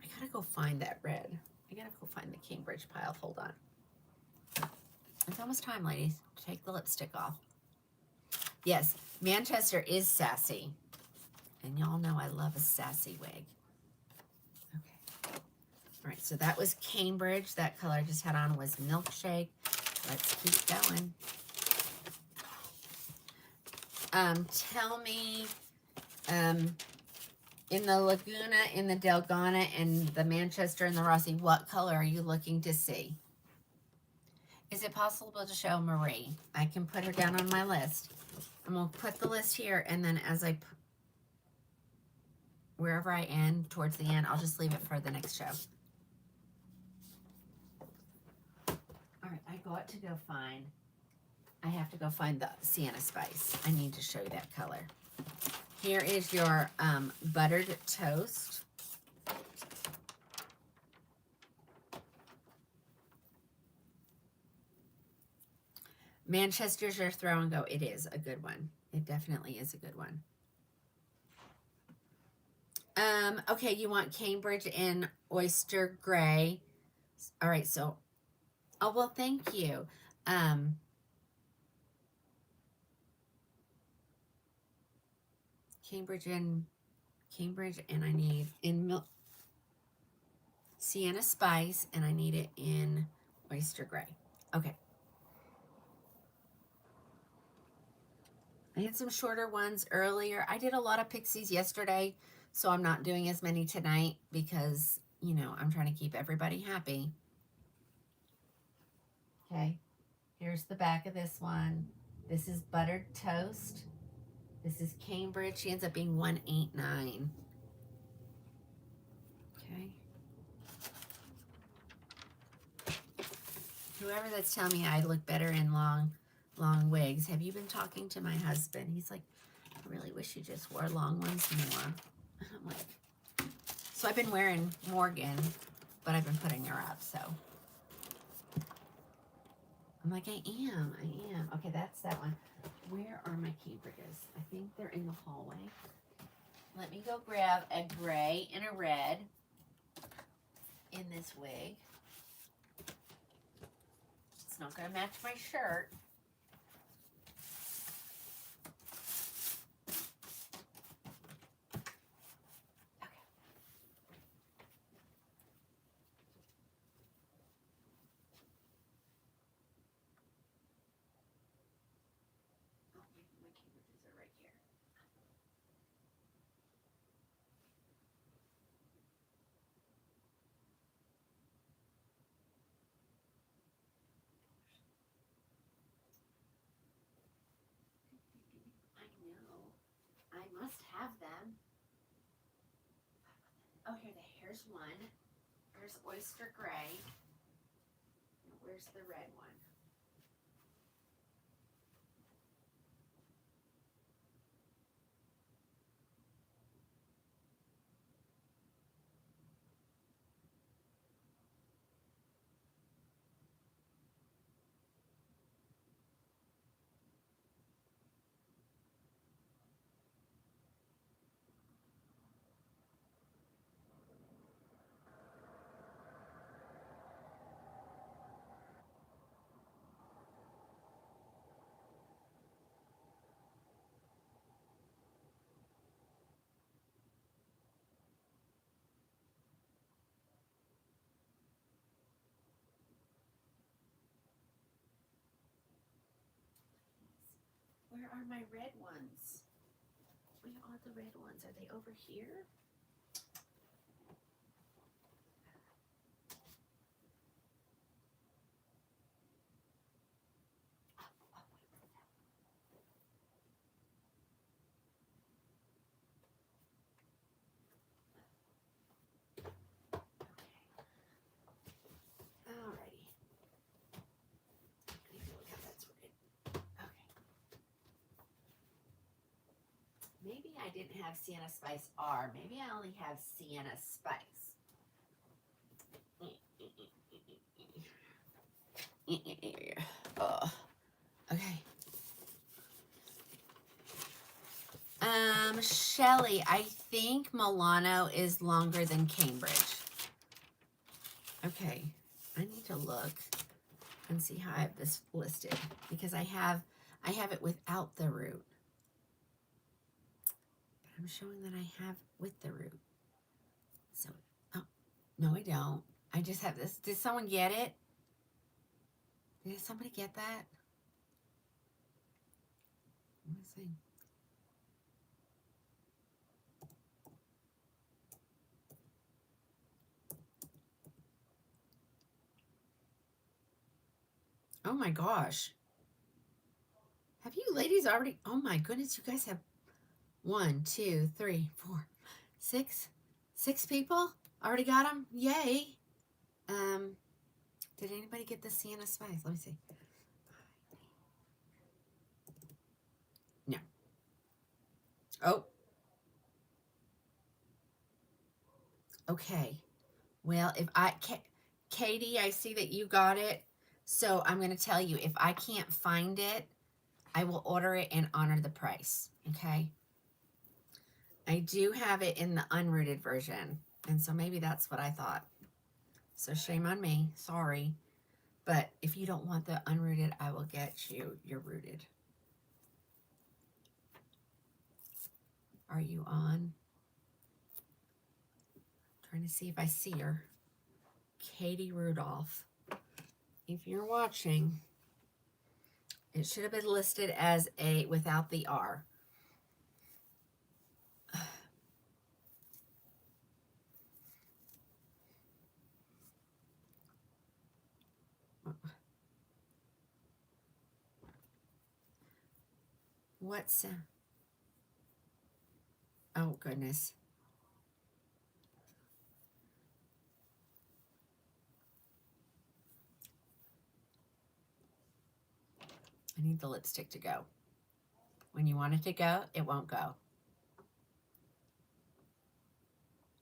I gotta go find that red. I gotta go find the Cambridge pile. Hold on. It's almost time, ladies, to take the lipstick off. Yes, Manchester is sassy. And y'all know I love a sassy wig. Okay. All right, so that was Cambridge. That color I just had on was Milkshake. Let's keep going. Tell me, in the Laguna, in the Delgana, and the Manchester, and the Rossi, what color are you looking to see? Is it possible to show Marie? I can put her down on my list. I'm going to put the list here, and then as I, wherever I end, towards the end, I'll just leave it for the next show. All right, I got to go find, I have to go find the Sienna Spice. I need to show you that color. Here is your buttered toast. Manchester's your throw and go. It is a good one. It definitely is a good one. Okay, you want Cambridge in Oyster Gray. All right, so, oh, well, thank you. Cambridge, and I need in Sienna Spice, and I need it in Oyster Gray. Okay. I had some shorter ones earlier. I did a lot of pixies yesterday, so I'm not doing as many tonight because, you know, I'm trying to keep everybody happy. Okay, here's the back of this one. This is buttered toast. This is Cambridge. She ends up being 189. Okay. Whoever that's telling me I look better in long wigs, have you been talking to my husband? He's like, I really wish you just wore long ones more. I'm like, so I've been wearing Morgan, but I've been putting her up, so. I'm like, I am. Okay, that's that one. Where are my Cambridges? I think they're in the hallway. Let me go grab a gray and a red in this wig. It's not going to match my shirt. I must have them. Oh, here's one. Here's oyster gray. Where's the red one? Where are my red ones? Where are the red ones? Are they over here? Alrighty. Look how that's red. Okay. Maybe I didn't have Sienna Spice R. Maybe I only have Sienna Spice. Oh. Okay. Shelly, I think Milano is longer than Cambridge. Okay, I need to look and see how I have this listed because I have it without the root. But I'm showing that I have with the root. So, oh, no, I don't. I just have this. Did someone get it? Did somebody get that? Let me see. Oh my gosh. Have you ladies already? Oh my goodness, you guys have 1, 2, 3, 4, 6 people already got them. Yay. Did anybody get the Sienna Spice? Let me see. No. Oh. Okay. Well, if Katie, I see that you got it. So I'm going to tell you, if I can't find it, I will order it and honor the price. Okay. I do have it in the unrooted version. And so maybe that's what I thought. So shame on me. Sorry. But if you don't want the unrooted, I will get you your rooted. Are you on? Trying to see if I see her. Katie Rudolph. If you're watching, it should have been listed as a without the R. What's oh goodness. I need the lipstick to go. When you want it to go, it won't go.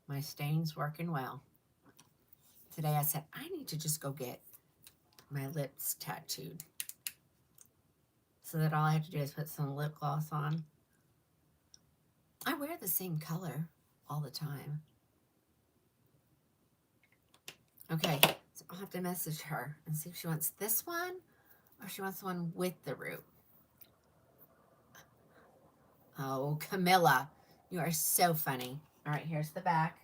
My stain's working well. Today I said, I need to just go get my lips tattooed. So that all I have to do is put some lip gloss on. I wear the same color all the time. Okay, so I'll have to message her and see if she wants this one or she wants one with the root. Oh, Camilla, you are so funny. All right, here's the back.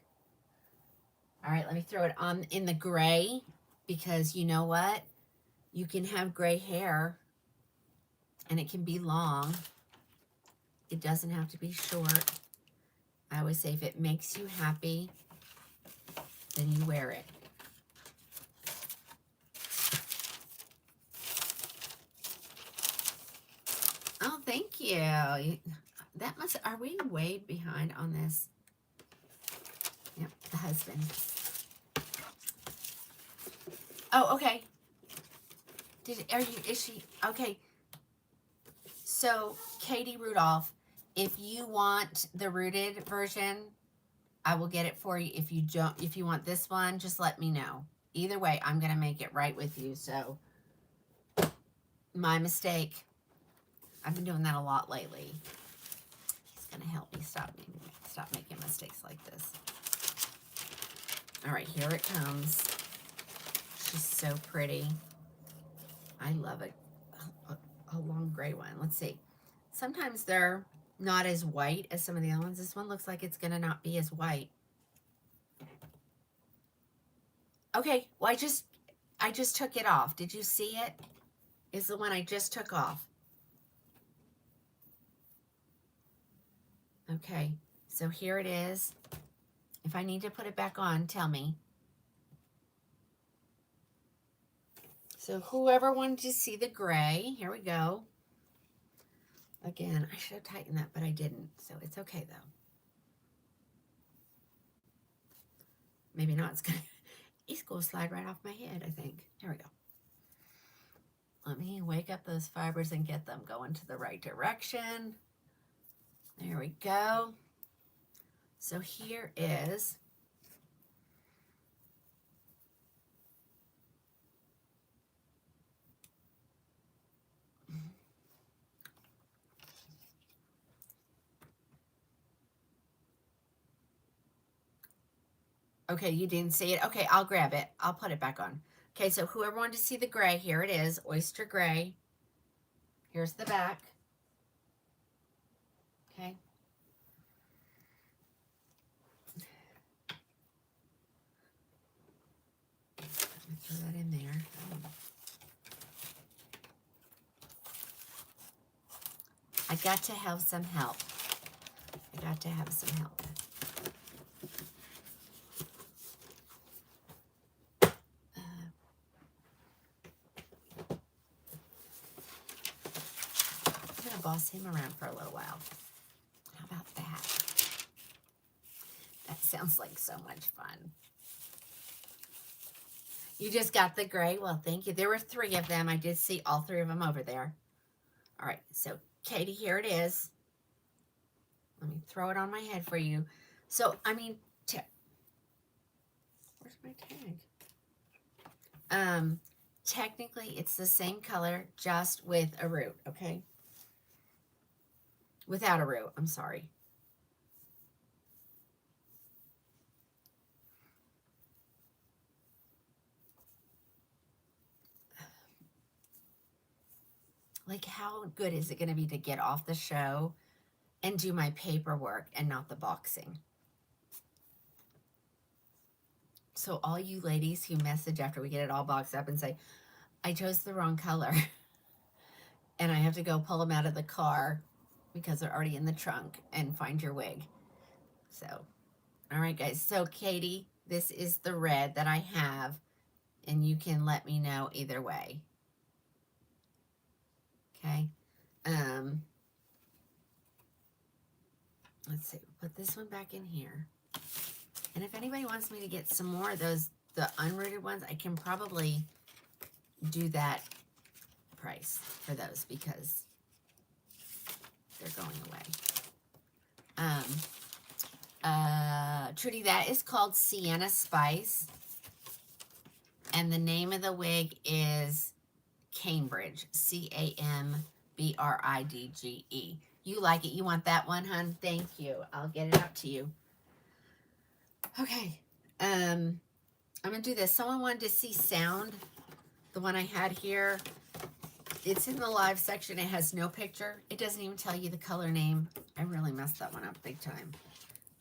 All right, let me throw it on in the gray because you know what? You can have gray hair and it can be long. It doesn't have to be short. I always say if it makes you happy, then you wear it. Oh, thank you. That must, are we way behind on this? Yep, the husband. Oh, okay. Is she, okay. So, Katie Rudolph, if you want the rooted version, I will get it for you. If you don't, if you want this one, just let me know. Either way, I'm going to make it right with you. So, my mistake. I've been doing that a lot lately. He's going to help me stop making mistakes like this. All right, here it comes. She's so pretty. I love it. A long gray one. Let's see. Sometimes they're not as white as some of the other ones. This one looks like it's going to not be as white. Okay, well, I just took it off. Did you see it? It's the one I just took off. Okay, so here it is. If I need to put it back on, tell me. So whoever wanted to see the gray, here we go. Again, I should have tightened that, but I didn't, so it's okay though. Maybe not, it's gonna slide right off my head, I think. Here we go. Let me wake up those fibers and get them going to the right direction. There we go. So here is okay, you didn't see it. Okay, I'll grab it. I'll put it back on. Okay, so whoever wanted to see the gray, here it is, oyster gray. Here's the back. Okay. Throw that in there. I got to have some help. I got to have some help. I'm going to boss him around for a little while. How about that? That sounds like so much fun. You just got the gray? Well, thank you. There were 3 of them. I did see all 3 of them over there. All right, so Katie, here it is. Let me throw it on my head for you. So, I mean, where's my tag? Technically, it's the same color, just with a root, okay? Without a root, I'm sorry. Like, how good is it going to be to get off the show and do my paperwork and not the boxing? So all you ladies who message after we get it all boxed up and say, I chose the wrong color and I have to go pull them out of the car because they're already in the trunk and find your wig. So, all right, guys. So, Katie, this is the red that I have, and you can let me know either way. Okay. Let's see. Put this one back in here. And if anybody wants me to get some more of those, the unrooted ones, I can probably do that price for those because they're Trudy, that is called Sienna Spice. And the name of the wig is Cambridge. Cambridge. You like it? You want that one, hun? Thank you. I'll get it out to you. Okay. I'm going to do this. Someone wanted to see sound. The one I had here. It's in the live section. It has no picture. It doesn't even tell you the color name. I really messed that one up big time.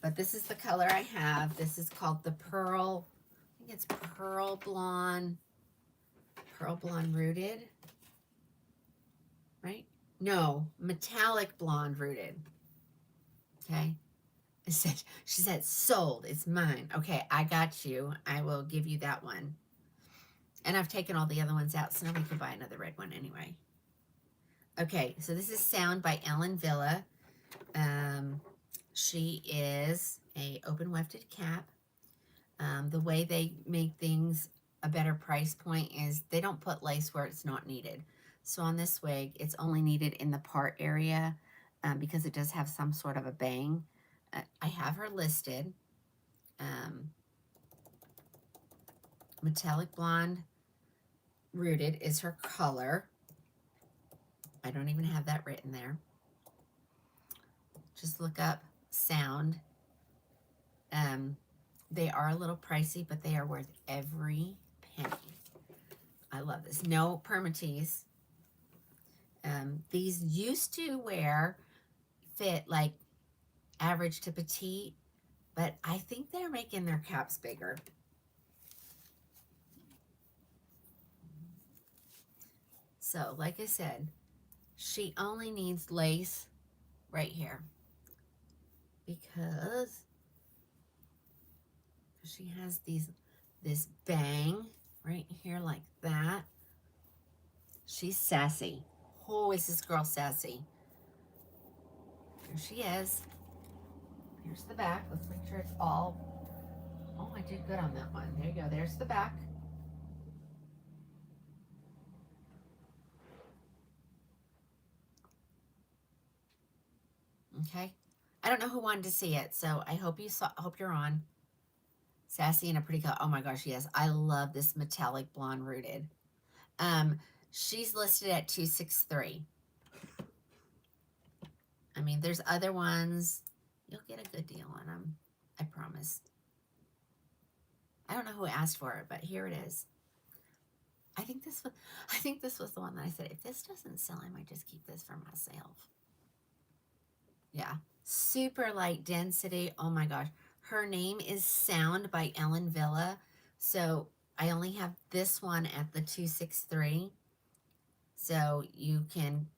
But this is the color I have. This is called the Pearl. I think it's Pearl Blonde Rooted. Right? No, Metallic Blonde Rooted. Okay? She said, sold. It's mine. Okay, I got you. I will give you that one. And I've taken all the other ones out, so nobody can buy another red one anyway. Okay, so this is Sound by Ellen Villa. She is a open wefted cap. The way they make things a better price point is they don't put lace where it's not needed. So on this wig, it's only needed in the part area because it does have some sort of a bang. I have her listed. Metallic Blonde Rooted is her color. I don't even have that written there. Just look up Sound. They are a little pricey, but they are worth every penny. I love this. No permatease. These used to fit like average to petite, but I think they're making their caps bigger. So, like I said, she only needs lace right here because she has this bang right here like that. She's sassy. Oh, is this girl sassy? Here she is. Here's the back. Let's make sure it's all. Oh, I did good on that one. There you go. There's the back. Okay. I don't know who wanted to see it, so I hope you saw. Hope you're on. Sassy and a pretty color. Oh my gosh, yes. I love this Metallic Blonde Rooted. She's listed at $263. I mean, there's other ones. You'll get a good deal on them. I promise. I don't know who asked for it, but here it is. I think this was the one that I said, if this doesn't sell, I might just keep this for myself. Yeah. Super light density. Oh my gosh. Her name is Sound by Ellen Villa. So I only have this one at the 263. So you can,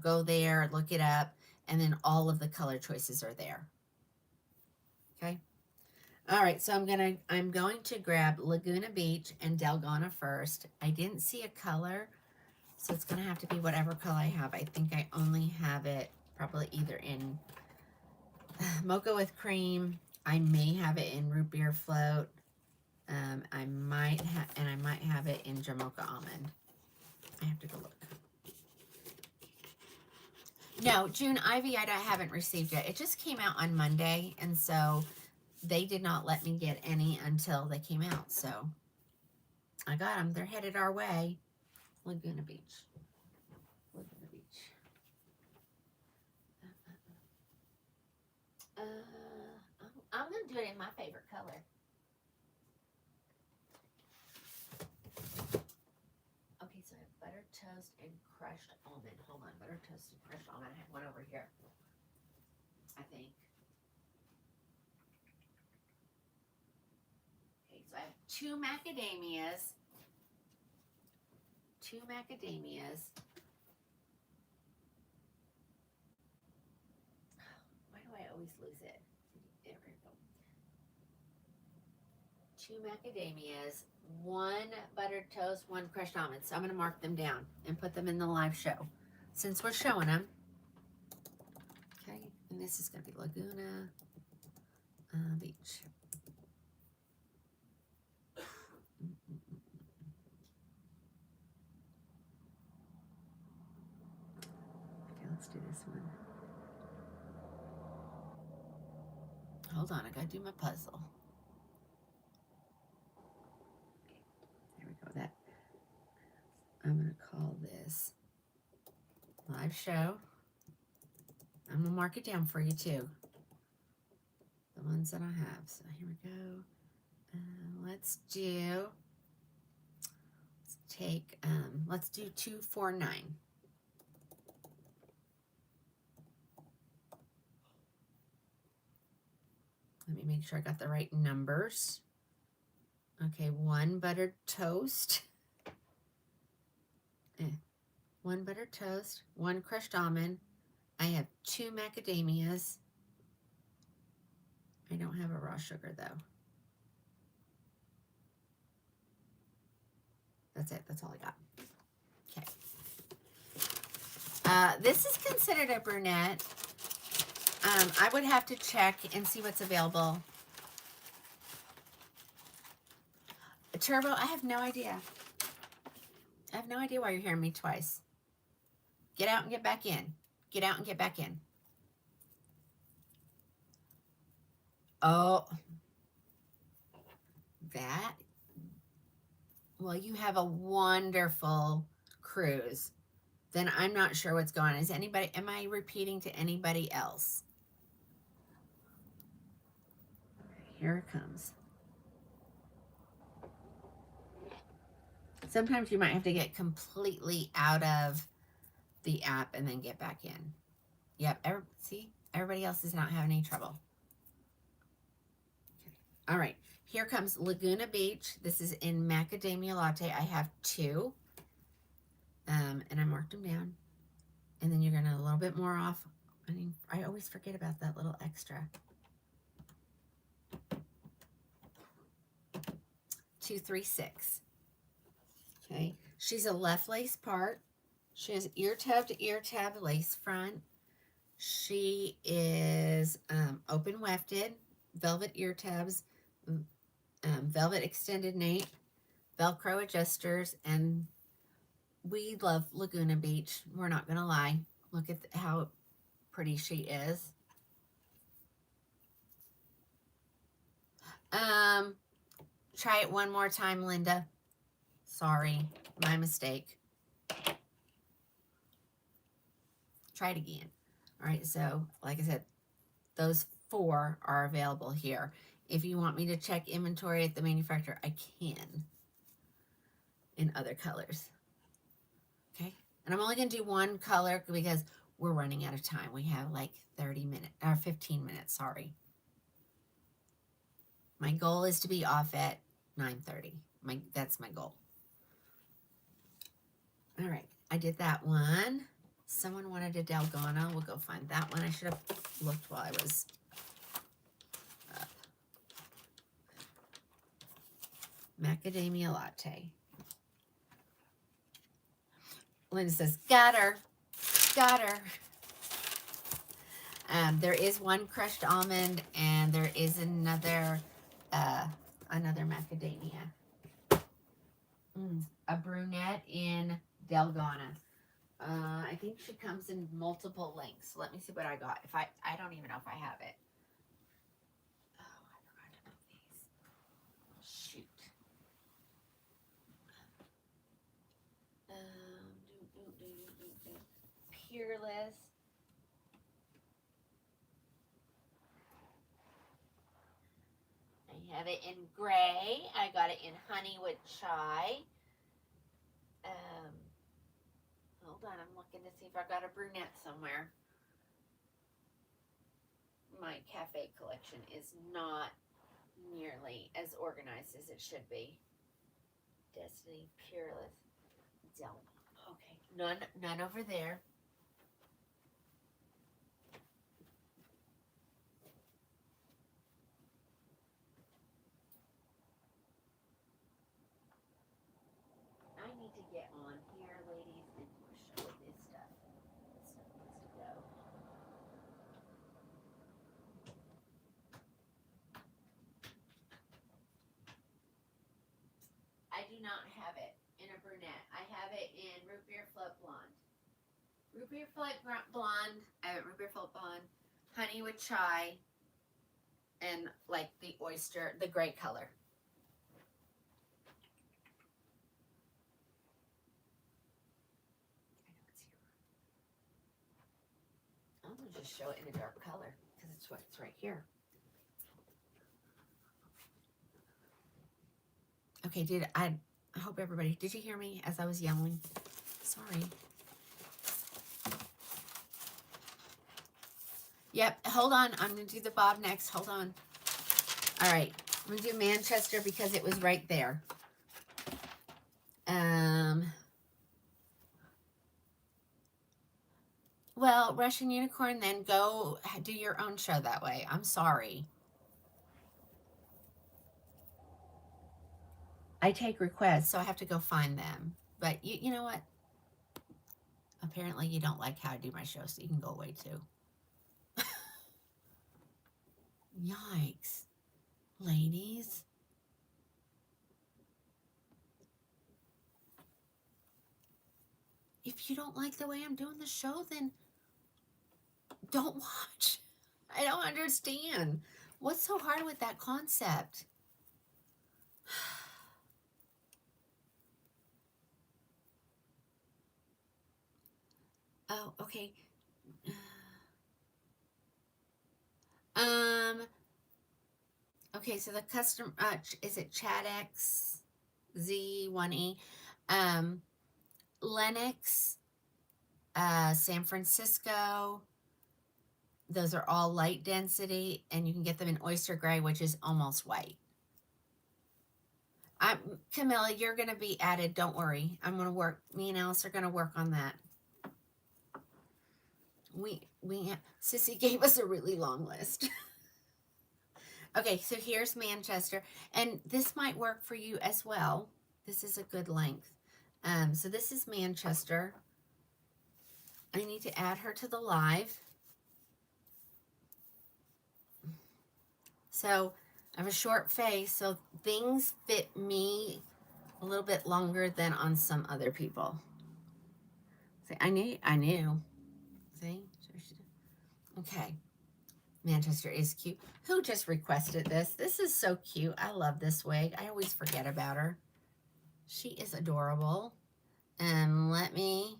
go there, look it up, and then all of the color choices are there. Okay. All right, so I'm going to grab Laguna Beach and Delgona first. I didn't see a color, so it's gonna have to be whatever color I have. I think I only have it probably either in Mocha with Cream. I may have it in Root Beer Float. I might have it in Jamocha Almond. I have to go look. No, June Ivy I haven't received yet. It just came out on Monday, and so they did not let me get any until they came out. So I got them. They're headed our way. Laguna Beach. Laguna Beach. I'm going to do it in my favorite color. Okay, so I have butter toast and crushed almond. Hold on, butter toast and crushed almond. I have one over here, I think. Okay, so I have two macadamias. Why do I always lose it? There we go. Two macadamias, one buttered toast, one crushed almond. So I'm going to mark them down and put them in the live show since we're showing them. Okay, and this is going to be Laguna Beach. Okay, let's do this one. hold on, I gotta do my puzzle. There we go. That I'm gonna call this live show. I'm gonna mark it down for you too. The ones that I have. So here we go. Let's do 249. Let me make sure I got the right numbers. Okay, 1 buttered toast. 1 buttered toast, 1 crushed almond. I have 2 macadamias. I don't have a raw sugar though. That's it. That's all I got. Okay. This is considered a brunette. I would have to check and see what's available. Turbo, I have no idea. I have no idea why you're hearing me twice. Get out and get back in. Get out and get back in. Oh, that. Well, you have a wonderful cruise. Then I'm not sure what's going on. Is anybody, am I repeating to anybody else? Here it comes. Sometimes you might have to get completely out of the app and then get back in. Yep, see? Everybody else is not having any trouble. Okay. All right, here comes Laguna Beach. This is in Macadamia Latte. I have 2. And I marked them down. And then you're going to a little bit more off. I mean, I always forget about that little extra. 236. Okay, she's a left lace part. She has ear tab to ear tab lace front. She is open wefted, velvet ear tabs, velvet extended nape, Velcro adjusters, and we love Laguna Beach. We're not going to lie. Look at how pretty she is. Try it one more time, Linda. Sorry, my mistake. Try it again. All right, so like I said, those 4 are available here. If you want me to check inventory at the manufacturer, I can in other colors. Okay, and I'm only going to do 1 color because we're running out of time. We have like 30 minutes or 15 minutes, sorry. My goal is to be off at 9:30. That's my goal. All right, I did that one. Someone wanted a Dalgona. We'll go find that one. I should have looked while I was up. Macadamia Latte. Linda says, got her. Got her. There is 1 crushed almond, and there is another macadamia. A brunette in Dalgona. I think she comes in multiple lengths. Let me see what I got. I don't even know if I have it. Oh, I forgot to move these. Shoot. Peerless. I have it in gray. I got it in honey with chai. Hold on, I'm looking to see if I got a brunette somewhere. My cafe collection is not nearly as organized as it should be. Destiny, Peerless, okay, none over there. I need to get on here, ladies, and show this stuff. This stuff needs to go. I do not have it in a brunette. I have it in root beer float blonde. Root beer float blonde. I have root beer float blonde, honey with chai, and like the oyster, the gray color. I'm going to just show it in a dark color because it's what's right here. Okay, I hope everybody, did you hear me as I was yelling? Sorry. Yep, hold on. I'm going to do the bob next. Hold on. All right. I'm going to do Manchester because it was right there. Well, Russian Unicorn, then go do your own show that way. I'm sorry. I take requests, so I have to go find them. But you know what? Apparently you don't like how I do my show, so you can go away too. Yikes. Ladies. If you don't like the way I'm doing the show, then don't watch. I don't understand. What's so hard with that concept? Oh, okay. Okay, so the custom, is it Chadx Z1E? Lennox, San Francisco. Those are all light density, and you can get them in oyster gray, which is almost white. Camilla, you're going to be added. Don't worry. I'm going to work. Me and Alice are going to work on that. Sissy gave us a really long list. Okay, so here's Manchester, and this might work for you as well. This is a good length. So this is Manchester. I need to add her to the live. So I have a short face, so things fit me a little bit longer than on some other people. See, I knew. See? Okay. Manchester is cute. Who just requested this? This is so cute. I love this wig. I always forget about her. She is adorable. I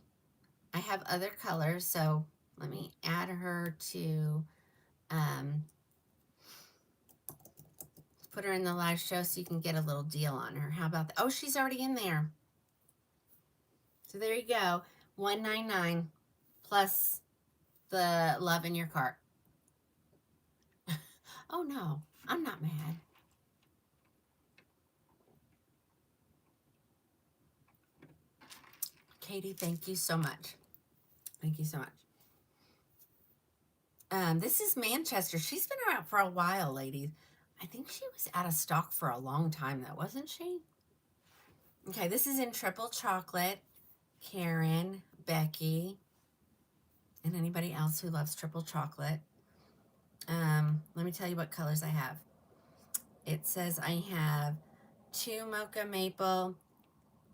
have other colors, so let me add her to, put her in the live show so you can get a little deal on her. How about that? Oh, she's already in there. So there you go. $199 plus the love in your cart. Oh no, I'm not mad. Katie, thank you so much. Thank you so much. This is Manchester. She's been around for a while, ladies. I think she was out of stock for a long time, though, wasn't she? Okay, this is in triple chocolate. Karen, Becky, and anybody else who loves triple chocolate. Let me tell you what colors I have. It says I have 2 mocha maple,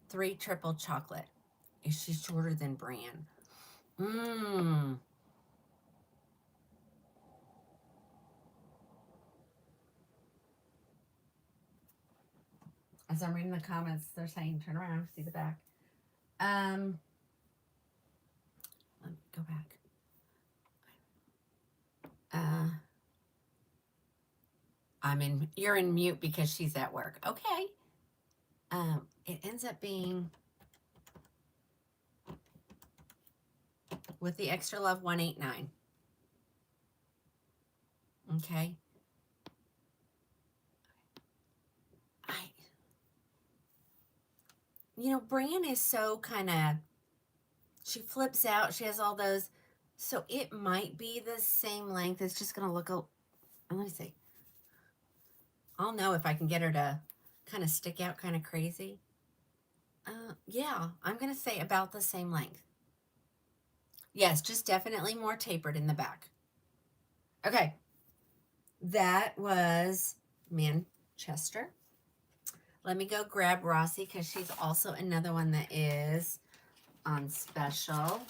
3 triple chocolate. Is she shorter than Bran? As I'm reading the comments, they're saying, turn around, see the back. Let me go back. You're in mute because she's at work. Okay. It ends up being, with the extra love, $189. Okay. Bran is so kind of, she flips out. She has all those, so it might be the same length. It's just going to look, let me see. I'll know if I can get her to kind of stick out kind of crazy. Yeah, I'm going to say about the same length. Yes, just definitely more tapered in the back. Okay. That was Manchester. Let me go grab Rossi because she's also another one that is on special.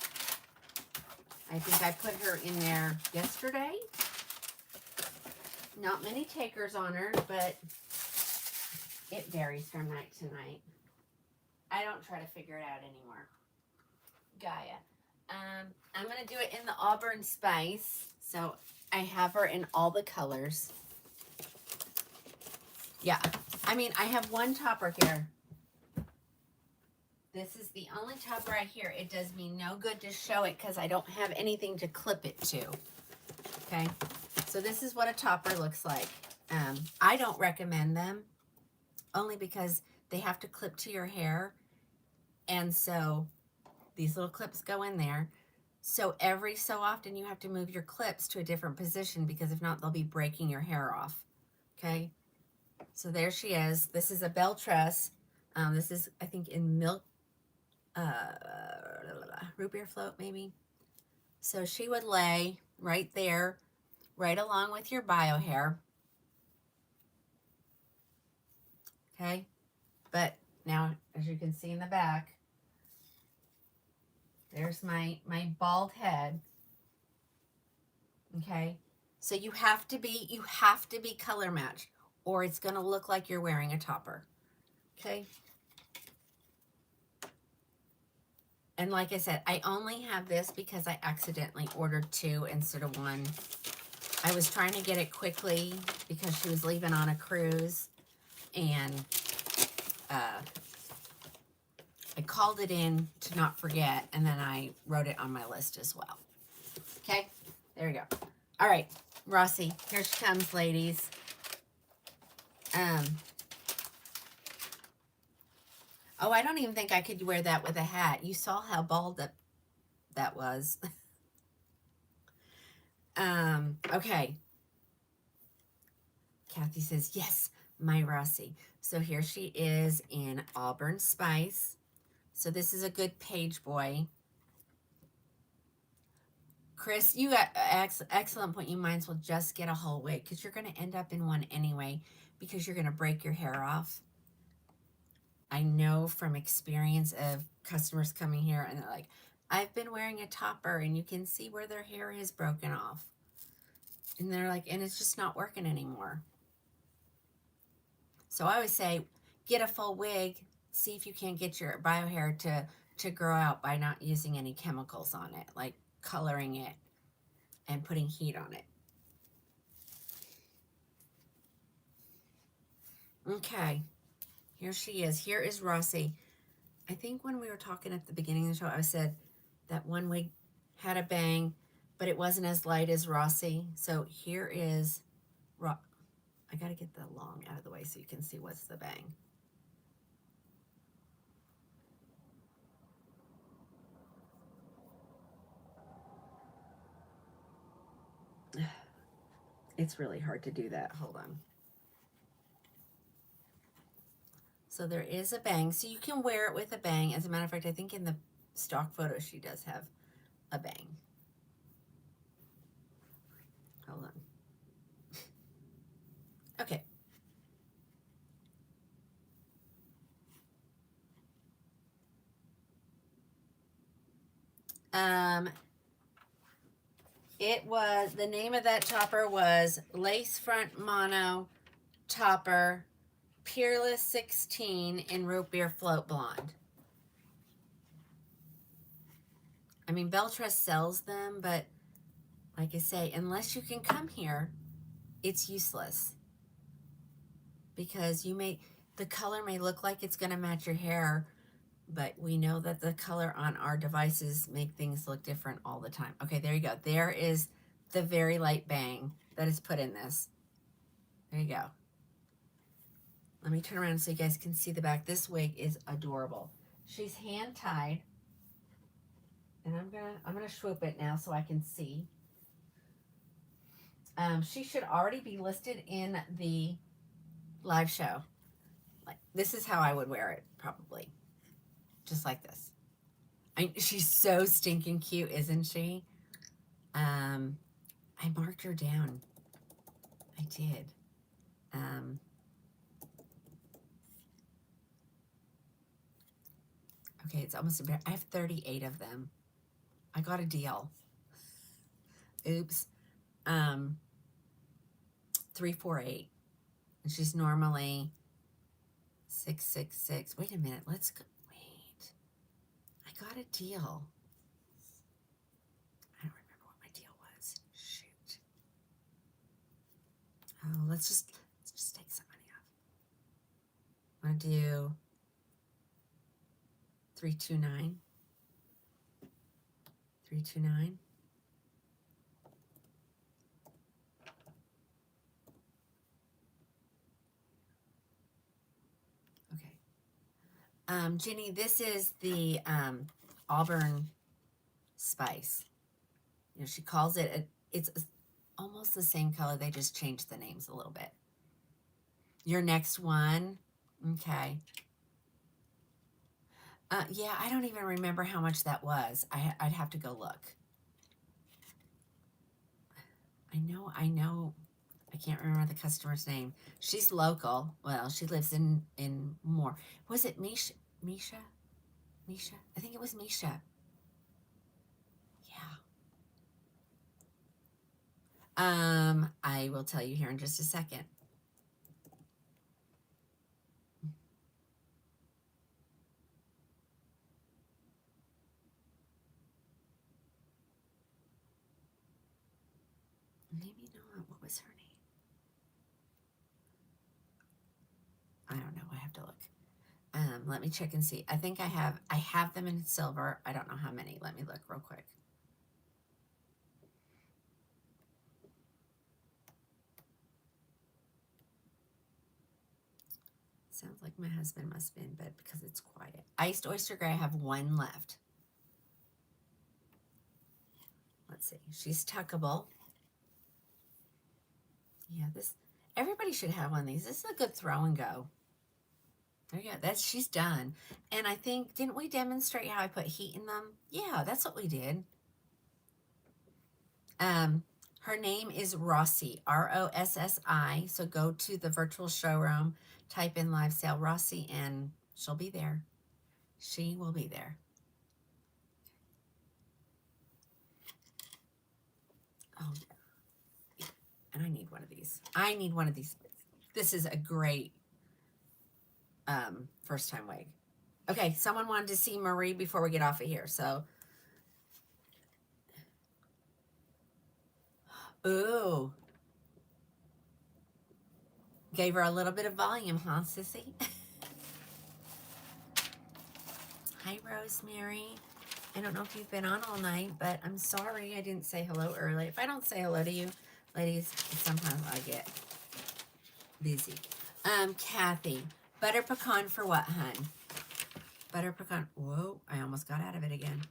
I think I put her in there yesterday. Not many takers on her, but it varies from night to night. I don't try to figure it out anymore. Gaia. I'm going to do it in the Auburn Spice. So I have her in all the colors. Yeah. I mean, I have one topper here. This is the only topper I hear. It does me no good to show it because I don't have anything to clip it to. Okay. So this is what a topper looks like. I don't recommend them only because they have to clip to your hair. And so these little clips go in there. So every so often you have to move your clips to a different position because if not, they'll be breaking your hair off. Okay. So there she is. This is a bell tress. This is, I think, in milk, root beer float maybe. So she would lay right there, right along with your bio hair. Okay. But now, as you can see in the back, there's my bald head. Okay. So you have to be color matched or it's going to look like you're wearing a topper. Okay. And like I said, I only have this because I accidentally ordered 2 instead of 1. I was trying to get it quickly because she was leaving on a cruise, and I called it in to not forget, and then I wrote it on my list as well. Okay, there we go. All right, Rossi, here she comes, ladies. Oh, I don't even think I could wear that with a hat. You saw how bald that was. Okay. Kathy says, yes, my Rossi. So here she is in Auburn Spice. So this is a good page boy. Chris, you got excellent point. You might as well just get a whole wig because you're going to end up in one anyway because you're going to break your hair off. I know from experience of customers coming here and they're like, I've been wearing a topper and you can see where their hair is broken off. And they're like, and it's just not working anymore. So I always say, get a full wig, see if you can't get your bio hair to grow out by not using any chemicals on it, like coloring it and putting heat on it. Okay, here she is. Here is Rossi. I think when we were talking at the beginning of the show, I said that one wig had a bang, but it wasn't as light as Rossi. So here is, I got to get the long out of the way so you can see what's the bang. It's really hard to do that. Hold on. So there is a bang. So you can wear it with a bang. As a matter of fact, I think in the stock photo, she does have a bang. Hold on. Okay. It was, the name of that topper was Lace Front Mono Topper Peerless 16 in Root Beer Float Blonde. I mean, Belress sells them, but like I say, unless you can come here, it's useless. Because the color may look like it's going to match your hair, but we know that the color on our devices make things look different all the time. Okay, there you go. There is the very light bang that is put in this. There you go. Let me turn around so you guys can see the back. This wig is adorable. She's hand tied. And I'm gonna swoop it now so I can see. She should already be listed in the live show. Like, this is how I would wear it, probably. Just like this. She's so stinking cute, isn't she? I marked her down. I did. Okay, it's almost embarrassing. I have 38 of them. I got a deal. Oops. 348. And she's normally 666. Wait a minute. Let's go. Wait. I got a deal. I don't remember what my deal was. Shoot. Oh, let's just take some money off. I'm going to do 329. 329. Okay. Jenny, this is the Auburn spice. You know, she calls it, it's almost the same color. They just changed the names a little bit. Your next one. Okay. Yeah, I don't even remember how much that was. I'd have to go look. I know. I can't remember the customer's name. She's local. Well, she lives in Moore. Was it Misha? Misha? I think it was Misha. Yeah. I will tell you here in just a second. Maybe not. What was her name? I don't know. I have to look. Let me check and see. I think I have them in silver. I don't know how many. Let me look real quick. Sounds like my husband must be in bed because it's quiet. Iced Oyster Gray, I have one left. Let's see. She's tuckable. Yeah, everybody should have one of these. This is a good throw and go. There you go. She's done. And I think, didn't we demonstrate how I put heat in them? Yeah, that's what we did. Her name is Rossi, Rossi. So go to the virtual showroom, type in live sale Rossi, and she'll be there. She will be there. Oh, yeah. And I need one of these. I need one of these. This is a great first time wig. Okay, someone wanted to see Marie before we get off of here. So, ooh. Gave her a little bit of volume, huh, sissy? Hi, Rosemary. I don't know if you've been on all night, but I'm sorry I didn't say hello early. If I don't say hello to you, ladies, sometimes I get busy. Kathy, butter pecan for what, hun? Butter pecan. Whoa, I almost got out of it again.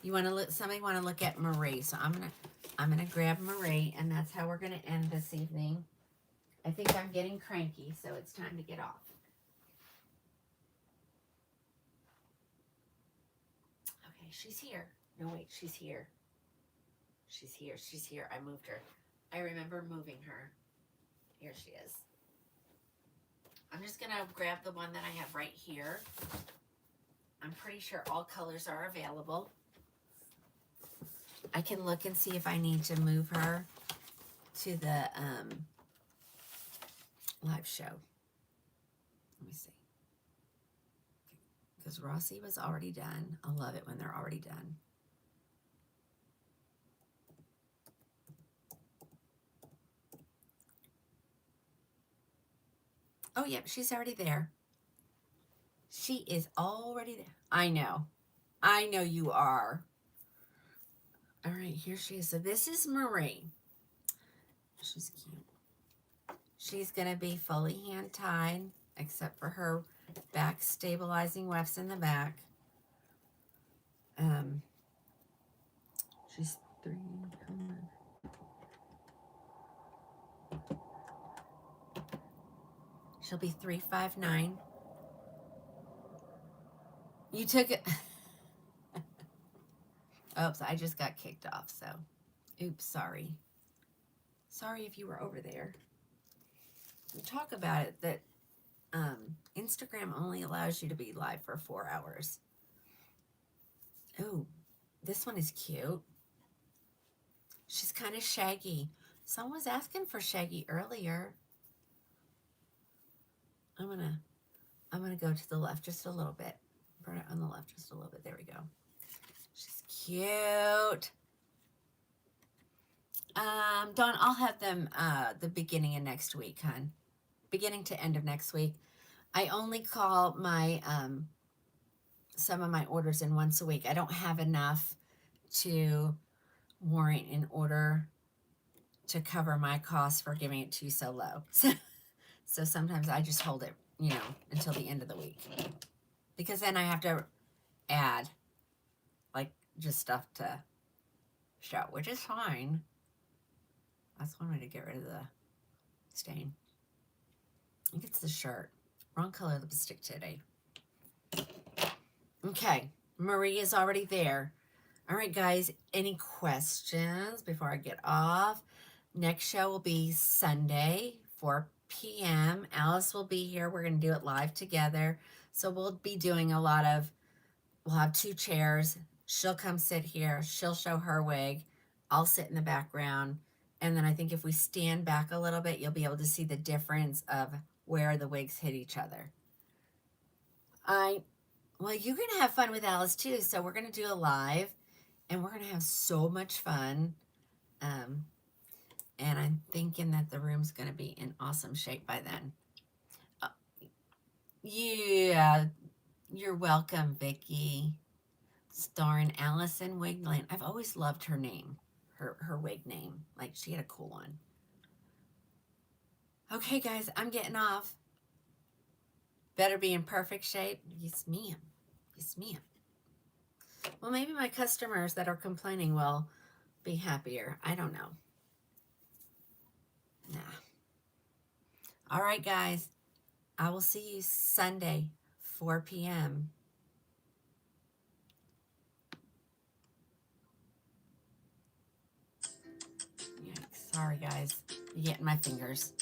You want to look? Somebody want to look at Marie? So I'm gonna grab Marie, and that's how we're gonna end this evening. I think I'm getting cranky, so it's time to get off. Okay, she's here. No, wait, she's here. She's here. She's here. I moved her. I remember moving her. Here she is. I'm just gonna grab the one that I have right here. I'm pretty sure all colors are available. I can look and see if I need to move her to the live show. Let me see. Because Rossi was already done. I love it when they're already done. Oh, yep, she's already there. She is already there. I know. I know you are. All right, here she is. So this is Marie. She's cute. She's going to be fully hand-tied, except for her back stabilizing wefts in the back. She's 3, come on. She'll be 359. You took it. Oops, I just got kicked off, so oops, sorry. Sorry if you were over there. We talk about it that Instagram only allows you to be live for 4 hours. Oh, this one is cute. She's kind of shaggy. Someone was asking for shaggy earlier. I'm gonna go to the left just a little bit. Put it on the left just a little bit. There we go. She's cute. Dawn, I'll have them the beginning of next week, hon. Beginning to end of next week. I only call my some of my orders in once a week. I don't have enough to warrant an order to cover my costs for giving it to you so low. So sometimes I just hold it, you know, until the end of the week. Because then I have to add, like, just stuff to show, which is fine. That's one way to get rid of the stain. I think it's the shirt. Wrong color lipstick today. Okay, Marie is already there. All right, guys, any questions before I get off? Next show will be Sunday, 4 p.m. Alice will be here. We're going to do it live together. So we'll be doing a lot of, we'll have 2 chairs. She'll come sit here. She'll show her wig. I'll sit in the background. And then I think if we stand back a little bit, you'll be able to see the difference of where the wigs hit each other. Well, you're going to have fun with Alice too. So we're going to do a live and we're going to have so much fun. And I'm thinking that the room's going to be in awesome shape by then. Yeah, you're welcome, Vicki. Starring Allison Wigland. I've always loved her name, her wig name. Like, she had a cool one. Okay, guys, I'm getting off. Better be in perfect shape. Yes, ma'am. Yes, ma'am. Well, maybe my customers that are complaining will be happier. I don't know. Nah. All right, guys. I will see you Sunday, 4 p.m. Yikes. Sorry, guys. You're getting my fingers.